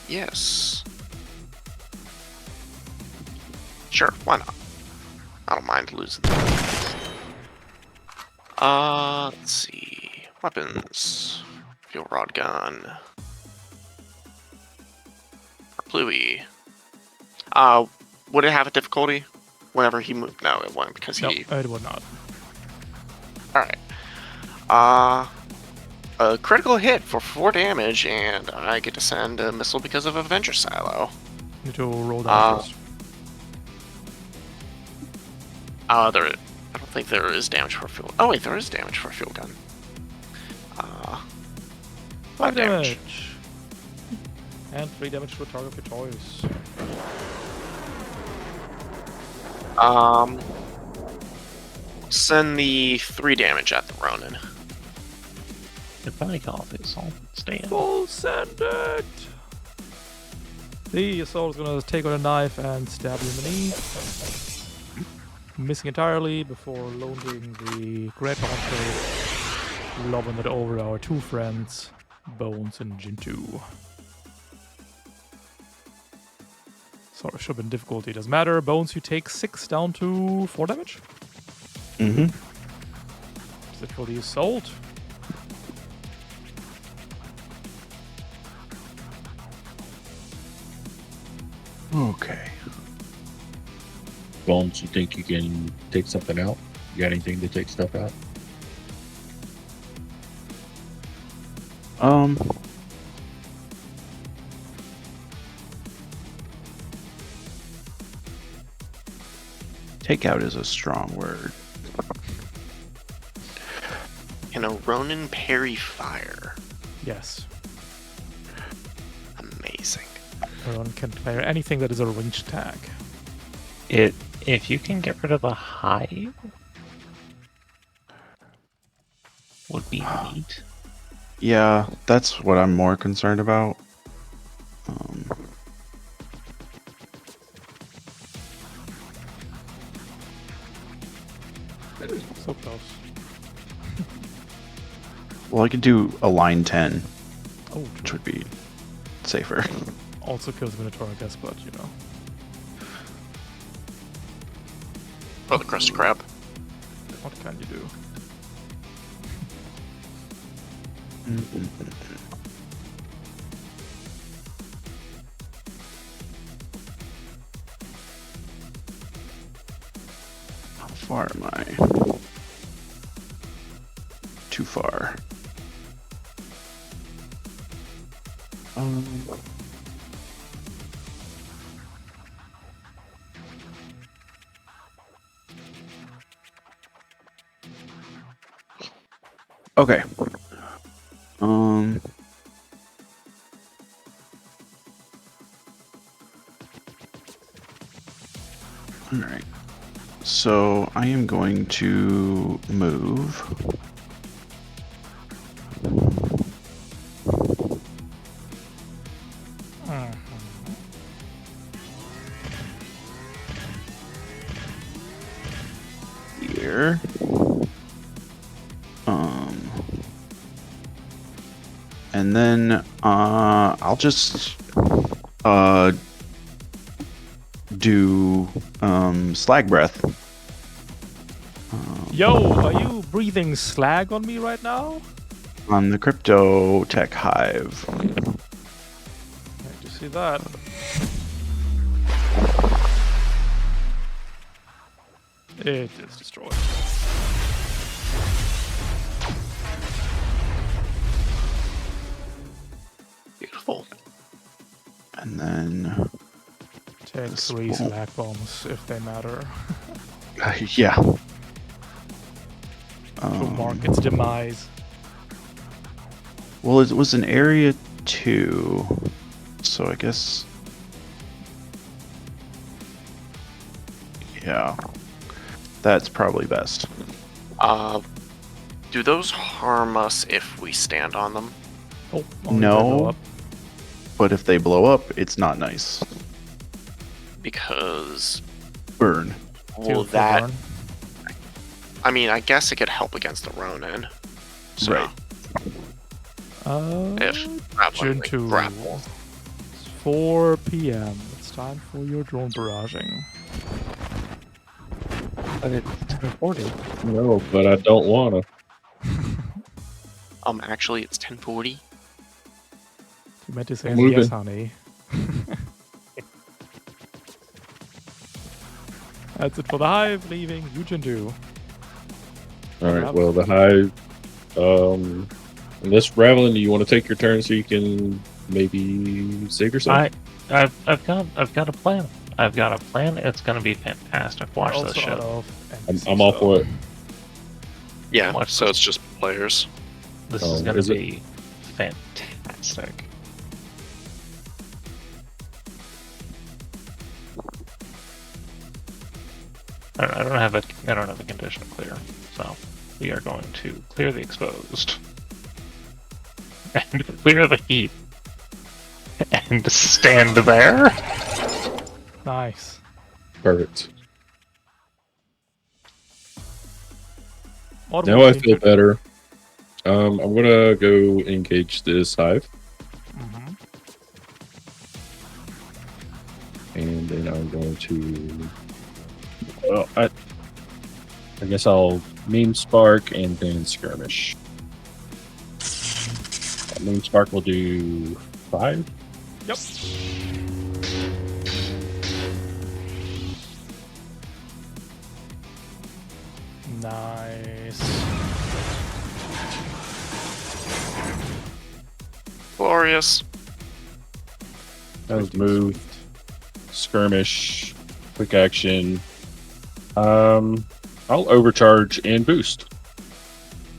Speaker 2: Yes. Sure, why not? I don't mind losing that. Let's see. Weapons. Fuel rod gun. Bluey. Would it have a difficulty whenever he moved? No, it wouldn't because
Speaker 1: No,
Speaker 2: he.
Speaker 1: it would not.
Speaker 2: Alright. A critical hit for 4 damage, and I get to send a missile because of Avenger Silo.
Speaker 1: Need to roll down first.
Speaker 2: I don't think there is damage for a fuel. Oh wait, there is damage for a fuel gun. 5 damage.
Speaker 1: And 3 damage to a target of your choice.
Speaker 2: Send the 3 damage at the Ronin.
Speaker 4: If I call the assault, stand.
Speaker 1: Full send it! The assault is gonna take out a knife and stab you in the knee. Missing entirely before loading the Great Launcher, lobbing it over our 2 friends, Bones and Jintu. Sorry, should have been difficulty, doesn't matter. Bones, you take 6 down to 4 damage.
Speaker 5: Mm-hmm.
Speaker 1: Is it for the assault?
Speaker 5: Okay.
Speaker 3: Bones, you think you can take something out? You got anything to take stuff out?
Speaker 5: Takeout is a strong word.
Speaker 2: Can a Ronin parry fire?
Speaker 1: Yes.
Speaker 2: Amazing.
Speaker 1: Everyone can fire anything that is a ranged attack.
Speaker 4: If you can get rid of the hive, would be neat.
Speaker 5: Yeah, that's what I'm more concerned about.
Speaker 1: So close.
Speaker 5: Well, I could do a line 10,
Speaker 1: Oh,
Speaker 5: which would be safer.
Speaker 1: also kills Minotaur, I guess, but you know.
Speaker 2: Oh, the crusty crab.
Speaker 1: What can you do?
Speaker 5: How far am I? Too far. Okay. All right. So I am going to move. Here. And then I'll just do slag breath.
Speaker 1: Yo, are you breathing slag on me right now?
Speaker 5: On the crypto tech hive.
Speaker 1: Like to see that. It is destroyed.
Speaker 2: Beautiful.
Speaker 5: And then
Speaker 1: Take
Speaker 5: This
Speaker 1: 3
Speaker 5: won't-
Speaker 1: slag bombs if they matter.
Speaker 5: yeah.
Speaker 1: To mark its demise.
Speaker 5: Well, it was an area 2, so I guess. Yeah, that's probably best.
Speaker 2: Do those harm us if we stand on them?
Speaker 1: Oh, only
Speaker 5: No.
Speaker 1: they blow up.
Speaker 5: But if they blow up, it's not nice.
Speaker 2: Because,
Speaker 5: Burn.
Speaker 2: well,
Speaker 1: Two for
Speaker 2: that.
Speaker 1: burn.
Speaker 2: I mean, I guess it could help against the Ronin. So,
Speaker 5: Right.
Speaker 2: if grappling, like,
Speaker 1: June 2.
Speaker 2: grapple.
Speaker 1: It's 4 p.m. It's time for your drone barraging.
Speaker 4: But it's 10:40.
Speaker 3: No, but I don't wanna.
Speaker 2: Actually, it's 10:40.
Speaker 1: You meant to say
Speaker 3: Moving.
Speaker 1: yes, honey. That's it for the hive. Leaving Eugen do.
Speaker 3: Alright, well, the hive. Unless Ravelin, do you want to take your turn so you can maybe save yourself?
Speaker 4: I've got a plan. I've got a plan. It's gonna be fantastic. Watch this
Speaker 1: Also
Speaker 4: shit.
Speaker 1: out of NPC
Speaker 3: I'm all
Speaker 1: stuff.
Speaker 3: for it.
Speaker 2: Yeah,
Speaker 4: Watch
Speaker 2: so
Speaker 4: this.
Speaker 2: it's just players.
Speaker 4: This
Speaker 3: Oh,
Speaker 4: is gonna
Speaker 3: is it?
Speaker 4: be fantastic. I don't have a condition to clear, so we are going to clear the exposed and clear the heat and stand there.
Speaker 1: Nice.
Speaker 3: Perfect.
Speaker 1: What
Speaker 3: Now
Speaker 1: would
Speaker 3: I
Speaker 1: you
Speaker 3: feel
Speaker 1: do?
Speaker 3: better. I'm gonna go engage this hive,
Speaker 1: Mhm.
Speaker 3: and then I'm going to. Well, I guess I'll meme spark and then skirmish. Meme spark will do 5.
Speaker 1: Yep. Nice.
Speaker 2: Glorious.
Speaker 3: That was
Speaker 1: Pretty
Speaker 3: move,
Speaker 1: sweet.
Speaker 3: skirmish, quick action. I'll overcharge and boost.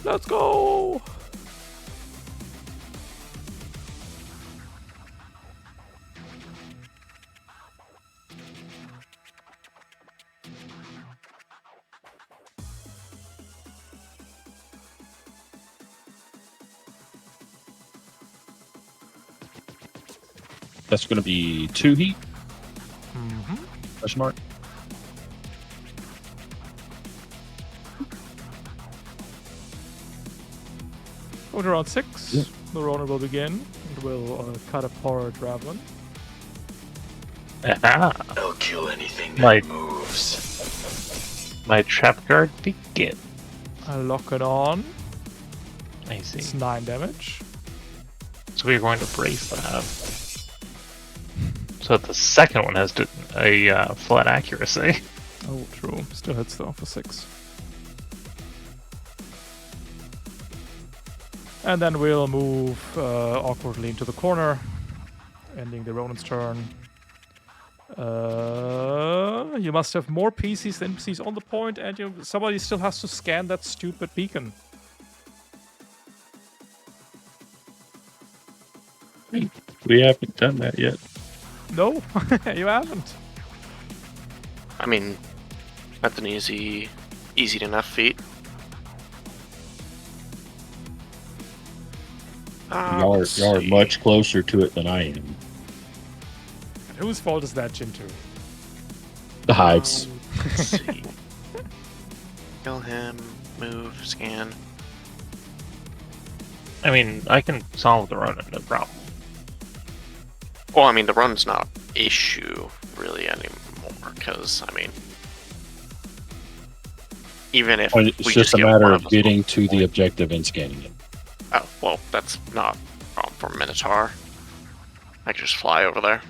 Speaker 1: Let's go!
Speaker 3: That's going to be 2 heat.
Speaker 1: Mm-hmm.
Speaker 3: Question mark.
Speaker 1: Going to round 6.
Speaker 3: Yep.
Speaker 1: The runner will begin and will cut apart Ravlin.
Speaker 4: Ah,
Speaker 6: I'll kill anything that
Speaker 4: Right.
Speaker 6: moves.
Speaker 4: my trap guard begin.
Speaker 1: I lock it on.
Speaker 4: I see.
Speaker 1: It's 9 damage.
Speaker 4: So we're going to brace that. So the second one has a flat accuracy.
Speaker 1: Oh, true. Still hits though for 6. And then we'll move awkwardly into the corner, ending the Ronin's turn. You must have more PCs than NPCs on the point, and somebody still has to scan that stupid beacon.
Speaker 3: We haven't done that yet.
Speaker 1: No, you haven't.
Speaker 2: I mean, that's an easy enough feat.
Speaker 3: Y'all
Speaker 2: Let's
Speaker 3: are
Speaker 2: see.
Speaker 3: much closer to it than I am.
Speaker 1: And whose fault is that, Jintu?
Speaker 3: The hives.
Speaker 2: Let's see. Kill him, move, scan.
Speaker 4: I mean, I can solve the Ronin, no problem.
Speaker 2: Well, I mean, the run's not an issue really anymore, because, I mean, even if
Speaker 3: It's
Speaker 2: we
Speaker 3: just a
Speaker 2: get
Speaker 3: matter
Speaker 2: one
Speaker 3: of
Speaker 2: us
Speaker 3: getting
Speaker 2: on
Speaker 3: to the
Speaker 2: point-
Speaker 3: objective and scanning it.
Speaker 2: Oh, well, that's not a problem for Minotaur. I can just fly over there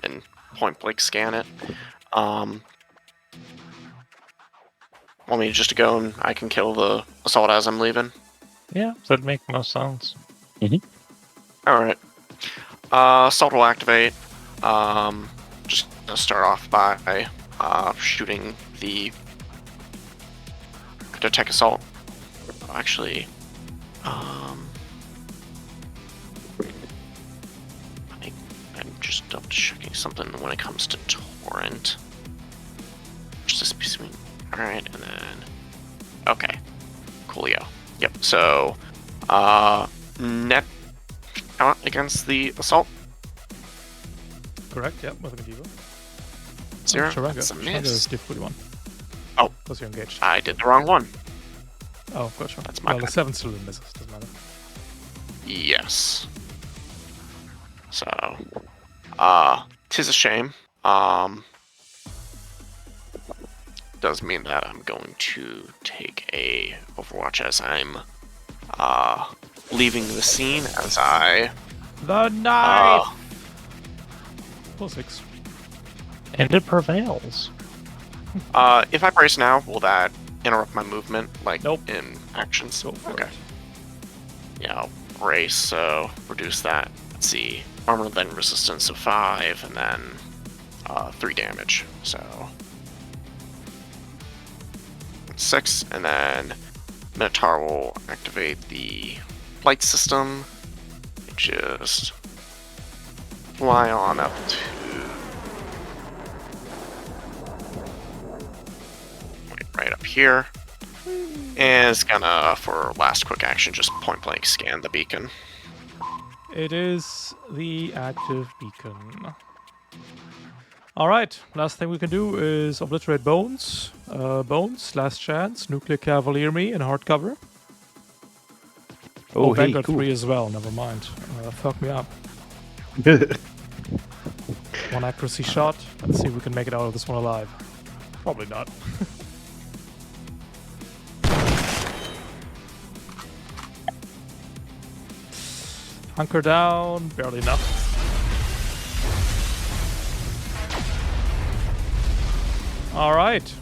Speaker 2: and point blank scan it. Want me just to go and I can kill the assault as I'm leaving?
Speaker 4: Yeah, that'd make most sense.
Speaker 2: Alright. Assault will activate. Just gonna start off by shooting the detect assault. Actually, I'm just double checking something when it comes to torrent. Just between. Alright, and then okay. Coolio. Yep, so net count against the assault.
Speaker 1: Correct, yep, with a Medieval.
Speaker 2: 0.
Speaker 1: Sharaga.
Speaker 2: That's a
Speaker 1: Sharaga is
Speaker 2: miss.
Speaker 1: difficulty 1.
Speaker 2: Oh.
Speaker 1: Because you're engaged.
Speaker 2: I did the wrong one.
Speaker 1: Oh, gotcha.
Speaker 2: That's my
Speaker 1: well, the
Speaker 2: bad.
Speaker 1: 7 still misses, doesn't matter.
Speaker 2: Yes. So, tis a shame. Does mean that I'm going to take a Overwatch as I'm leaving the scene as I
Speaker 1: The knife! Plus 6.
Speaker 4: And it prevails.
Speaker 2: if I brace now, will that interrupt my movement like
Speaker 1: Nope.
Speaker 2: in actions?
Speaker 1: Go for
Speaker 2: Okay.
Speaker 1: it.
Speaker 2: Yeah, I'll brace, so reduce that. Let's see. Armor then resistance of 5, and then 3 damage. So 6, and then Minotaur will activate the flight system. Just fly on up to right up here. And it's gonna, for last quick action, just point blank scan the beacon.
Speaker 1: It is the active beacon. Alright, last thing we can do is obliterate bones. Bones, last chance, nuclear cavalry and hardcover.
Speaker 5: Oh, hey,
Speaker 1: Vanguard
Speaker 5: cool.
Speaker 1: 3 as well, never mind. Fuck me up. One accuracy shot. Let's see if we can make it out of this one alive. Probably not. Hunker down, barely enough. Alright.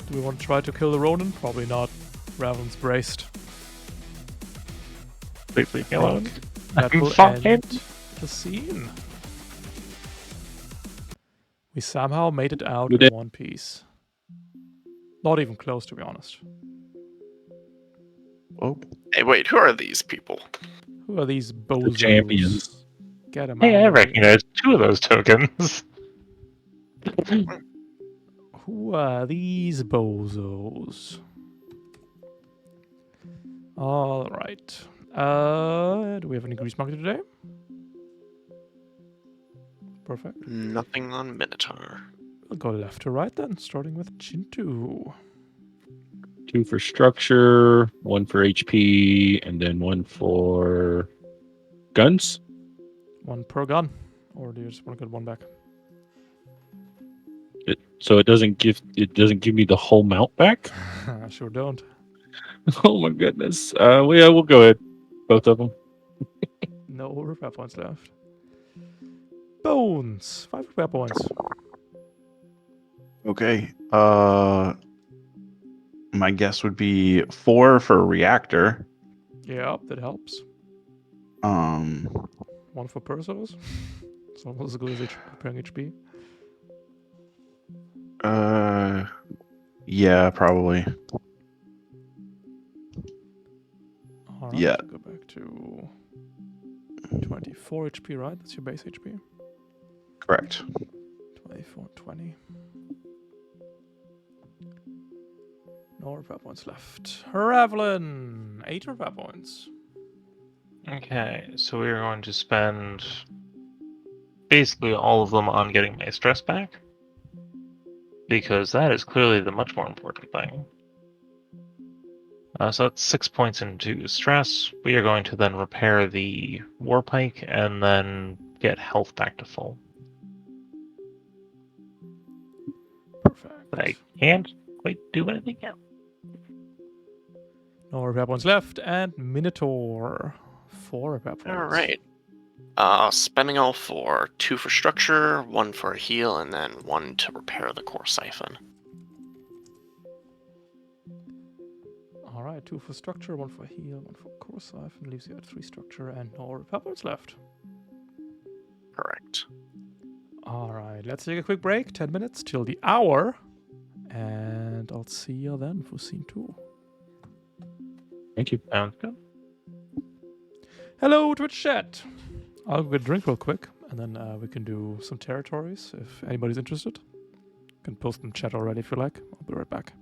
Speaker 1: Do we want to try to kill the Ronin? Probably not. Raven's braced.
Speaker 4: Please leave me alone.
Speaker 1: That
Speaker 4: I'm
Speaker 1: will
Speaker 4: fine.
Speaker 1: end the scene. We somehow made it out
Speaker 3: We
Speaker 1: in
Speaker 3: did.
Speaker 1: one piece. Not even close, to be honest.
Speaker 5: Oh,
Speaker 2: Hey, wait, who are these people?
Speaker 1: Who are these
Speaker 3: The
Speaker 1: bozos?
Speaker 3: champions.
Speaker 1: Get them
Speaker 4: Hey,
Speaker 1: out
Speaker 4: I
Speaker 1: of here.
Speaker 4: recognize 2 of those tokens.
Speaker 1: Who are these bozos? All right. Do we have any grease market today? Perfect.
Speaker 2: Nothing on Minotaur.
Speaker 1: We'll go left to right then, starting with Chintu.
Speaker 3: 2 for structure, 1 for HP, and then 1 for guns.
Speaker 1: 1 per gun. Or do you just want to get 1 back?
Speaker 3: So it doesn't give me the whole mount back.
Speaker 1: I sure don't.
Speaker 3: Oh my goodness. Well, yeah, we'll go ahead. Both of them.
Speaker 1: No repair points left. Bones. 5 repair points.
Speaker 5: okay. My guess would be 4 for reactor.
Speaker 1: Yeah, that helps.
Speaker 5: 1
Speaker 1: 1 for Perseus. It's almost as good as repairing HP.
Speaker 5: Yeah, probably.
Speaker 1: Alright,
Speaker 5: Yeah.
Speaker 1: go back to 24 HP, right? That's your base HP.
Speaker 5: Correct.
Speaker 1: 24, 20. No repair points left. Ravelin! 8 repair points.
Speaker 4: Okay, so we are going to spend basically all of them on getting my stress back. Because that is clearly the much more important thing. So that's 6 points into stress. We are going to then repair the war pike and then get health back to full.
Speaker 1: Perfect.
Speaker 4: But I can't quite do anything else.
Speaker 1: No repair points left. And Minotaur. 4 repair points.
Speaker 2: Alright. Spending all 4. 2 for structure, 1 for a heal, and then 1 to repair the core siphon.
Speaker 1: Alright, 2 for structure, 1 for heal, 1 for core siphon. Leaves you at 3 structure and no repair points left.
Speaker 2: Correct.
Speaker 1: Alright, let's take a quick break. 10 minutes till the hour. And I'll see you then for scene 2.
Speaker 3: Thank you.
Speaker 4: Sounds good.
Speaker 1: Hello, Twitch chat. I'll go get a drink real quick, and then we can do some territories if anybody's interested. You can post in chat already if you like. I'll be right back.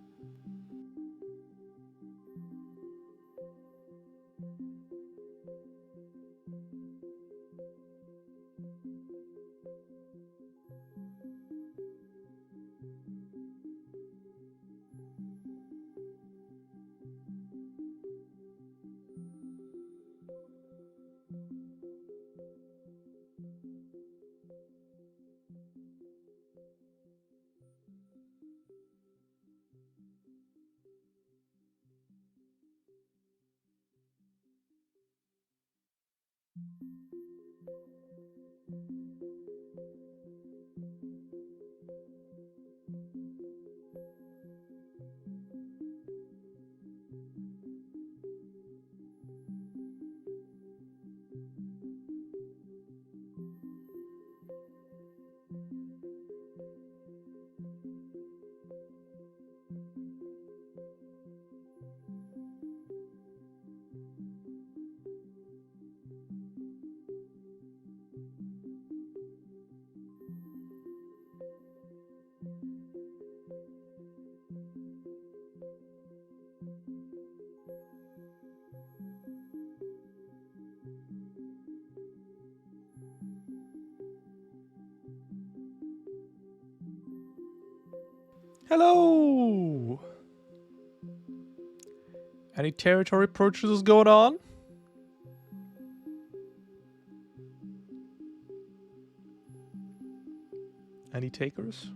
Speaker 1: Hello! Any territory purchases going on? Any takers?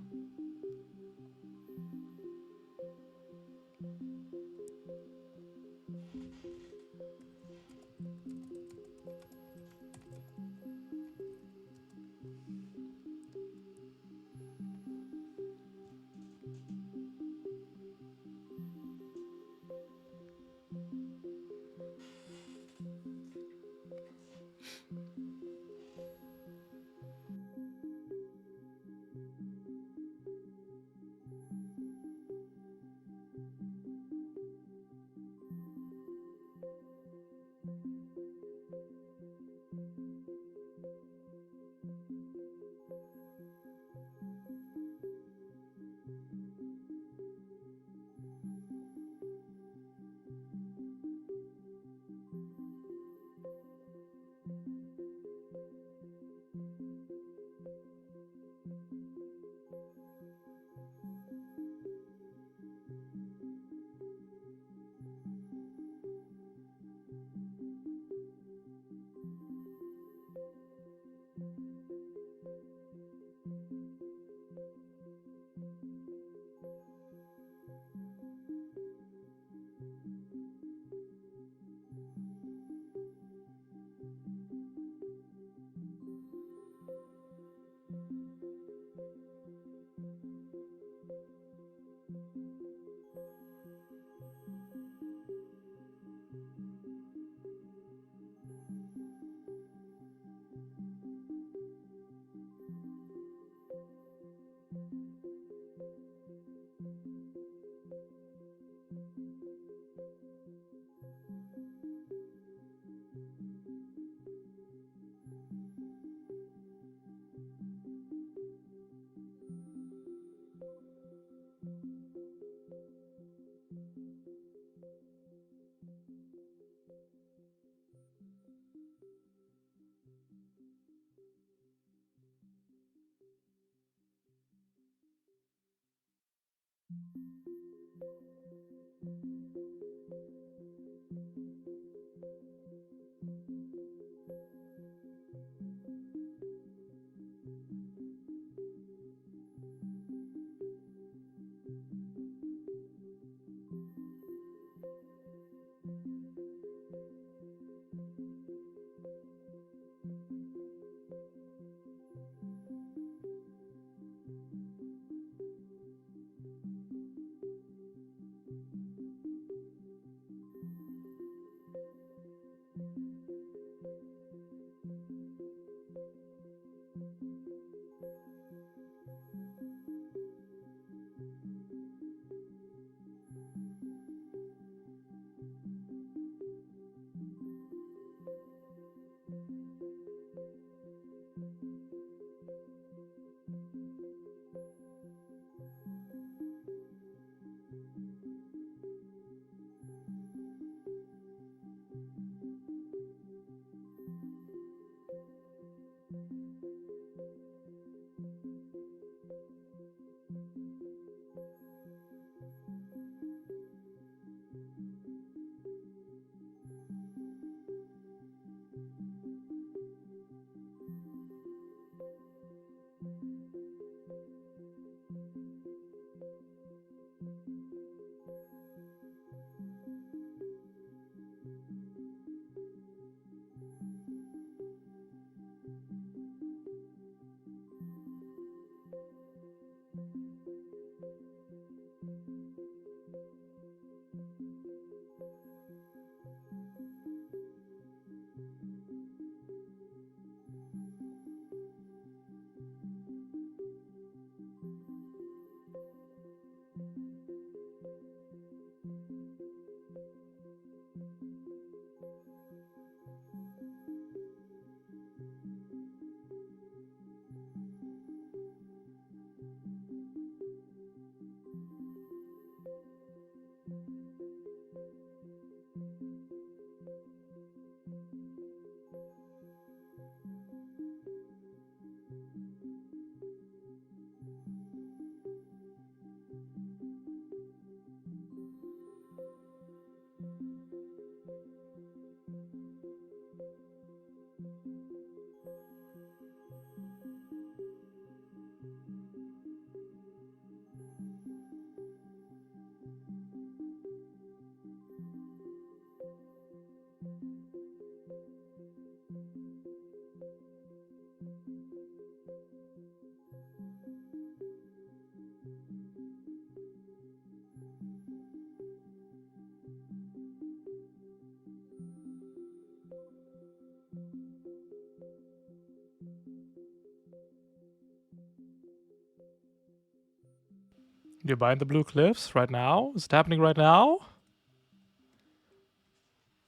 Speaker 1: You're behind the blue cliffs right now? Is it happening right now?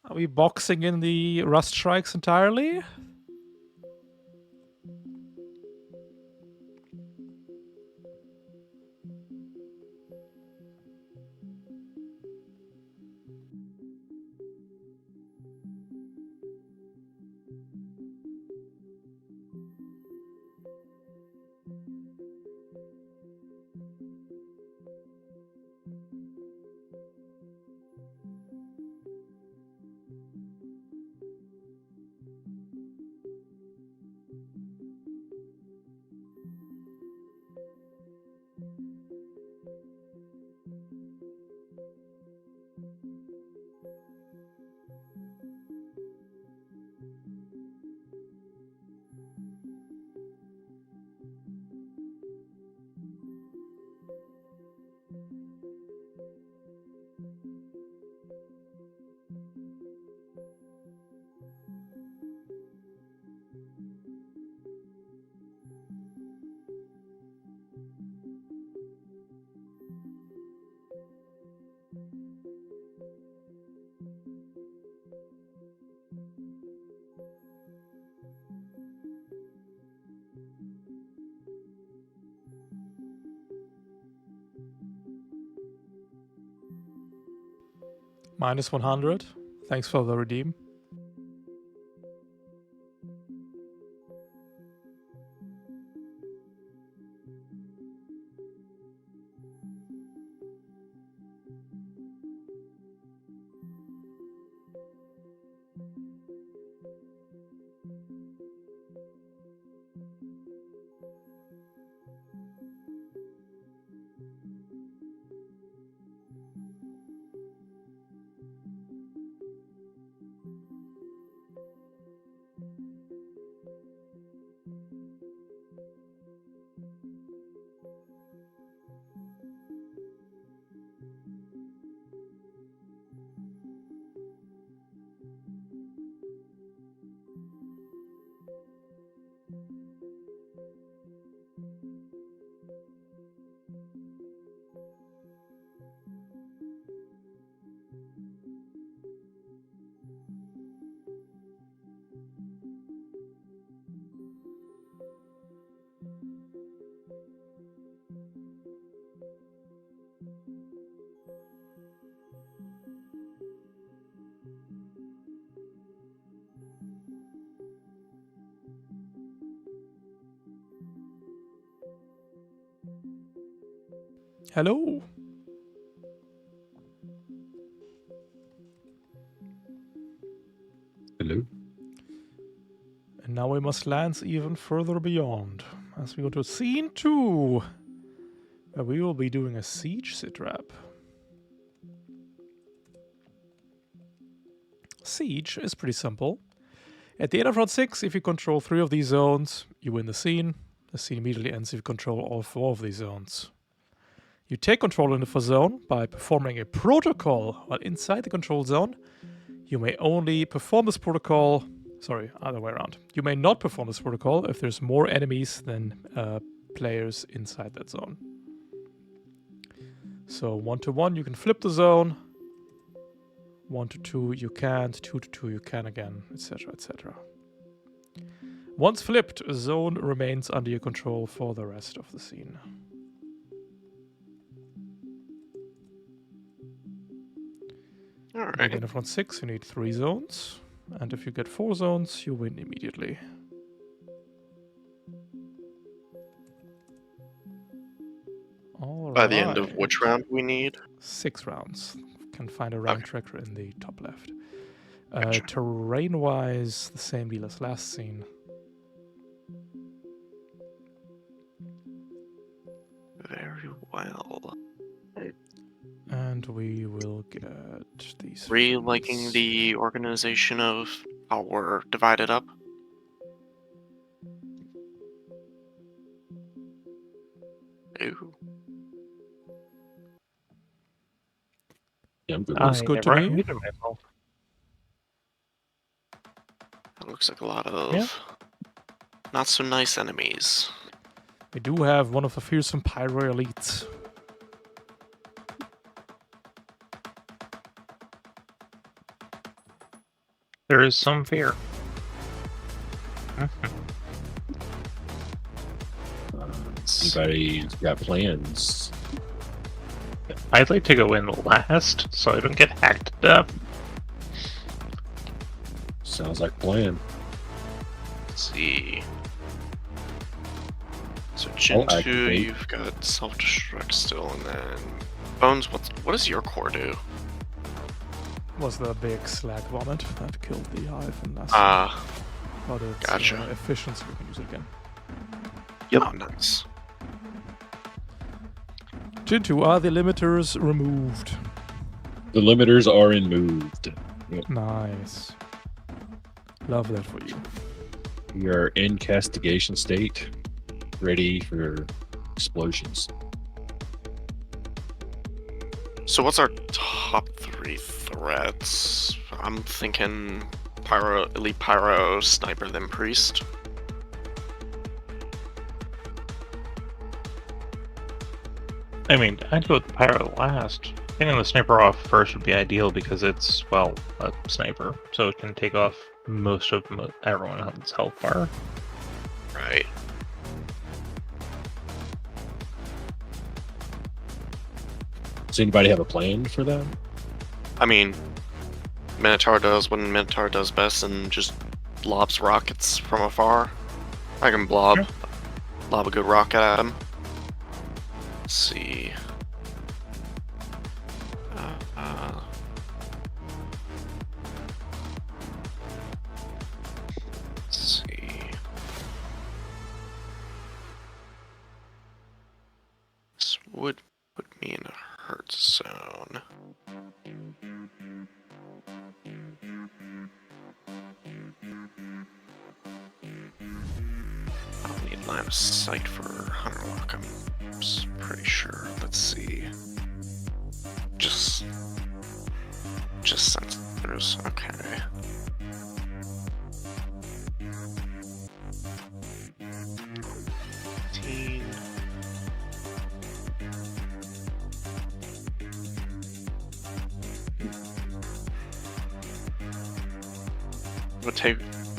Speaker 1: Are we boxing in the rust strikes entirely? Minus 100. Thanks for the redeem. Hello.
Speaker 3: Hello.
Speaker 1: And now we must lance even further beyond as we go to scene 2, where we will be doing a siege sitrap. Siege is pretty simple. At the end of round 6, if you control 3 of these zones, you win the scene. The scene immediately ends if you control all 4 of these zones. You take control in the zone by performing a protocol while inside the control zone. You may only perform this protocol... Sorry, other way around. You may not perform this protocol if there's more enemies than players inside that zone. So 1 to 1 you can flip the zone. 1 to 2 you can't. 2 to 2 you can again, etc, etc. Once flipped, a zone remains under your control for the rest of the scene. At the end of round 6 you need 3 zones. And if you get 4 zones, you win immediately. All
Speaker 2: By the end of
Speaker 1: right.
Speaker 2: which round we need?
Speaker 1: 6 rounds. Can find a rank tracker in the top left.
Speaker 2: Gotcha.
Speaker 1: Terrain-wise, the same deal as last scene.
Speaker 2: Very well.
Speaker 1: And we will get these.
Speaker 2: Liking
Speaker 1: friends.
Speaker 2: the organization of how we're divided up? Ooh.
Speaker 3: Yeah, I'm good.
Speaker 1: Looks
Speaker 4: I
Speaker 1: good to
Speaker 4: never
Speaker 1: me.
Speaker 4: unmuted myself.
Speaker 2: That looks like a lot of
Speaker 4: Yeah.
Speaker 2: not so nice enemies.
Speaker 1: We do have one of the fearsome pyro elites.
Speaker 4: There is some fear.
Speaker 3: Anybody got plans?
Speaker 4: I'd like to go in last, so I don't get hacked to death.
Speaker 3: Sounds like a plan.
Speaker 2: Let's see. So Gen 2,
Speaker 3: activate.
Speaker 2: you've got self-destruct still, and then Bones. What does your core do?
Speaker 1: Was the big slag vomit that killed the hive and us. But it's
Speaker 2: gotcha.
Speaker 1: efficiency, we can use it again.
Speaker 5: Yep.
Speaker 2: Oh, nice.
Speaker 1: Gen 2, are the limiters removed?
Speaker 3: The limiters are removed.
Speaker 1: Nice. Love that for you.
Speaker 3: We are in castigation state, ready for explosions.
Speaker 2: So what's our top 3 threats? I'm thinking Pyro, Elite Pyro, Sniper, then Priest.
Speaker 4: I mean, I'd go with the Pyro last. Getting the Sniper off first would be ideal because it's, well, a Sniper, so it can take off most of everyone else's health bar.
Speaker 2: Right.
Speaker 3: Does anybody have a plan for that?
Speaker 2: I mean, Minotaur does what Minotaur does best and just lobs rockets from afar. I can lob a good rocket at him. Let's see. Let's see. This would put me in a hurt zone. I'll need line of sight for Hunter Lock, I'm pretty sure. Let's see. Just sensors, okay.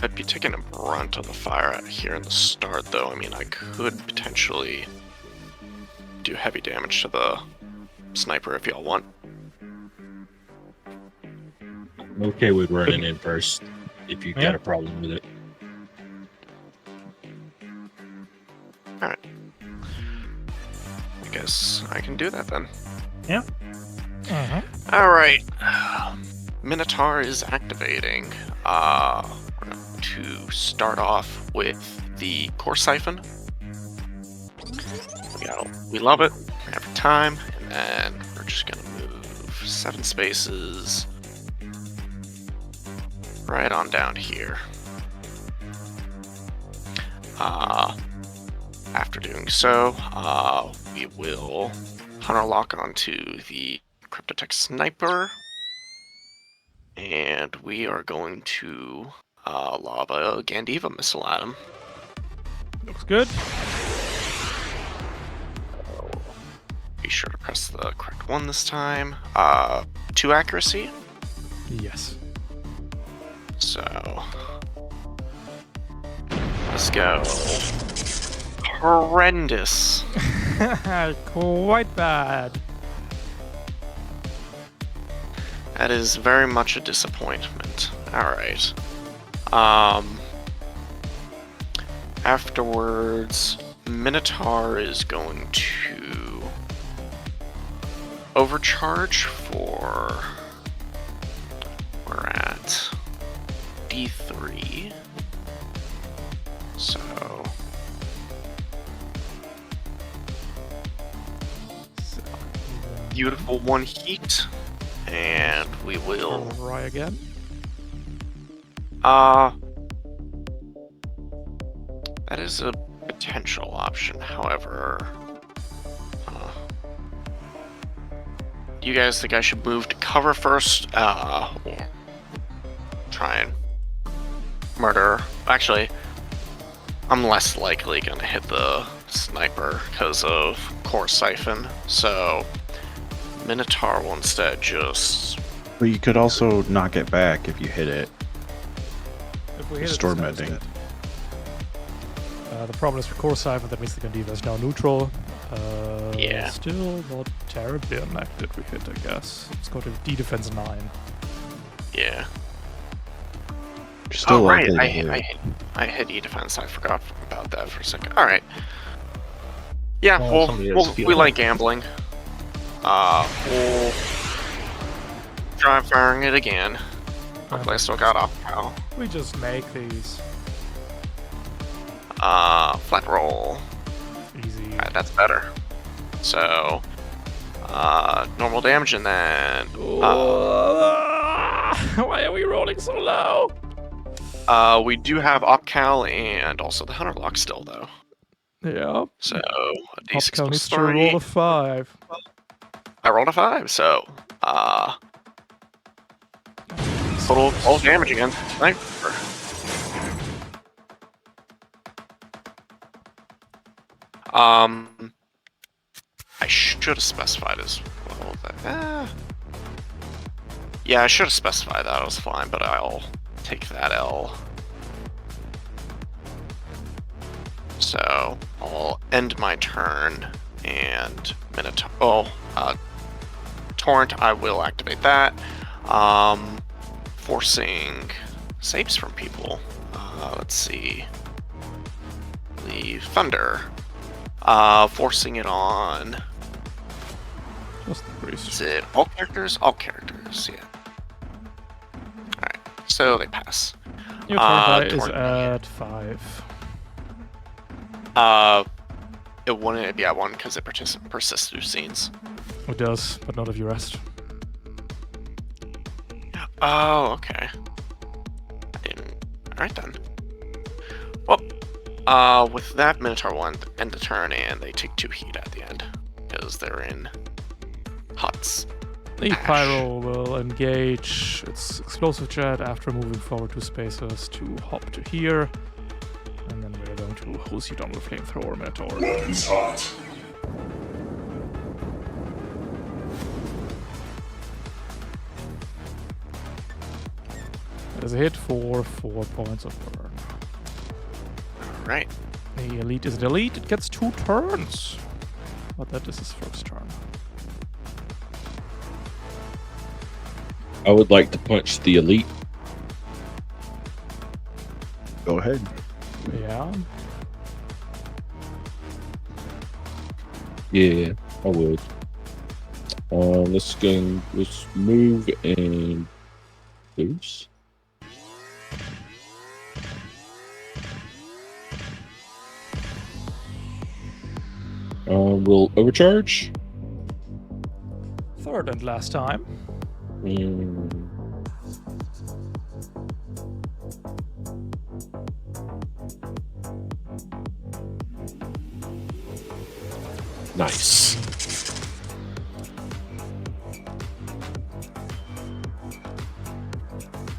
Speaker 2: I'd be taking a brunt of the fire out here in the start, though. I mean, I could potentially do heavy damage to the sniper if y'all want.
Speaker 3: I'm okay with running in first if you've got a problem with it.
Speaker 2: Alright. I guess I can do that then.
Speaker 4: Yeah.
Speaker 2: Alright. Minotaur is activating. We're going to start off with the core siphon. We love it every time, and then we're just gonna move 7 spaces right on down here. After doing so, we will hunter lock onto the Cryptotech Sniper. And we are going to lob a Gandiva missile at him.
Speaker 1: Looks good.
Speaker 2: Be sure to press the correct one this time. 2 accuracy.
Speaker 1: Yes.
Speaker 2: So let's go. Horrendous.
Speaker 1: Quite bad.
Speaker 2: That is very much a disappointment. Alright. Afterwards, Minotaur is going to overcharge for... We're at D3. So... Beautiful 1 heat. And we will...
Speaker 1: Try again.
Speaker 2: That is a potential option, however... you guys think I should move to cover first? Or try and murder... Actually, I'm less likely gonna hit the sniper because of core siphon, so... Minotaur will instead just...
Speaker 5: But you could also knock it back if you hit it.
Speaker 1: We hit it,
Speaker 5: Storm
Speaker 1: this guy's
Speaker 5: ending.
Speaker 1: dead. The problem is for Core Cipher, that means the Gandiva is now neutral.
Speaker 2: Yeah.
Speaker 1: Still not terribly unacted we hit, I guess. It's got a D defense 9.
Speaker 2: Yeah.
Speaker 5: Still
Speaker 2: oh, right.
Speaker 5: likely to
Speaker 2: I hit E defense. I forgot about that for a second. All right. Yeah,
Speaker 4: Well, somebody has
Speaker 2: we
Speaker 4: healed.
Speaker 2: like gambling. We'll try firing it again. Hopefully I still got off now.
Speaker 1: We just make these
Speaker 2: Flat roll.
Speaker 1: easy.
Speaker 2: Alright, that's better. So, normal damage and then,
Speaker 1: Why are we rolling so low?
Speaker 2: we do have Opcal and also the Hunter Lock still though.
Speaker 1: Yeah.
Speaker 2: So, a D6
Speaker 1: Opcal
Speaker 2: plus
Speaker 1: needs to
Speaker 2: 3.
Speaker 1: roll a 5.
Speaker 2: I rolled a 5, so, total all damage again. Sniper. I should have specified as well that. Yeah, I should have specified that. I was fine, but I'll take that L. So I'll end my turn and Torrent. I will activate that. Forcing saves from people. Let's see. The Thunder. Forcing it on.
Speaker 1: Just the priest.
Speaker 2: Is it all characters? All characters, yeah. Alright, so they pass.
Speaker 1: Your turn die is
Speaker 2: Torrent.
Speaker 1: at 5.
Speaker 2: It wouldn't be at 1 because it persists through scenes.
Speaker 1: It does, but not if you rest.
Speaker 2: Oh, okay. I didn't. Alright then. Well, with that, Minotaur will end the turn and they take 2 heat at the end because they're in huts.
Speaker 1: The
Speaker 2: Ash.
Speaker 1: Pyro will engage its explosive jet after moving forward 2 spaces to hop to here. And then we're going to hose you down with Flamethrower Minotaur.
Speaker 6: Weapons hot.
Speaker 1: That is a hit for 4 points of burn.
Speaker 2: Alright.
Speaker 1: The elite is an elite, it gets 2 turns. But that is his first turn.
Speaker 3: I would like to punch the elite.
Speaker 5: go ahead.
Speaker 1: Yeah.
Speaker 3: Yeah, I would. Let's move and boost. We'll overcharge.
Speaker 1: Third and last time.
Speaker 3: Nice.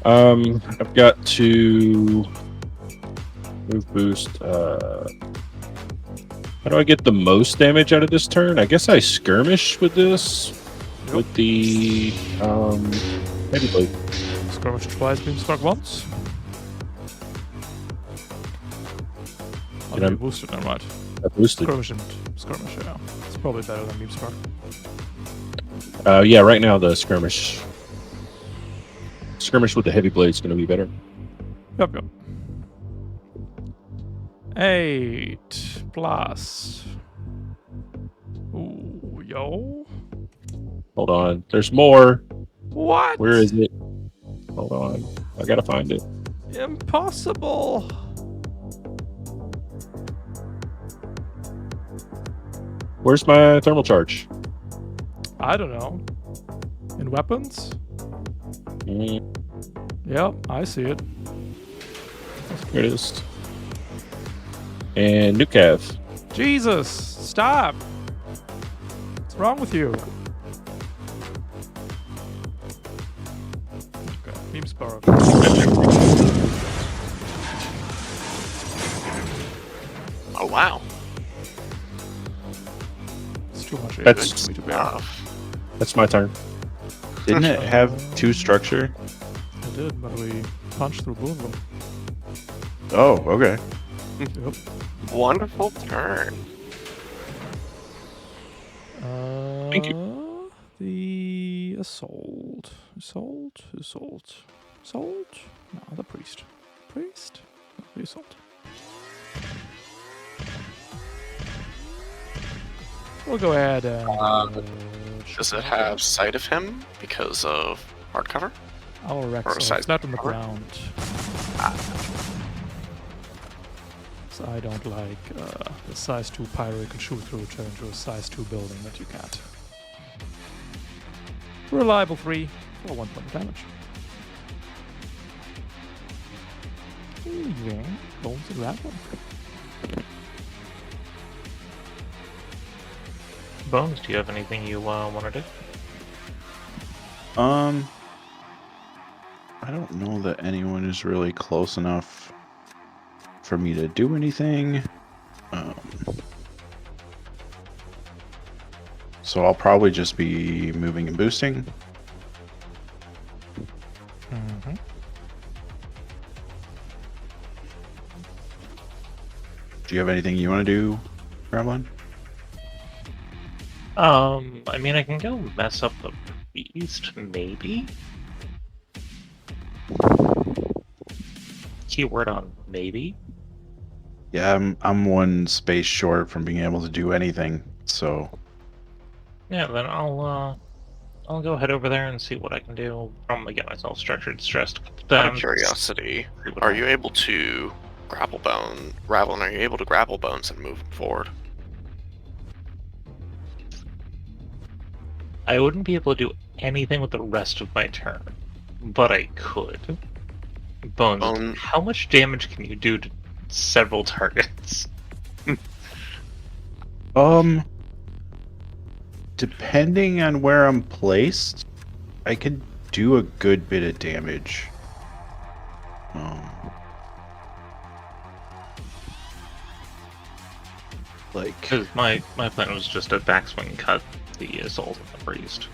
Speaker 3: I've got to move boost. How do I get the most damage out of this turn? I guess I skirmish with this.
Speaker 1: Yep.
Speaker 3: With the heavy blade.
Speaker 1: Skirmish twice, beam struck once. Oh,
Speaker 3: And
Speaker 1: you
Speaker 3: I'm-
Speaker 1: boosted them, right?
Speaker 3: I boosted.
Speaker 1: Skirmish and skirmish, yeah. It's probably better than beam struck.
Speaker 3: Yeah, right now the skirmish with the heavy blade is going to be better.
Speaker 1: Yep, yep. 8 plus. Ooh, yo.
Speaker 3: Hold on. There's more.
Speaker 1: What?
Speaker 3: Where is it? Hold on. I gotta find it.
Speaker 1: Impossible.
Speaker 3: Where's my thermal charge?
Speaker 1: I don't know. In weapons? Yep, I see it.
Speaker 3: Here it is. And Nukav.
Speaker 1: Jesus, stop. What's wrong with you? Okay, beam spark.
Speaker 2: Oh wow.
Speaker 1: It's too much
Speaker 3: That's-
Speaker 1: damage for me to bear.
Speaker 3: That's my turn.
Speaker 5: Didn't it have 2 structure?
Speaker 1: It did, but we punched through both of them.
Speaker 5: Oh, okay.
Speaker 1: Yep.
Speaker 2: Wonderful turn.
Speaker 3: Thank
Speaker 1: The assault. Assault? No, the priest. Priest? No, the assault. We'll go ahead and.
Speaker 2: Does it have sight of him because of hardcover?
Speaker 1: Our Rex
Speaker 2: or a size
Speaker 1: flat on the
Speaker 2: cover?
Speaker 1: ground. So I don't like the size 2 pyro you can shoot through turn into a size 2 building that you can't. Reliable 3 for 1 point of damage. Leaving bones in that one.
Speaker 4: Bones, do you have anything you want to do?
Speaker 5: I don't know that anyone is really close enough for me to do anything. So I'll probably just be moving and boosting.
Speaker 1: Mm-hmm.
Speaker 5: Do you have anything you want to do, Gremlin?
Speaker 4: I mean, I can go mess up the priest, maybe? Keyword on maybe?
Speaker 5: Yeah, I'm one space short from being able to do anything. So
Speaker 4: Yeah, then I'll go head over there and see what I can do. Probably get myself structured, stressed.
Speaker 2: Out of curiosity, are you able to grapple Ravelin, are you able to grapple bones and move forward?
Speaker 4: I wouldn't be able to do anything with the rest of my turn, but I could. Bones, how much damage can you do to several targets?
Speaker 5: Depending on where I'm placed, I could do a good bit of damage. Like,
Speaker 4: Because my plan was just a backswing cut the assault of the priest.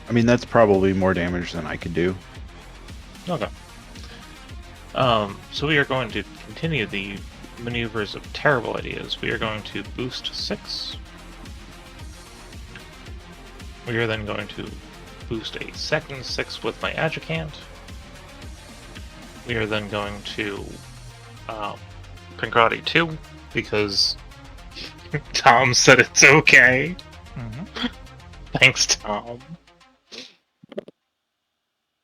Speaker 5: I mean, that's probably more damage than I could do.
Speaker 4: Okay. So we are going to continue the maneuvers of terrible ideas. We are going to boost 6. We are then going to boost a second 6 with my adjuvant. We are then going to Congrati 2 because Tom said it's okay.
Speaker 1: Mm-hmm.
Speaker 4: Thanks, Tom.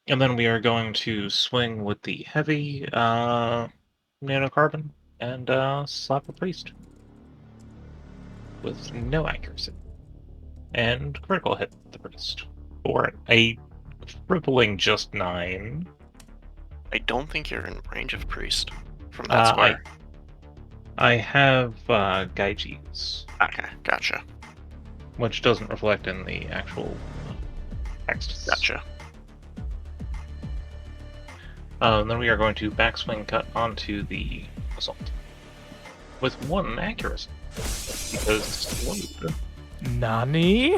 Speaker 4: And then we are going to swing with the heavy nanocarbon and slap a priest with no accuracy. And critical hit the priest for a crippling just 9.
Speaker 2: I don't think you're in range of priest from that square.
Speaker 4: I have Gaiji's,
Speaker 2: Okay, gotcha.
Speaker 4: which doesn't reflect in the actual text.
Speaker 2: Gotcha.
Speaker 4: Then we are going to backswing cut onto the assault with 1 accuracy because load
Speaker 1: Nani?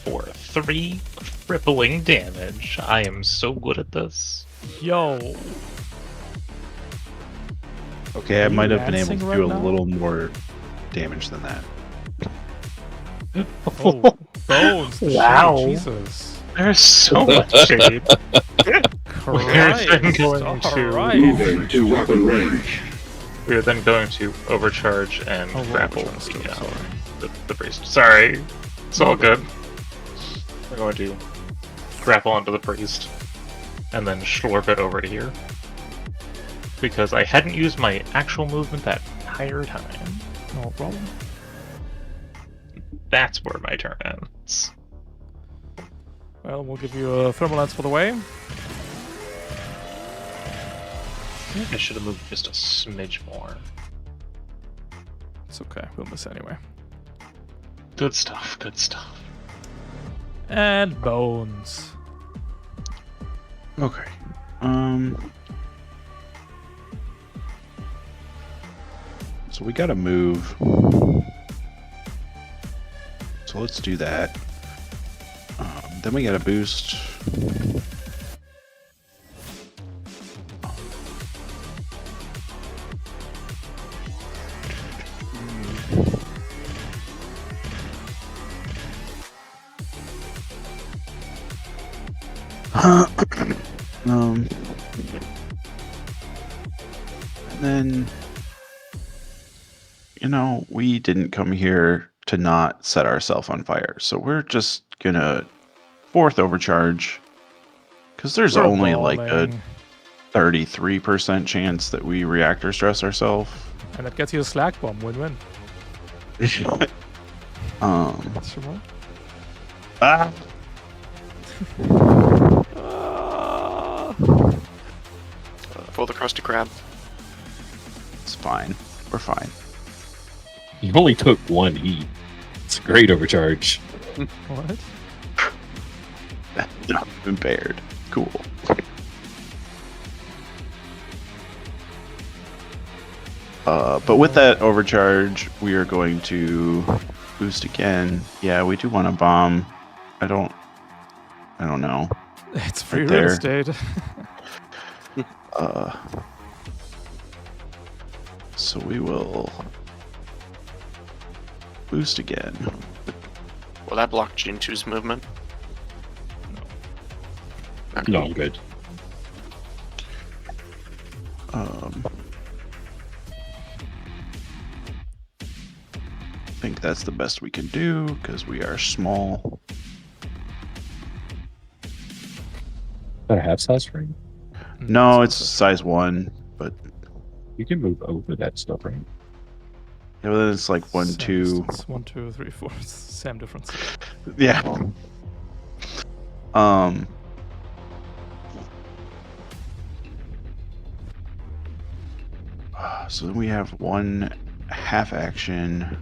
Speaker 4: for 3 crippling damage. I am so good at this.
Speaker 1: Yo.
Speaker 5: Okay, I
Speaker 1: Are you
Speaker 5: might have been able
Speaker 1: dancing
Speaker 5: to
Speaker 1: right
Speaker 5: do a
Speaker 1: now?
Speaker 5: little more damage than that.
Speaker 1: Oh, bones. the
Speaker 4: Wow.
Speaker 1: shade, Jesus.
Speaker 4: There's so much shade.
Speaker 1: Christ.
Speaker 4: then going to-
Speaker 1: Alright.
Speaker 6: Moving to weapon range.
Speaker 4: We are then going to overcharge and
Speaker 1: Oh,
Speaker 4: grapple
Speaker 1: overcharge still, sorry.
Speaker 4: the priest. Sorry, it's all good. We're going to grapple onto the priest and then slurp it over to here because I hadn't used my actual movement that entire time.
Speaker 1: No problem.
Speaker 4: That's where my turn ends.
Speaker 1: Well, we'll give you a thermal lance for the way.
Speaker 4: I think I should have moved just a smidge more.
Speaker 1: It's okay. We'll miss anyway.
Speaker 4: Good stuff, good stuff.
Speaker 1: And bones.
Speaker 5: Okay. So we gotta move. So let's do that. Then we gotta boost. And then, we didn't come here to not set ourselves on fire. So we're just gonna fourth overcharge. Because there's
Speaker 1: We're
Speaker 5: only like a
Speaker 1: balling.
Speaker 5: 33% chance that we reactor stress ourselves.
Speaker 1: And that gets you a slag bomb. Win-win. That's your one.
Speaker 5: Ah,
Speaker 2: For the crusty crab.
Speaker 5: it's fine. We're fine.
Speaker 3: You only took 1 heat. It's a great overcharge.
Speaker 1: What?
Speaker 5: Not impaired. Cool. But with that overcharge, we are going to boost again. Yeah, we do want to bomb. I don't know.
Speaker 1: It's free
Speaker 5: Right
Speaker 1: real
Speaker 5: there.
Speaker 1: estate.
Speaker 5: So we will boost again.
Speaker 2: Will that block Jintu's movement? Okay.
Speaker 3: No, I'm good.
Speaker 5: I think that's the best we can do because we are small.
Speaker 3: Is that a half size ring?
Speaker 5: No, it's size 1, but
Speaker 3: You can move over that stuff, right?
Speaker 5: yeah, well, then it's like 1,
Speaker 1: Same
Speaker 5: 2.
Speaker 1: distance. 1, 2, 3, 4. Same difference.
Speaker 5: Yeah. So then we have 1 half action.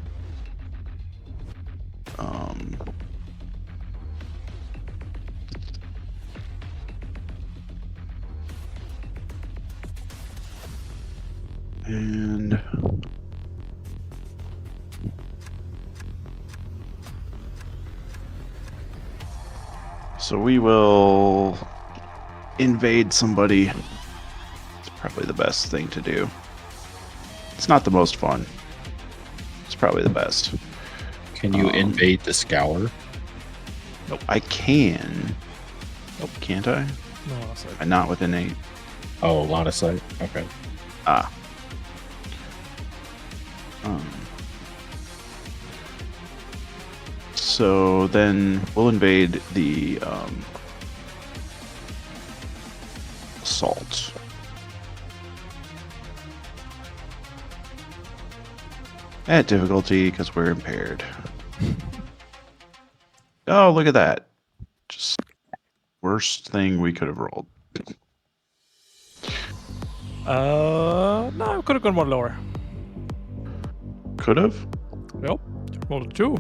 Speaker 5: And so we will invade somebody. It's probably the best thing to do. It's not the most fun. It's probably the best.
Speaker 3: Can you invade the scour?
Speaker 5: I can. Oh, can't I?
Speaker 1: No, sorry.
Speaker 5: I'm not within 8.
Speaker 3: Oh, line of sight. Okay.
Speaker 5: Ah. So then we'll invade the assault. At difficulty because we're impaired. Oh, look at that. Just worst thing we could have rolled.
Speaker 1: No, could have gone more lower.
Speaker 5: Could have?
Speaker 1: Nope. Rolled a 2.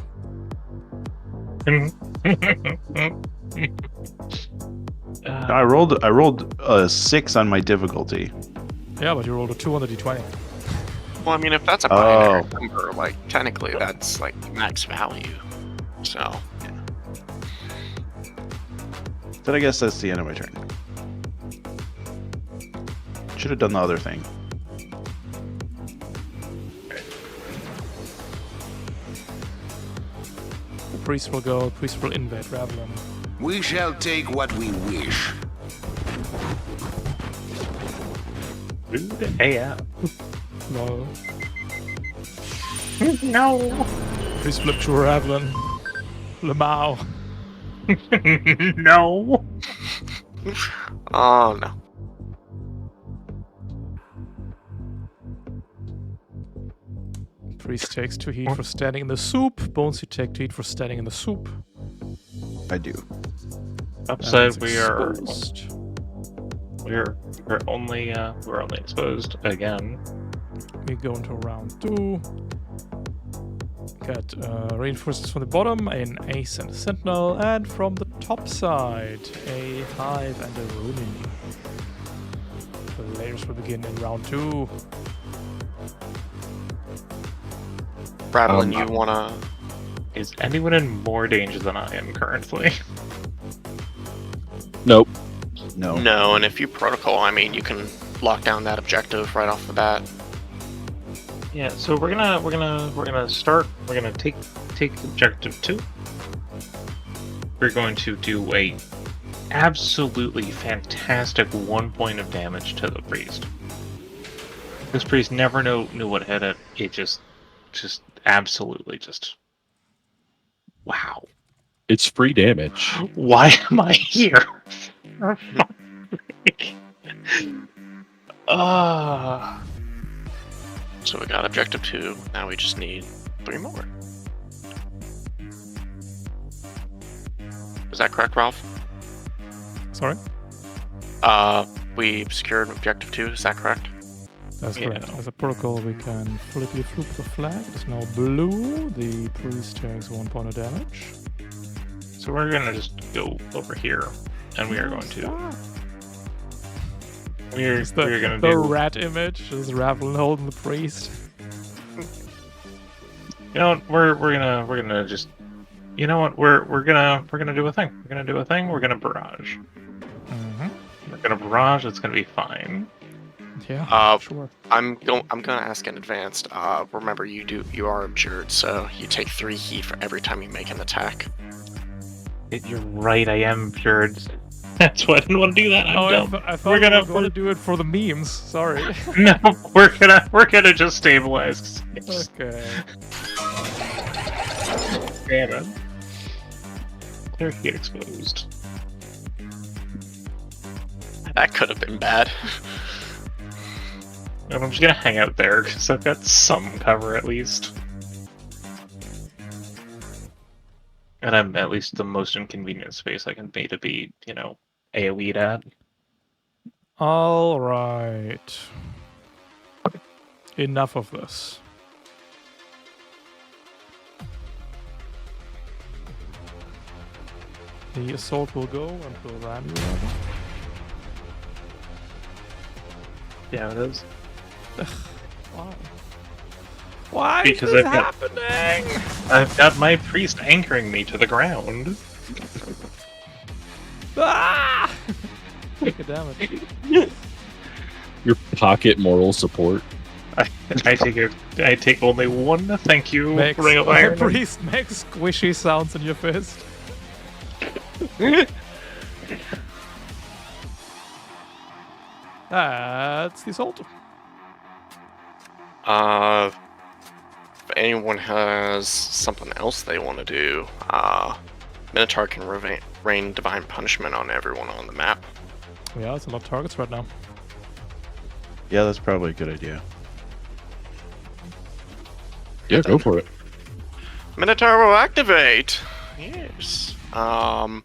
Speaker 5: I rolled a 6 on my difficulty.
Speaker 1: Yeah, but you rolled a 2 on the d20.
Speaker 2: Well, I mean, if that's a binary number, like, technically that's, like, max value. So,
Speaker 5: Then I guess that's the end of my turn. Should have done the other thing.
Speaker 1: Priest will go. Priest will invade Ravelin.
Speaker 6: We shall take what we wish.
Speaker 4: Rude AF.
Speaker 1: No.
Speaker 4: No.
Speaker 1: Priest flip to Ravelin. Lamau.
Speaker 4: No.
Speaker 2: oh no.
Speaker 1: Priest takes 2 heat for standing in the soup. Bones, you take 2 heat for standing in the soup.
Speaker 5: I do.
Speaker 4: Upside,
Speaker 1: And
Speaker 4: we are
Speaker 1: exposed.
Speaker 4: we're only exposed again.
Speaker 1: We go into round 2. Get reinforcements from the bottom, an ace and a sentinel, and from the top side, a hive and a rooney. The layers will begin in round 2.
Speaker 2: Ravelin, you wanna...
Speaker 4: Is anyone in more danger than I am currently?
Speaker 3: Nope.
Speaker 5: No.
Speaker 2: No, and if you protocol, I mean, you can lock down that objective right off the bat.
Speaker 4: Yeah, so we're gonna start. We're gonna take objective 2. We're going to do a absolutely fantastic 1 point of damage to the priest. This priest never knew what hit it. It just absolutely just. Wow.
Speaker 3: It's free damage.
Speaker 4: Why am I here?
Speaker 2: So we got objective 2. Now we just need 3 more. Is that correct, Ralph?
Speaker 1: Sorry?
Speaker 2: We secured objective 2. Is that correct?
Speaker 1: That's
Speaker 4: Yeah.
Speaker 1: correct. As a protocol, we can flippy flip the flag. It's now blue. The priest takes 1 point of damage.
Speaker 4: So we're gonna just go over here, and we are going to. We're gonna
Speaker 1: The
Speaker 4: do.
Speaker 1: rat image is Ravelin holding the priest.
Speaker 4: You know what? We're gonna just. You know what? We're gonna do a thing. We're gonna do a thing. We're gonna barrage.
Speaker 1: Mm-hmm.
Speaker 4: We're gonna barrage. It's gonna be fine.
Speaker 1: Yeah, sure.
Speaker 2: I'm gonna ask in advance. Remember, you are abjured, so you take 3 heat for every time you make an attack.
Speaker 4: You're right. I am cured. That's why I didn't want to do that. I'm dumb.
Speaker 1: I thought
Speaker 4: We're
Speaker 1: we
Speaker 4: gonna-
Speaker 1: were going to do it for the memes. Sorry.
Speaker 4: No, we're gonna just stabilize.
Speaker 1: Okay.
Speaker 4: Damn it. They're heat exposed.
Speaker 2: That could have been bad.
Speaker 4: And I'm just gonna hang out there because I've got some cover at least. And I'm at least the most inconvenient space I can pay to be, AoE'd at.
Speaker 1: All right. Enough of this. The assault will go until Rami rather.
Speaker 4: Yeah, it is.
Speaker 1: Wow. Why
Speaker 4: Because
Speaker 1: is this
Speaker 4: I've got-
Speaker 1: happening?
Speaker 4: I've got my priest anchoring me to the ground.
Speaker 1: Ah! Take a damage.
Speaker 3: Your pocket moral support.
Speaker 4: I take only one. Thank you,
Speaker 1: Makes,
Speaker 4: Ring of
Speaker 1: the
Speaker 4: Iron.
Speaker 1: priest makes squishy sounds in your fist. That's the assault.
Speaker 2: If anyone has something else they want to do, Minotaur can rain divine punishment on everyone on the map.
Speaker 1: Yeah, it's a lot of targets right now.
Speaker 5: Yeah, that's probably a good idea.
Speaker 3: Yeah, go for it.
Speaker 2: Minotaur will activate. Yes. Let's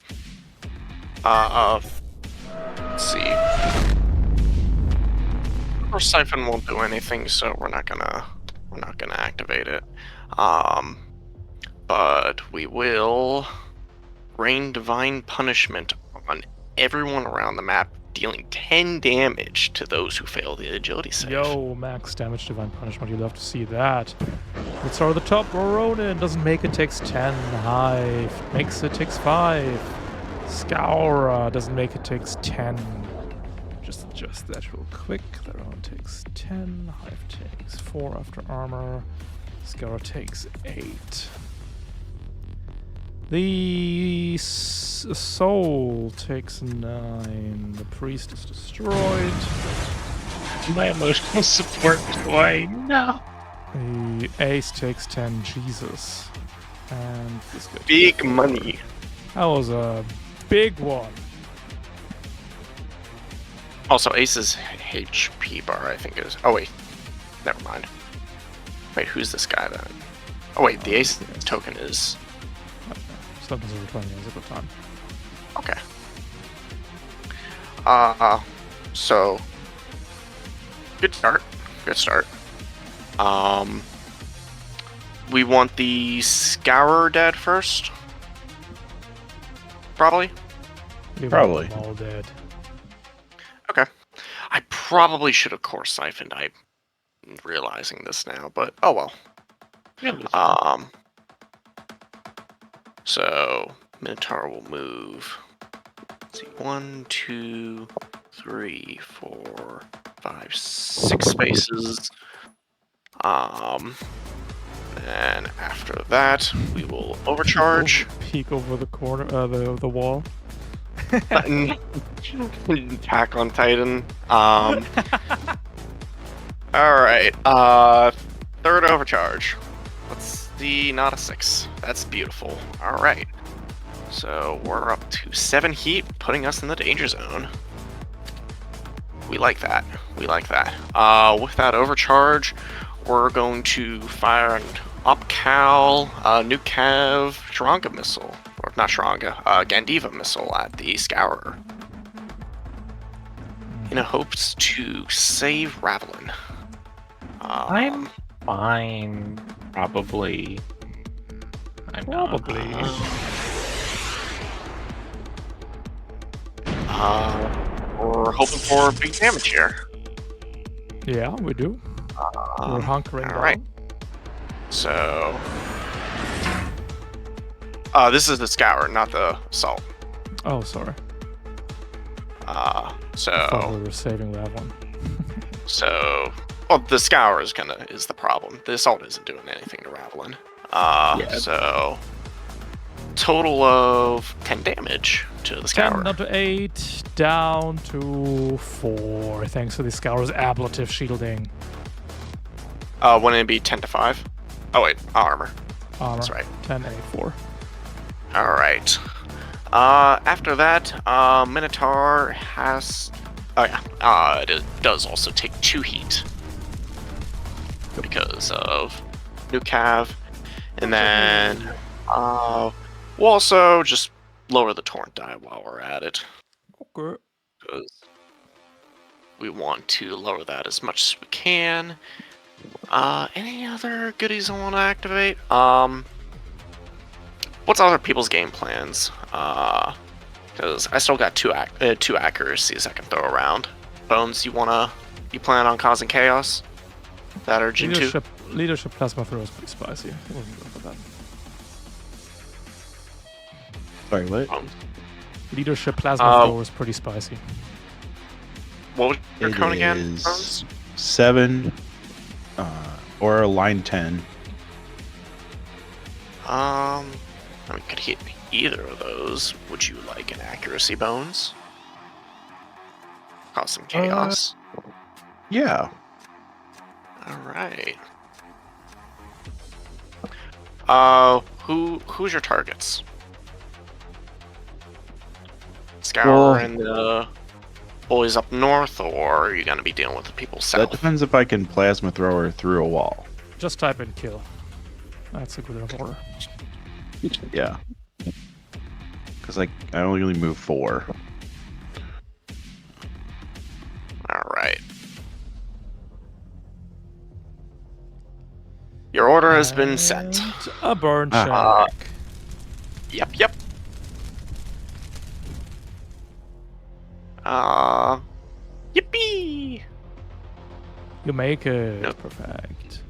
Speaker 2: see. Of course, Siphon won't do anything, so we're not gonna activate it. But we will rain divine punishment on everyone around the map, dealing 10 damage to those who fail the agility save.
Speaker 1: Yo, max damage divine punishment. You'd love to see that. Let's start at the top. Ronin doesn't make it, takes 10. Hive makes it, takes 5. Scour doesn't make it, takes 10. Just adjust that real quick. The Ronin takes 10. Hive takes 4 after armor. Scour takes 8. The soul takes 9. The priest is destroyed.
Speaker 4: My emotional support toy. No.
Speaker 1: The ace takes 10. Jesus. And this guy.
Speaker 2: Big money.
Speaker 1: That was a big one.
Speaker 2: Also, Ace's HP bar, I think, is... Oh, wait. Never mind. Wait, who's this guy, then? Oh, wait, the Ace token is...
Speaker 1: Something's over 20 is a good time.
Speaker 2: Okay. So... Good start. Good start. We want the Scourer dead first? Probably?
Speaker 1: We
Speaker 5: Probably.
Speaker 1: want them all dead.
Speaker 2: Okay. I probably should have core siphoned. I'm realizing this now, but oh well. So Minotaur will move. Let's see, 1, 2, 3, 4, 5, 6 spaces. And after that, we will overcharge.
Speaker 1: Peek over the corner, the wall.
Speaker 2: Attack on Titan. Alright. Third overcharge. Let's see, not a 6. That's beautiful. Alright. So we're up to 7 heat, putting us in the danger zone. We like that. We like that. With that overcharge, we're going to fire an Upcal, New Cav, Shranga missile. Or not Shranga, Gandiva missile at the Scourer. In hopes to save Ravelin.
Speaker 4: I'm fine, probably. I'm not.
Speaker 1: Probably.
Speaker 2: We're hoping for big damage here.
Speaker 1: Yeah, we do. We're hunkering down.
Speaker 2: Alright. So... this is the Scour, not the Assault.
Speaker 1: Oh, sorry. I thought
Speaker 2: So...
Speaker 1: we were saving that one.
Speaker 2: So... Well, the Scour is the problem. The Assault isn't doing anything to Ravelin. So... Total of 10 damage to the
Speaker 1: 10
Speaker 2: Scour.
Speaker 1: down to 8, down to 4, thanks to the Scour's ablative shielding.
Speaker 2: Wouldn't it be 10 to 5? Oh wait, armor.
Speaker 1: Armor.
Speaker 2: That's right.
Speaker 1: 10, 8, 4.
Speaker 2: Alright. After that, Minotaur has... Oh yeah, it does also take 2 heat. Because of New Cav. And then, we'll also just lower the Torrent die while we're at it.
Speaker 1: Okay.
Speaker 2: Because we want to lower that as much as we can. Any other goodies I want to activate? What's other people's game plans? Because I still got two accuracies I can throw around. Bones, you plan on causing chaos? That or Gen 2?
Speaker 1: Leadership plasma throw is pretty spicy. We'll go for that.
Speaker 5: Sorry, what?
Speaker 1: Leadership plasma throw is pretty spicy.
Speaker 2: What was your
Speaker 5: It
Speaker 2: cone again,
Speaker 5: is
Speaker 2: Bones?
Speaker 5: 7 or line 10.
Speaker 2: I mean, could hit either of those. Would you like an accuracy, Bones? Cause some chaos.
Speaker 5: Yeah.
Speaker 2: Alright. Who's your targets? Scour and the boys up north, or are you gonna be dealing with the people
Speaker 5: That
Speaker 2: south?
Speaker 5: depends if I can plasma throw her through a wall.
Speaker 1: Just type in kill. That's a good enough order.
Speaker 5: Yeah. Because I only really move 4.
Speaker 2: Alright. Your order has been sent.
Speaker 1: And a burn check.
Speaker 2: Yep. Yippee!
Speaker 1: You make it.
Speaker 2: Nope.
Speaker 1: Perfect.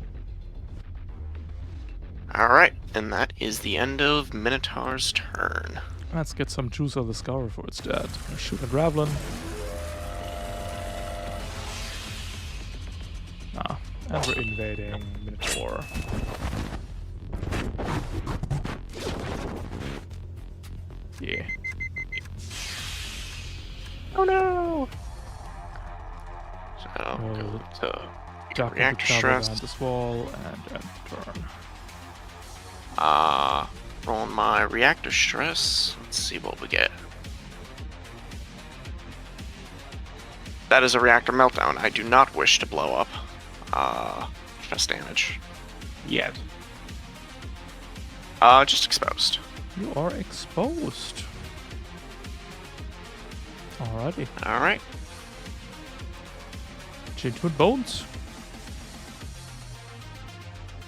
Speaker 2: Alright, and that is the end of Minotaur's turn.
Speaker 1: Let's get some juice of the Scour for its dead. Shoot at Ravelin. And we're invading Minotaur. Yeah.
Speaker 2: Oh no! So,
Speaker 1: We'll
Speaker 2: go to
Speaker 1: Duck into
Speaker 2: reactor
Speaker 1: cover
Speaker 2: stress.
Speaker 1: around this wall and end turn.
Speaker 2: Rolling my reactor stress. Let's see what we get. That is a reactor meltdown. I do not wish to blow up. Stress damage.
Speaker 4: Yes.
Speaker 2: Just exposed.
Speaker 1: You are exposed. Alrighty.
Speaker 2: Alright.
Speaker 1: Change with bones.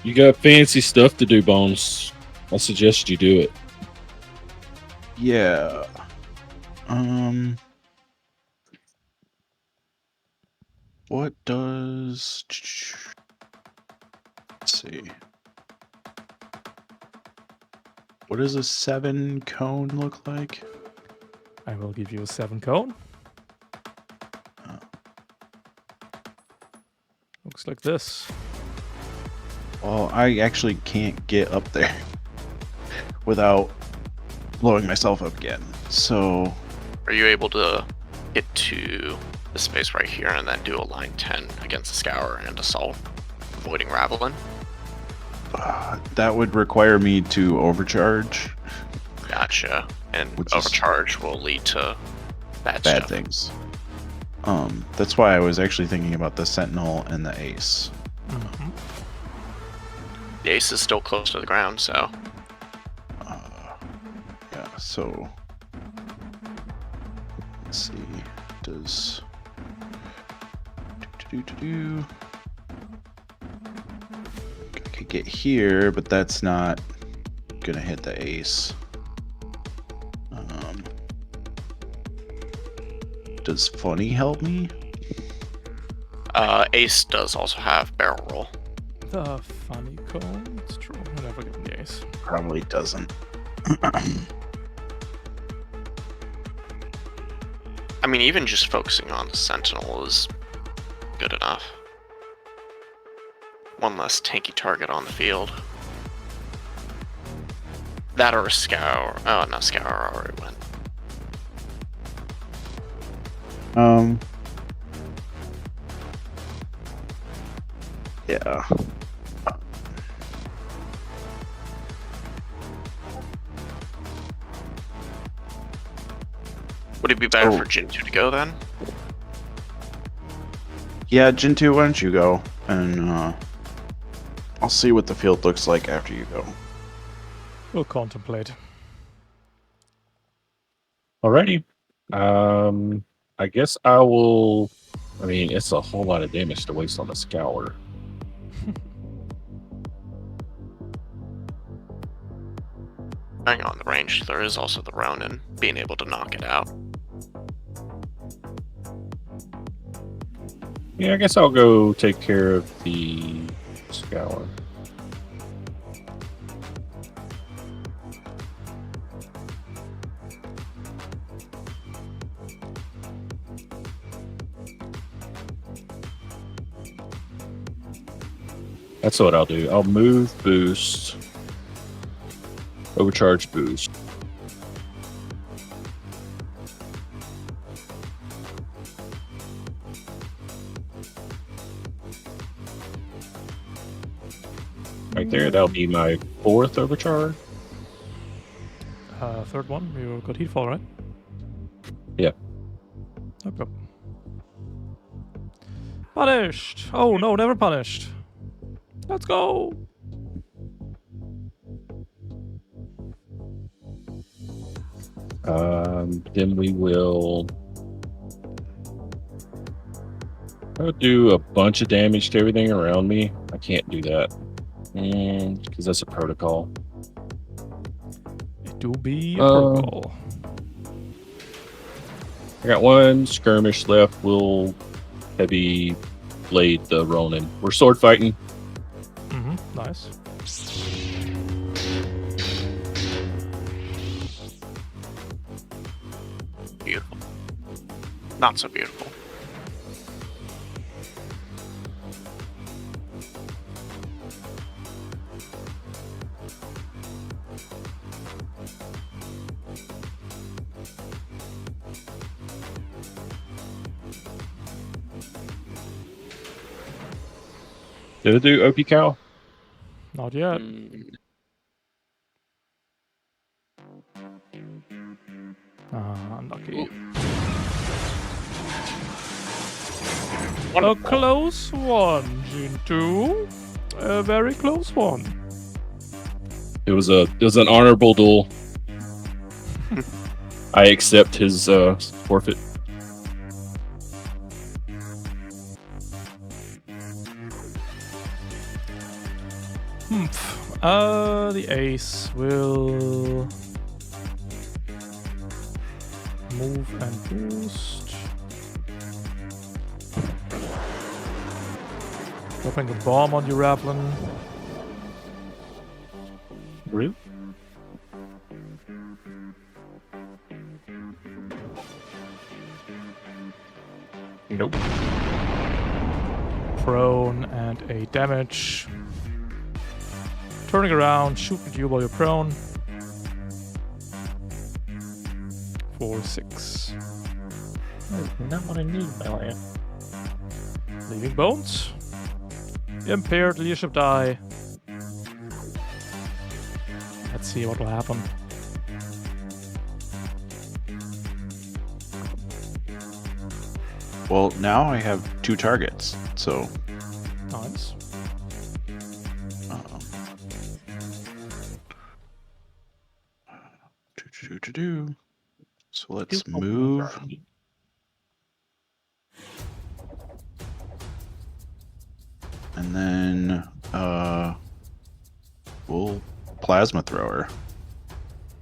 Speaker 3: You got fancy stuff to do, Bones. I suggest you do it.
Speaker 5: Yeah. What does... Let's see. What does a 7 cone look like?
Speaker 1: I will give you a 7 cone. Looks like this.
Speaker 5: Well, I actually can't get up there without blowing myself up again. So
Speaker 2: Are you able to get to the space right here and then do a line 10 against the Scour and Assault, avoiding Ravelin?
Speaker 5: That would require me to overcharge.
Speaker 2: Gotcha. And
Speaker 5: Which is-
Speaker 2: overcharge will lead to bad
Speaker 5: Bad
Speaker 2: stuff.
Speaker 5: things. That's why I was actually thinking about the Sentinel and the Ace.
Speaker 1: Mhm.
Speaker 2: The Ace is still close to the ground, so
Speaker 5: Yeah, so let's see. Does do. I could get here, but that's not gonna hit the Ace. Does Funny help me?
Speaker 2: Ace does also have barrel roll.
Speaker 1: The funny cone. It's true. I never get the ace.
Speaker 5: Probably doesn't.
Speaker 2: I mean, even just focusing on the Sentinel is good enough. One less tanky target on the field. That or a Scour. Oh, no, Scour already went.
Speaker 5: Yeah.
Speaker 2: Would it be better
Speaker 5: Oh.
Speaker 2: for Jintu to go then?
Speaker 5: Yeah, Jintu, why don't you go? And I'll see what the field looks like after you go.
Speaker 1: We'll contemplate.
Speaker 3: Alrighty. I guess I will. I mean, it's a whole lot of damage to waste on the Scour.
Speaker 2: Hang on the range, there is also the Ronin, being able to knock it out.
Speaker 3: Yeah, I guess I'll go take care of the Scour. That's what I'll do. I'll move, boost, overcharge, boost. Right there, that'll be my 4th overcharge.
Speaker 1: Third one. You got heat fall, right?
Speaker 3: Yeah.
Speaker 1: Okay. Punished. Oh no, never punished. Let's go.
Speaker 3: Then we will. I'll do a bunch of damage to everything around me. I can't do that because that's a protocol.
Speaker 1: It do be a
Speaker 3: Um,
Speaker 1: protocol.
Speaker 3: I got one skirmish left. We'll heavy blade the Ronin. We're sword fighting.
Speaker 1: Nice.
Speaker 2: Beautiful. Not so beautiful.
Speaker 3: Did it do OP Cow?
Speaker 1: Not yet. Unlucky. A close one, Jintu. A very close one.
Speaker 3: It was an honorable duel. I accept his forfeit.
Speaker 1: The ace will move and boost. Dropping the bomb on you, Ravelin.
Speaker 3: Really? Nope.
Speaker 1: Prone and a damage. Turning around, shooting at you while you're prone. for 6.
Speaker 4: That's not what I need in my life.
Speaker 1: Leaving bones. Impaired leadership die. Let's see what will happen.
Speaker 5: Well, now I have 2 targets, so
Speaker 1: Nice.
Speaker 5: um, do. So let's
Speaker 4: Two openings
Speaker 5: move.
Speaker 4: are neat.
Speaker 5: And then we'll plasma thrower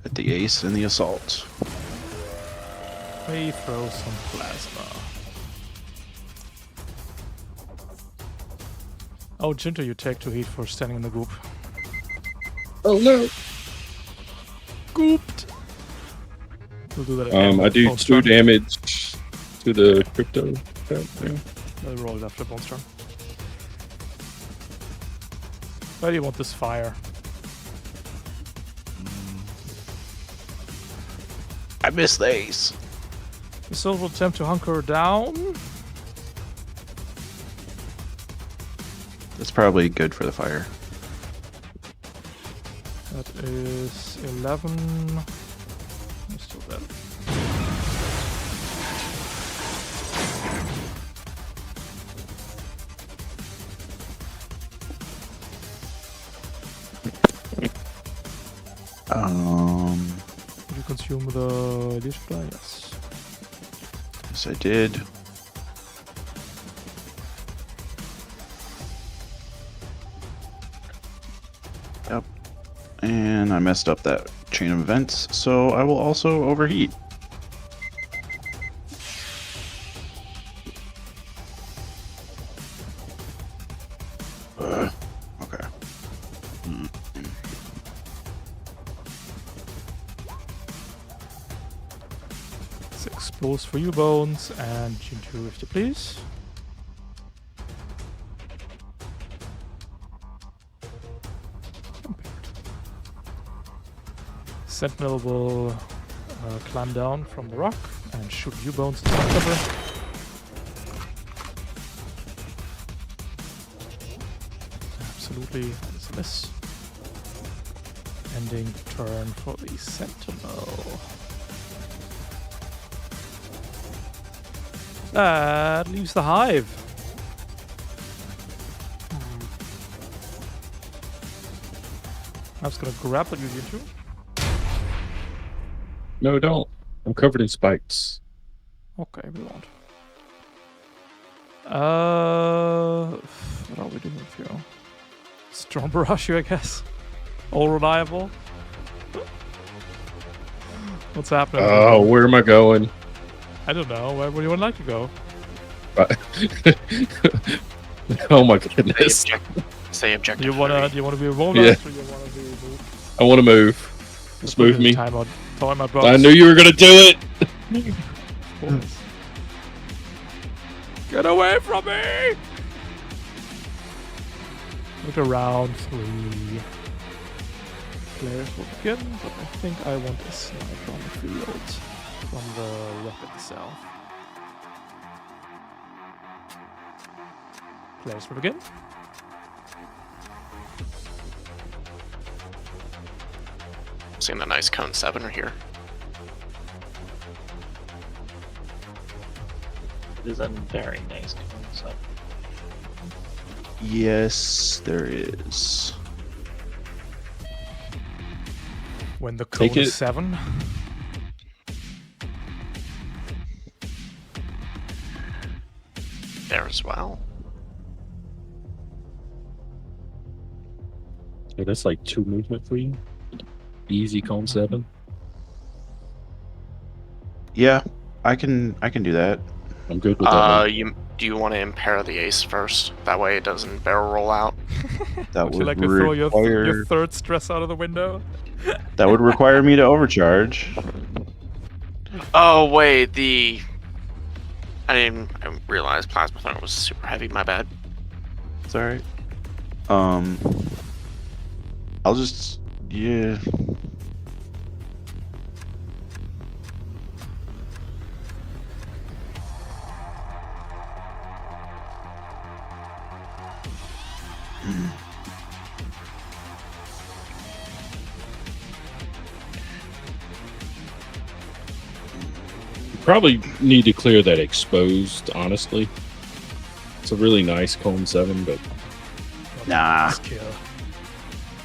Speaker 5: at the ace and the assault.
Speaker 1: We throw some plasma. Oh, Jinto, you take 2 heat for standing in the goop.
Speaker 3: Oh no!
Speaker 1: Gooped! We'll do that again.
Speaker 3: I do
Speaker 1: Bones
Speaker 3: 2
Speaker 1: turn.
Speaker 3: damage to the crypto. Yeah.
Speaker 1: I'll roll it after Bones turn. Where do you want this fire?
Speaker 5: I missed the ace.
Speaker 1: The Soul will attempt to hunker down.
Speaker 5: That's probably good for the fire.
Speaker 1: That is 11. I'm still dead. Did you consume the leash die? Yes.
Speaker 5: Yes, I did. Yep. And I messed up that chain of events, so I will also overheat. Okay.
Speaker 1: 6 blows for you, Bones, and Jintu, if you please. Sentinel will climb down from the rock and shoot you, Bones, in the cover. Absolutely, that is a miss. Ending turn for the Sentinel. That leaves the hive. I'm just gonna grapple you, Jintu.
Speaker 3: No, don't. I'm covered in spikes.
Speaker 1: Okay, we won't. What are we doing with you? Strong barrage you, I guess. All reliable. What's happening?
Speaker 3: Oh, where am I going?
Speaker 1: I don't know. Where would you would like to go?
Speaker 3: Oh my
Speaker 2: Say,
Speaker 3: goodness!
Speaker 2: say objective.
Speaker 1: Do you wanna
Speaker 2: 30.
Speaker 1: be a roller
Speaker 3: Yeah.
Speaker 1: or you wanna be moved?
Speaker 3: I want to move. Just move me.
Speaker 1: Time out,
Speaker 3: I knew you were gonna do it.
Speaker 1: Get away from me! Look around 3. Players will begin, but I think I want a sniper on the field from the rocket itself. Players will begin.
Speaker 2: Seeing the nice cone 7 right here.
Speaker 4: It is a very nice concept.
Speaker 5: Yes, there is.
Speaker 1: When the
Speaker 3: Take
Speaker 1: cone
Speaker 3: it.
Speaker 1: is 7.
Speaker 2: There as well.
Speaker 3: Yeah, that's like 2 movement for you. Easy cone 7.
Speaker 5: Yeah, I can do that.
Speaker 3: I'm good with that.
Speaker 2: Do you want to impair the ace first? That way it doesn't barrel roll out.
Speaker 5: That
Speaker 1: Would you
Speaker 5: would
Speaker 1: like to throw
Speaker 5: require
Speaker 1: your third stress out of the window?
Speaker 5: that would require me to overcharge.
Speaker 2: Oh wait, I didn't realize plasma thrower was super heavy. My bad.
Speaker 5: It's all right. I'll just
Speaker 3: Probably need to clear that exposed, honestly. It's a really nice Colm 7, but
Speaker 5: Nah.
Speaker 1: Kill.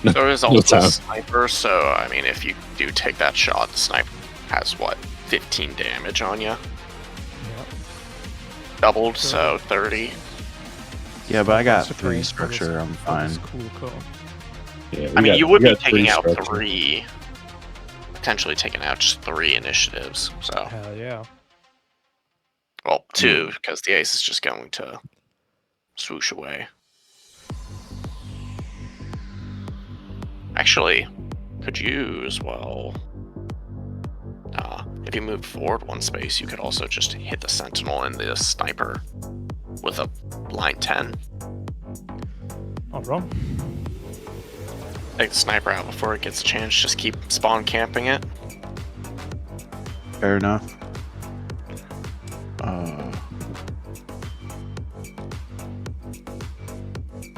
Speaker 2: There is
Speaker 3: No
Speaker 2: also a
Speaker 3: time.
Speaker 2: sniper, so I mean, if you do take that shot, the sniper has what, 15 damage on you,
Speaker 1: Yeah.
Speaker 2: doubled, so 30.
Speaker 5: Yeah, but I got
Speaker 1: That's
Speaker 5: 3
Speaker 1: okay.
Speaker 5: structure. I'm
Speaker 1: That was
Speaker 5: fine.
Speaker 1: cool call.
Speaker 3: yeah.
Speaker 2: I mean, you would
Speaker 3: we
Speaker 2: be
Speaker 3: got
Speaker 2: taking out
Speaker 3: structure.
Speaker 2: 3, potentially taking out just 3 initiatives. So,
Speaker 1: Hell yeah.
Speaker 2: well, 2 because the ace is just going to swoosh away. Actually, could you as well? If you move forward 1 space, you could also just hit the sentinel and the sniper with a line 10.
Speaker 1: Not wrong.
Speaker 2: Take the sniper out before it gets a chance. Just keep spawn camping it.
Speaker 5: Fair enough.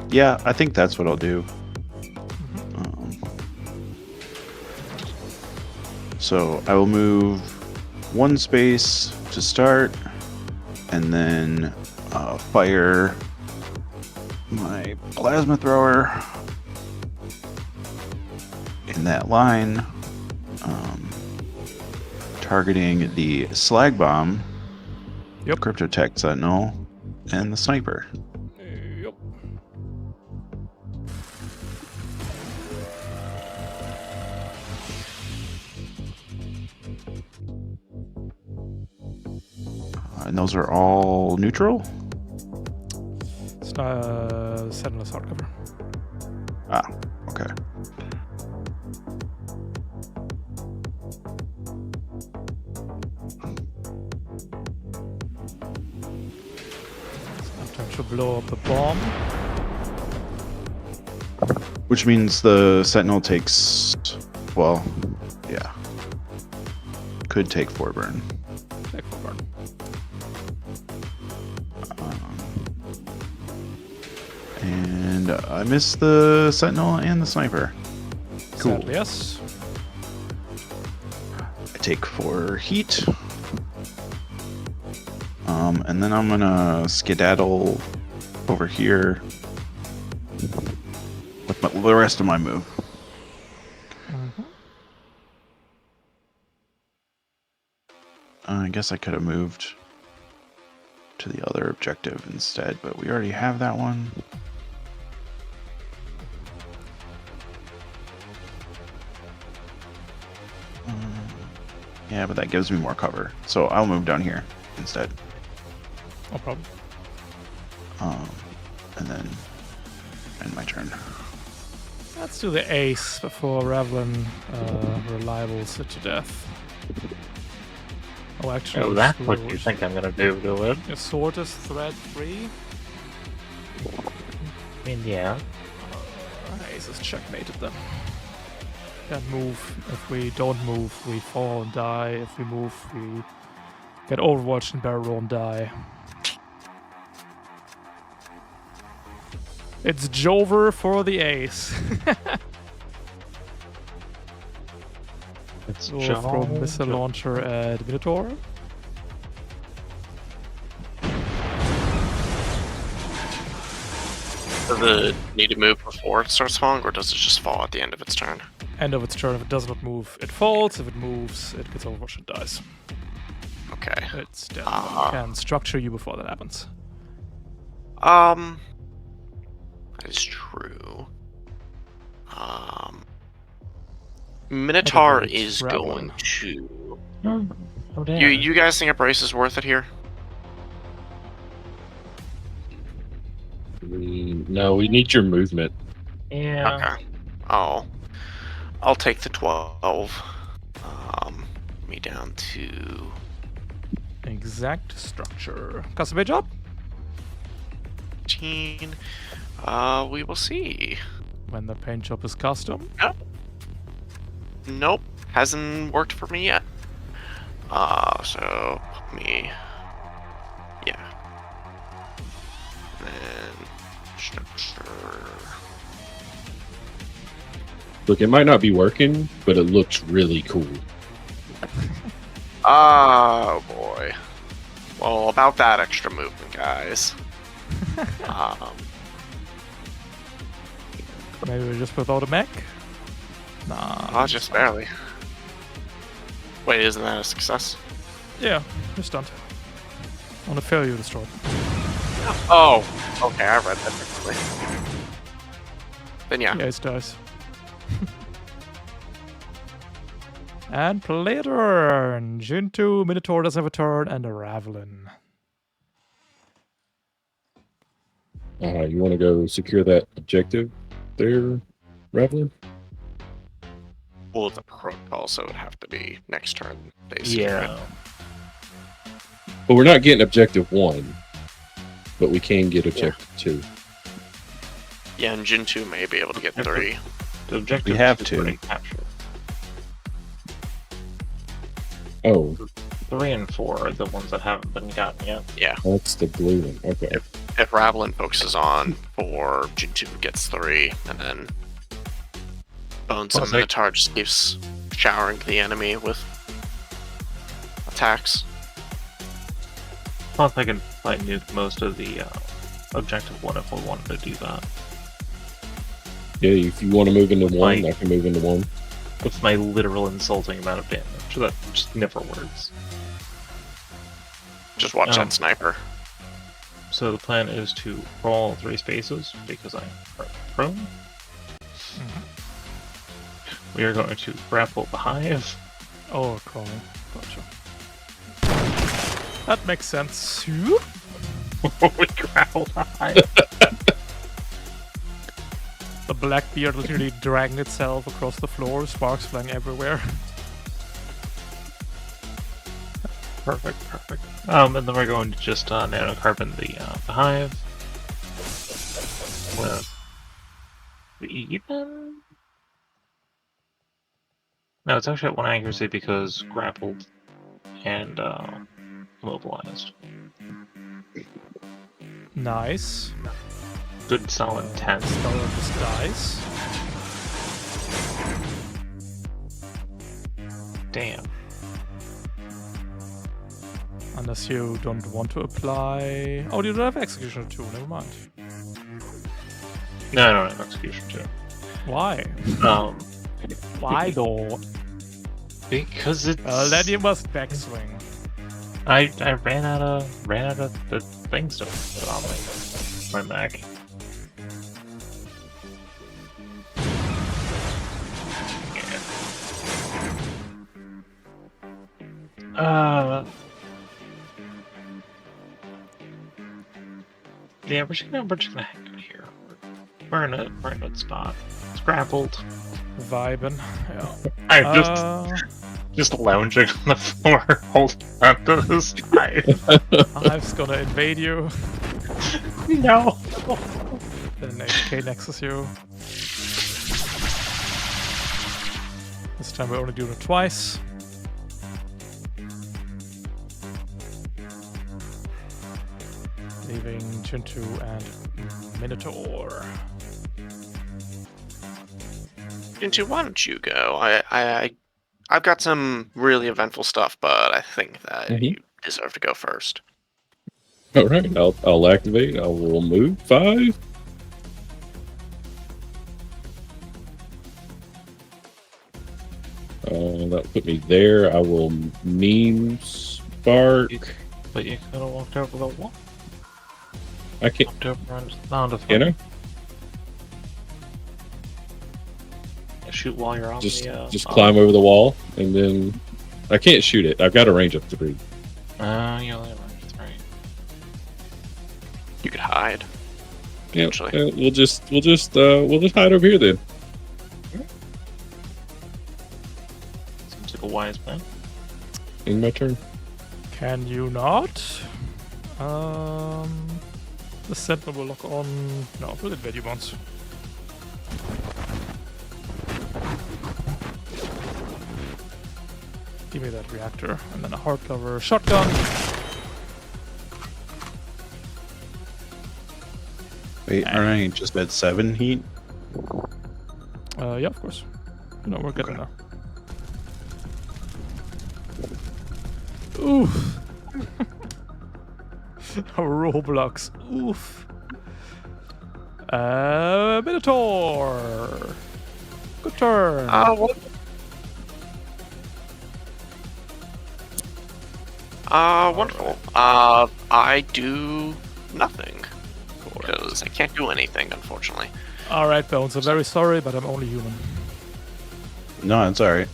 Speaker 5: Yeah, I think that's what I'll do. So I will move 1 space to start, and then fire my plasma thrower in that line, targeting the slag bomb,
Speaker 1: Yep.
Speaker 5: cryptotech sentinel, and the sniper.
Speaker 1: Yep.
Speaker 5: And those are all neutral?
Speaker 1: Sentinel's hardcover.
Speaker 5: Ah, okay.
Speaker 1: Sometimes to blow up a bomb.
Speaker 5: Which means the sentinel takes, well, yeah. Could take 4 burn.
Speaker 1: Take for burn.
Speaker 5: And I missed the sentinel and the sniper. Cool.
Speaker 1: Sadly, yes.
Speaker 5: I take 4 heat. And then I'm gonna skedaddle over here with the rest of my move. I guess I could have moved to the other objective instead, but we already have that one. Yeah, but that gives me more cover, so I'll move down here instead.
Speaker 1: No problem.
Speaker 5: And then end my turn.
Speaker 1: Let's do the ace before Revlin reliables it to death. Oh, actually,
Speaker 4: Oh, that's what you think I'm gonna do to it.
Speaker 1: Your sword is thread 3.
Speaker 4: I mean, yeah.
Speaker 1: Ace is checkmated then. Can't move. If we don't move, we fall and die. If we move, we get overwatched and barrel roll and die. It's Jover for the ace.
Speaker 4: It's
Speaker 1: So
Speaker 4: Joe.
Speaker 1: from missile launcher at Minotaur.
Speaker 2: Does it need to move before it starts falling, or does it just fall at the end of its turn?
Speaker 1: End of its turn. If it does not move, it falls. If it moves, it gets overwatched and dies.
Speaker 2: Okay.
Speaker 1: It's dead. I can structure you before that happens.
Speaker 2: That is true. Minotaur
Speaker 1: it's
Speaker 2: is
Speaker 1: Revlin.
Speaker 2: going to.
Speaker 4: Oh, damn.
Speaker 2: You guys think a brace is worth it here?
Speaker 3: No, we need your movement.
Speaker 4: Yeah.
Speaker 2: Okay. I'll take the 12. Me down to.
Speaker 1: Exact structure. Custom page job?
Speaker 2: 15. We will see.
Speaker 1: When the paint job is custom.
Speaker 2: Nope, hasn't worked for me yet. So yeah. And
Speaker 3: Look, it might not be working, but it looks really cool.
Speaker 2: Oh boy. Well, about that extra movement, guys.
Speaker 1: Maybe we just without a mech? Nah.
Speaker 2: Just barely. Wait, isn't that a success?
Speaker 1: Yeah, you're stunned. On a failure, you destroyed.
Speaker 2: Oh, okay, I read that differently. Then yeah.
Speaker 1: Yeah, it does. And play a turn. Jintu, Minotaur does have a turn, and a Ravelin.
Speaker 3: You want to go secure that objective there, Ravelin?
Speaker 2: Well, the protocol, so it would have to be next turn. They secure it.
Speaker 4: Yeah.
Speaker 3: But we're not getting objective 1, but we can get objective 2.
Speaker 2: Yeah, and Jin 2 may be able to get 3.
Speaker 4: The objective
Speaker 5: We have
Speaker 4: is
Speaker 5: to.
Speaker 4: already captured.
Speaker 3: Oh,
Speaker 4: 3 and 4 are the ones that haven't been gotten yet.
Speaker 2: Yeah.
Speaker 3: that's the blue one. Okay.
Speaker 2: If Ravelin focuses on 4, Jin 2 gets 3, and then Bones and
Speaker 4: Plus, I-
Speaker 2: Minotaur just keeps showering the enemy with attacks.
Speaker 4: Plus, I can like nuke most of the objective 1 if we wanted to do that.
Speaker 3: Yeah, if you want to move into 1,
Speaker 4: Like-
Speaker 3: I can move into 1.
Speaker 4: With my literal insulting amount of damage. That just never works.
Speaker 2: Just watch
Speaker 4: Oh.
Speaker 2: that sniper.
Speaker 4: So the plan is to crawl 3 spaces because I'm prone. We are going to grapple the hive.
Speaker 1: Oh, crawling. Gotcha. That makes sense. Whoop.
Speaker 4: We grapple the hive.
Speaker 1: The Blackbeard literally dragging itself across the floor, sparks flying everywhere.
Speaker 4: Perfect, perfect. And then we're going to just nanocarbon the hive. With even? No, it's actually at 1 accuracy because grappled and immobilized.
Speaker 1: Nice.
Speaker 4: Good solid 10.
Speaker 1: Spell of Disguise.
Speaker 4: Damn.
Speaker 1: Unless you don't want to apply... Oh, you don't have Executioner too, never mind.
Speaker 4: No, I don't have execution too.
Speaker 1: Why?
Speaker 4: Um,
Speaker 1: Why though?
Speaker 4: because it's.
Speaker 1: Then you must backswing.
Speaker 4: I ran out of the things to put on my Mac. Yeah, we're just gonna hang out here. We're in a good spot. It's grappled.
Speaker 1: Vibin'. Yeah.
Speaker 4: I'm just lounging on the floor, holding on to this hive.
Speaker 1: Hive's gonna invade you.
Speaker 4: No.
Speaker 1: Then HK nexus you. This time we're only doing it twice. Leaving Chintu and Minotaur.
Speaker 2: Jin 2, why don't you go? I've got some really eventful stuff, but I think that you deserve to go first.
Speaker 3: All right, I'll activate. I will move 5. That'll put me there. I will meme spark.
Speaker 4: But you could have walked over the wall.
Speaker 3: I can't.
Speaker 4: Walked over and found a
Speaker 3: Can I?
Speaker 4: Shoot while you're on
Speaker 3: Just
Speaker 4: the.
Speaker 3: climb over the wall, and then I can't shoot it. I've got a range of 3.
Speaker 4: You only have range 3.
Speaker 2: You could hide.
Speaker 3: Yeah,
Speaker 2: Potentially.
Speaker 3: we'll just hide over here then.
Speaker 4: Seems like a wise plan.
Speaker 3: In my turn.
Speaker 1: Can you not? The Sentinel will lock on. No, we'll invade you once. Give me that reactor, and then a hardcover shotgun.
Speaker 5: Wait, aren't I just at 7 heat?
Speaker 1: Yeah, of course. No, we're getting there. Oof. Roblox. Oof. Minotaur. Good turn.
Speaker 2: What? Wonderful. I do nothing because I can't do anything, unfortunately.
Speaker 1: All right, Bones. I'm very sorry, but I'm only human.
Speaker 5: No, it's alright.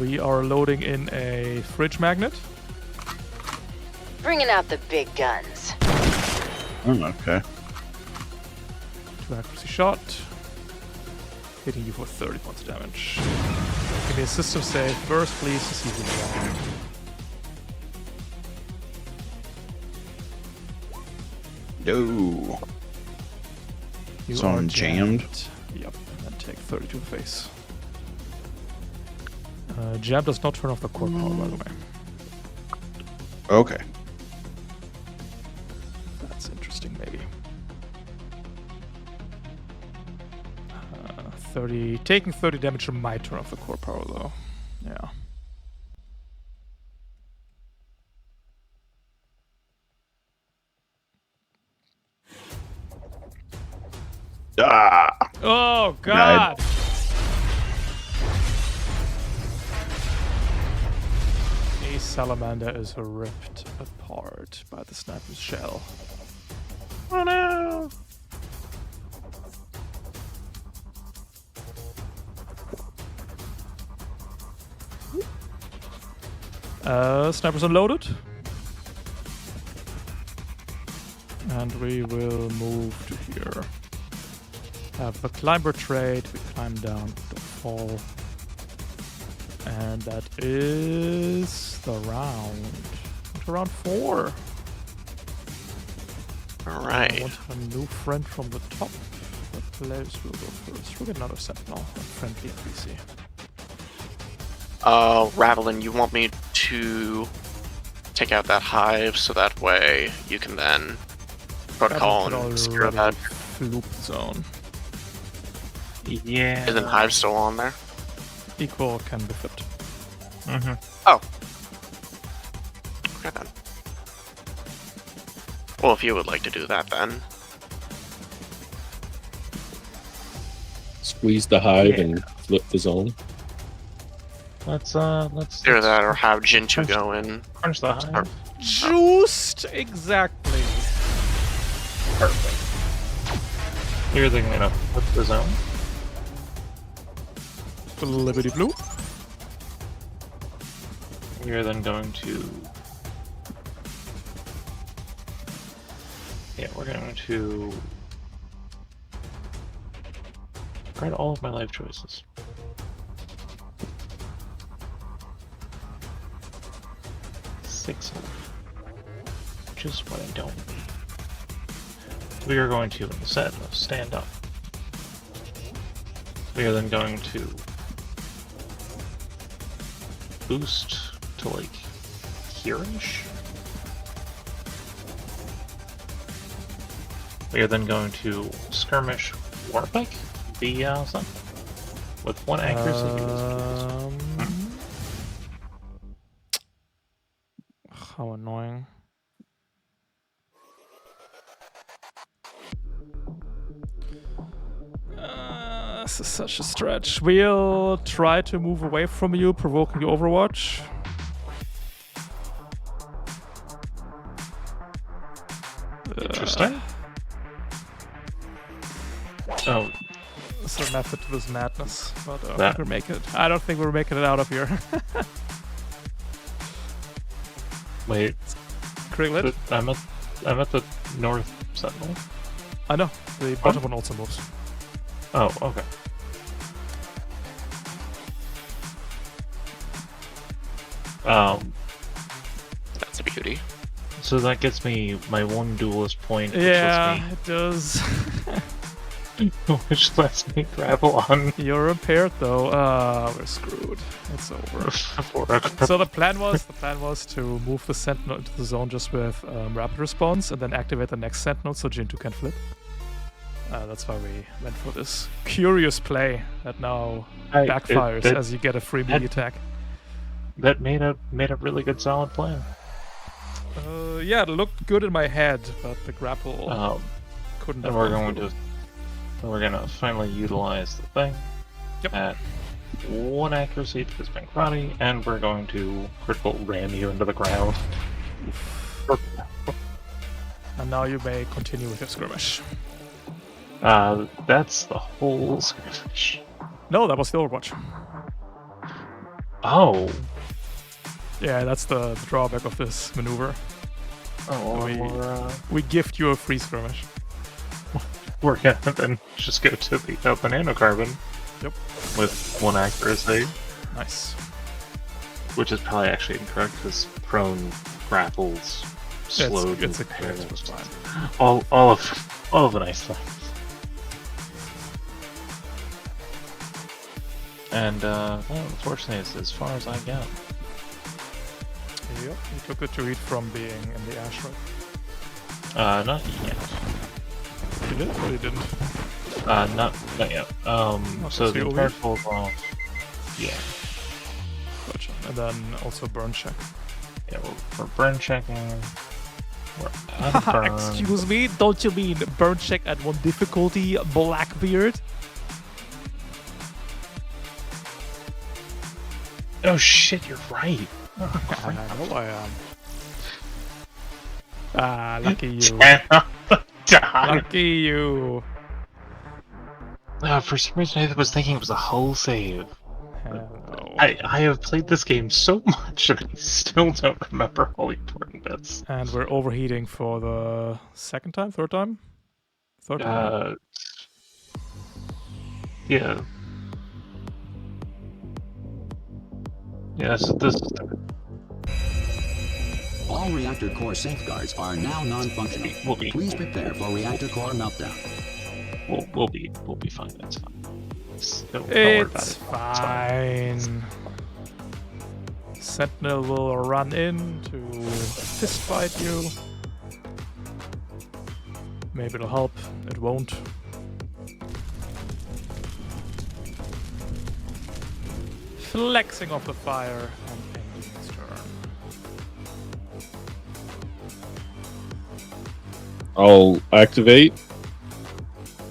Speaker 1: We are loading in a fridge magnet.
Speaker 7: Bringing out the big guns.
Speaker 5: Okay.
Speaker 1: 2 accuracy shot. Hitting you for 30 points of damage. Give me a system save first, please, to see if you can.
Speaker 5: No.
Speaker 1: You
Speaker 5: So
Speaker 1: are
Speaker 5: I'm jammed?
Speaker 1: Yep, and take 30 to the face. Jab does not turn off the core power, by the way.
Speaker 5: Okay.
Speaker 1: That's interesting, maybe. 30, taking 30 damage might turn off the core power, though. Yeah.
Speaker 5: Ah!
Speaker 1: Oh, God! A salamander is ripped apart by the sniper's shell. Oh no! Snipers unloaded. And we will move to here. Have the climber trait, we climb down, don't fall. And that is the round. To round 4. I
Speaker 2: Alright.
Speaker 1: want a new friend from the top. The players will go first. We'll get another sentinel, a friendly NPC.
Speaker 2: Ravelin, you want me to take out that hive so that way you can then protocol and secure that?
Speaker 1: Loop zone.
Speaker 4: Yeah.
Speaker 2: Isn't hive still on there?
Speaker 1: Equal can be flipped.
Speaker 4: Mm-hmm.
Speaker 2: Oh. Okay then. Well, if you would like to do that then.
Speaker 3: Squeeze the hive
Speaker 4: Yeah.
Speaker 3: and flip the zone.
Speaker 4: Let's
Speaker 2: Either that or have Jintu go in.
Speaker 4: crunch the hive.
Speaker 1: Just exactly.
Speaker 4: Perfect. You're then gonna flip the zone.
Speaker 1: Liberty blue.
Speaker 4: You're then going to. Yeah, we're going to. Write all of my life choices. Six life. Just what I don't need. We are going to, instead of stand up, we are then going to boost to like here-ish. We are then going to skirmish Warbeck, the sun, with 1 accuracy.
Speaker 1: How annoying. This is such a stretch. We'll try to move away from you, provoking the Overwatch.
Speaker 4: Interesting. Oh,
Speaker 1: There's a method to this madness, but
Speaker 4: That-
Speaker 1: we're making it. I don't think we're making it out of here.
Speaker 4: wait.
Speaker 1: Kriglet?
Speaker 4: I'm at the North Sentinel.
Speaker 1: I know. The bottom one also moves.
Speaker 4: Oh, okay.
Speaker 2: That's a beauty.
Speaker 4: So that gets me my 1 duelist point. Which
Speaker 1: Yeah,
Speaker 4: lets me,
Speaker 1: it does.
Speaker 4: Which lets me grapple on
Speaker 1: You're impaired though. We're screwed. It's over.
Speaker 4: for a
Speaker 1: So the plan was to move the sentinel into the zone just with rapid response, and then activate the next sentinel so Jintu can flip. That's why we went for this curious play that now backfires as you get a free melee attack.
Speaker 4: That made a really good solid plan.
Speaker 1: Yeah, it looked good in my head, but the grapple couldn't.
Speaker 4: And we're gonna finally utilize the thing at 1 accuracy to this bank body, and we're going to critical ram you into the ground.
Speaker 1: And now you may continue with your skirmish.
Speaker 4: That's the whole skirmish.
Speaker 1: No, that was the Overwatch.
Speaker 4: Oh.
Speaker 1: Yeah, that's the drawback of this maneuver.
Speaker 4: Oh,
Speaker 1: we gift you a free skirmish.
Speaker 4: We're gonna then just go to the banana carbon.
Speaker 1: Yep.
Speaker 4: With 1 accuracy.
Speaker 1: Nice.
Speaker 4: Which is probably actually incorrect because prone grapples slowed.
Speaker 1: It's a character fine.
Speaker 4: All of the nice things. And well, unfortunately, it's as far as I got.
Speaker 1: Yep, you took the treat from being in the ash right?
Speaker 4: Not yet.
Speaker 1: You did or you didn't?
Speaker 4: Not yet. So the entire falls off. Yeah.
Speaker 1: Gotcha. And then also burn check.
Speaker 4: Yeah, we're burn checking. We're out of burn.
Speaker 1: Excuse me, don't you mean burn check at 1 difficulty, Blackbeard?
Speaker 4: Oh shit, you're right. Oh,
Speaker 1: I know I am. Ah, lucky you. Lucky you.
Speaker 4: For some reason I was thinking it was a hull save.
Speaker 1: Hello.
Speaker 4: I have played this game so much and I still don't remember all the important bits.
Speaker 1: And we're overheating for the third time? Third time?
Speaker 4: Yeah. Yeah, so this is
Speaker 7: All reactor core safeguards are now non-functional. Please prepare for reactor core meltdown.
Speaker 4: We'll be fine. That's fine. Don't worry about
Speaker 1: It's
Speaker 4: it.
Speaker 1: fine. Sentinel will run in to fist fight you. Maybe it'll help. It won't. Flexing off the fire and ending his turn.
Speaker 3: I'll activate.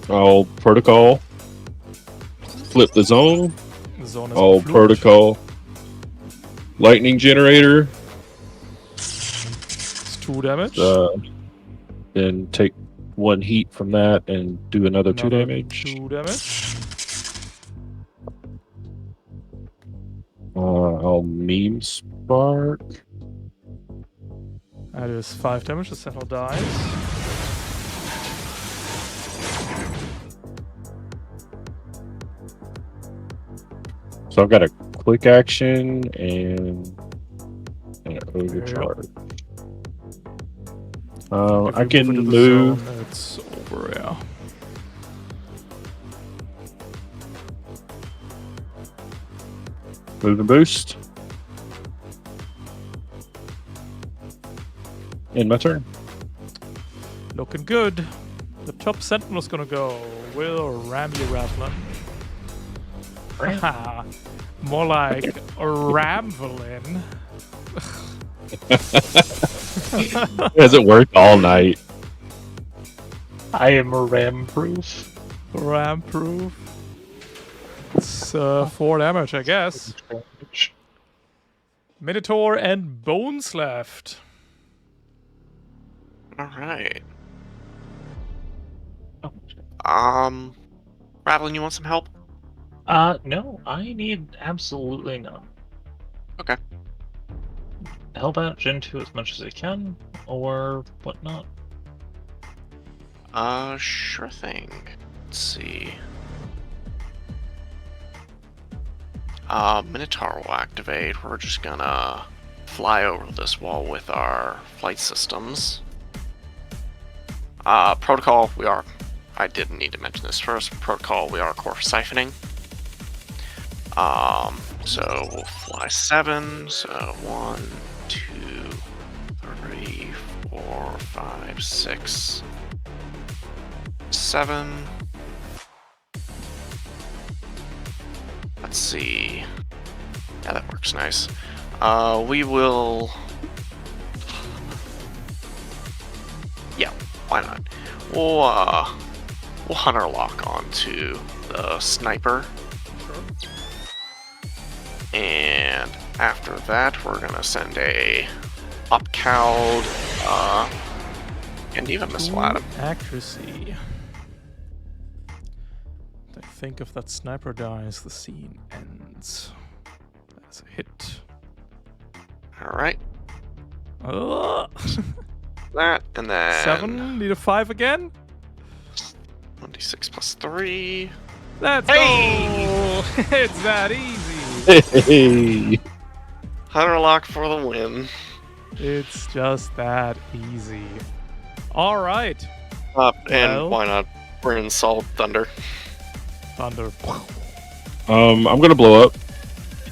Speaker 3: I'll protocol. Flip the zone.
Speaker 1: The zone is
Speaker 3: I'll
Speaker 1: influenced.
Speaker 3: protocol. Lightning generator.
Speaker 1: It's 2 damage.
Speaker 3: Then take 1 heat from that and do another 2 damage.
Speaker 1: 2 damage.
Speaker 3: I'll meme spark.
Speaker 1: That is 5 damage. The sentinel dies.
Speaker 3: So I've got a quick action and an overcharge. I can move.
Speaker 1: Zone, it's over, yeah.
Speaker 3: Move and boost. End my turn.
Speaker 1: Looking good. The top sentinel's gonna go. Will ram you, Ravelan. More like Ramvelin.
Speaker 3: Hasn't worked all night.
Speaker 4: I am a ram-proof.
Speaker 1: Ram-proof. It's 4 damage, I guess. Minotaur and Bones left.
Speaker 2: Alright.
Speaker 4: Oh.
Speaker 2: Raveling, you want some help?
Speaker 4: No, I need absolutely none.
Speaker 2: Okay.
Speaker 4: Help out Gen 2 as much as I can, or whatnot.
Speaker 2: Sure thing. Let's see. Minotaur will activate. We're just gonna fly over this wall with our flight systems. Protocol, we are I didn't need to mention this first. Protocol, we are core siphoning. So we'll fly 7. So 1, 2, 3, 4, 5, 6, 7. Let's see. Yeah, that works nice. We will. Yeah, why not? We'll hunter lock onto the sniper. And after that, we're gonna send a upcowed, and even missile at him.
Speaker 1: Accuracy. I think if that sniper dies, the scene ends. That's a hit.
Speaker 2: Alright,
Speaker 1: Ugh.
Speaker 2: that, and then
Speaker 1: 7, need a 5 again?
Speaker 2: 1d6 plus 3.
Speaker 1: Let's go! It's that easy!
Speaker 3: Hey.
Speaker 2: Hunter lock for the win.
Speaker 1: It's just that easy. Alright.
Speaker 2: And
Speaker 1: Well.
Speaker 2: why not bring in Solid Thunder?
Speaker 1: Thunder.
Speaker 3: I'm gonna blow up.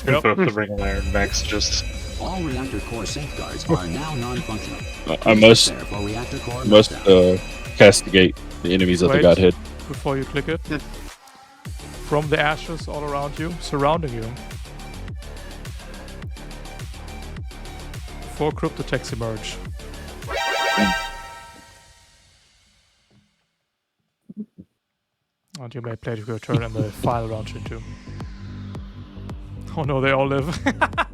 Speaker 4: And put up the ring of iron next. Just
Speaker 7: All reactor core safeguards are now non-functional.
Speaker 3: I must
Speaker 7: Prepare for reactor core meltdown.
Speaker 3: castigate the enemies of the
Speaker 1: Wait.
Speaker 3: Godhead.
Speaker 1: Before you click it. From the ashes all around you, surrounding you. 4 cryptotechs emerge. And you may play your turn in the final round, Jintu. Oh no, they all live.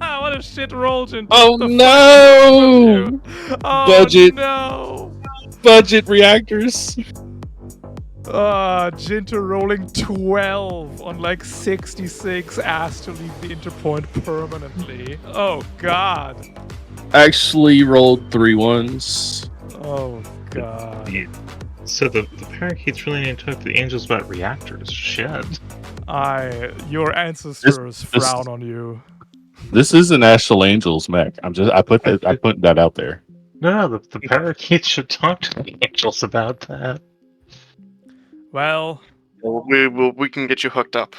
Speaker 1: What a shit roll, Jintu.
Speaker 3: Oh
Speaker 1: What the
Speaker 3: no!
Speaker 1: fuck? Oh
Speaker 3: Budget.
Speaker 1: no!
Speaker 3: Budget reactors.
Speaker 1: Jinter rolling 12 on like 66, asked to leave the Interpoint permanently. Oh god.
Speaker 3: Actually rolled 3 ones.
Speaker 1: Oh god.
Speaker 4: so the parakeets really need to talk to the angels about reactors. Shit.
Speaker 1: Your ancestors
Speaker 3: This-
Speaker 1: frown on you.
Speaker 3: This isn't Astral Angels, Mac. I put that out there.
Speaker 4: No, the parakeets should talk to the angels about that.
Speaker 1: Well,
Speaker 2: We can get you hooked up.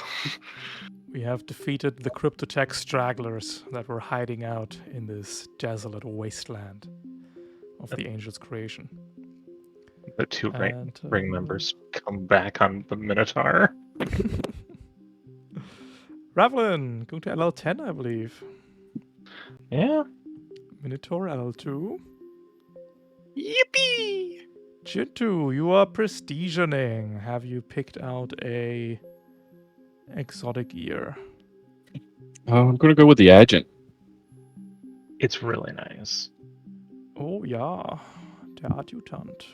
Speaker 1: we have defeated the cryptotech stragglers that were hiding out in this desolate wasteland of the angel's creation.
Speaker 4: The 2
Speaker 1: And,
Speaker 4: ring members come back on the Minotaur.
Speaker 1: Ravlin, going to LL10, I believe.
Speaker 4: Yeah.
Speaker 1: Minotaur LL2.
Speaker 2: Yippee!
Speaker 1: Jintu, you are prestigianing. Have you picked out a exotic ear?
Speaker 3: I'm gonna go with the Agent.
Speaker 4: It's really nice.
Speaker 1: Oh ja, der Adjutant.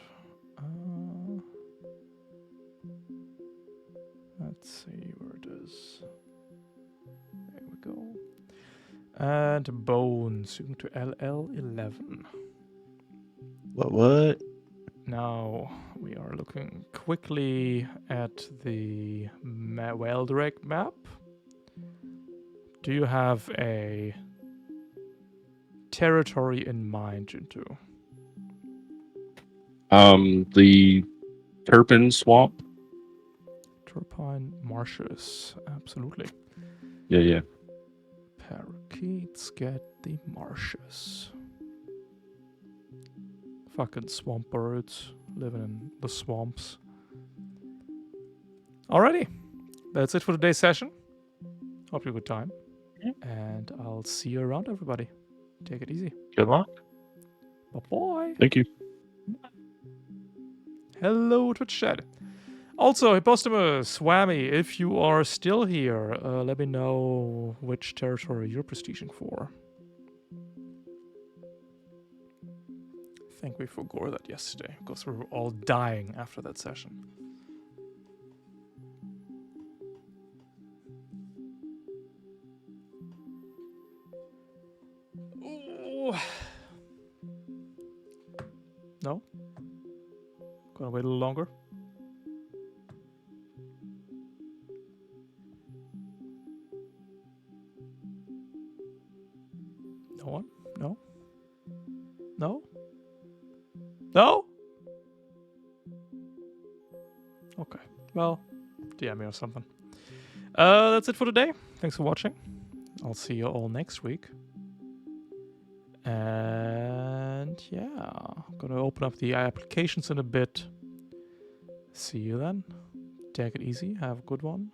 Speaker 1: Let's see where it is. There we go. And Bones, going to LL11.
Speaker 5: What?
Speaker 1: Now we are looking quickly at the Weldirect map. Do you have a territory in mind, Jintu?
Speaker 3: The Turpin Swamp.
Speaker 1: Turpine marshes, absolutely.
Speaker 3: Yeah.
Speaker 1: Parakeets get the marshes. Fucking swamp birds living in the swamps. Alrighty, that's it for today's session. Hope you had a good time. And I'll see you around, everybody. Take it easy.
Speaker 4: Good luck.
Speaker 1: Bye-bye.
Speaker 3: Thank you.
Speaker 1: Hello, Twitch chat. Also, Hippostomus, Whammy, if you are still here, let me know which territory you're prestiging for. I think we forgot that yesterday, because we were all dying after that session. Ooh. No? Gonna wait a little longer? No one? No? No? No? Okay. Well, DM me or something. That's it for today. Thanks for watching. I'll see you all next week. And yeah, gonna open up the applications in a bit. See you then. Take it easy. Have a good one.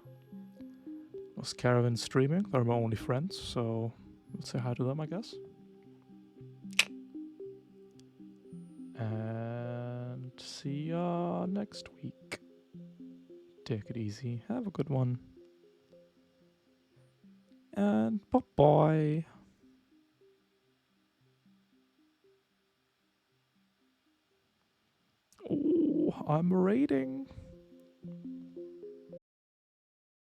Speaker 1: Was Caravan streaming? They're my only friends, so let's say hi to them, I guess. And see ya next week. Take it easy. Have a good one. And bye-bye. Oh, I'm raiding.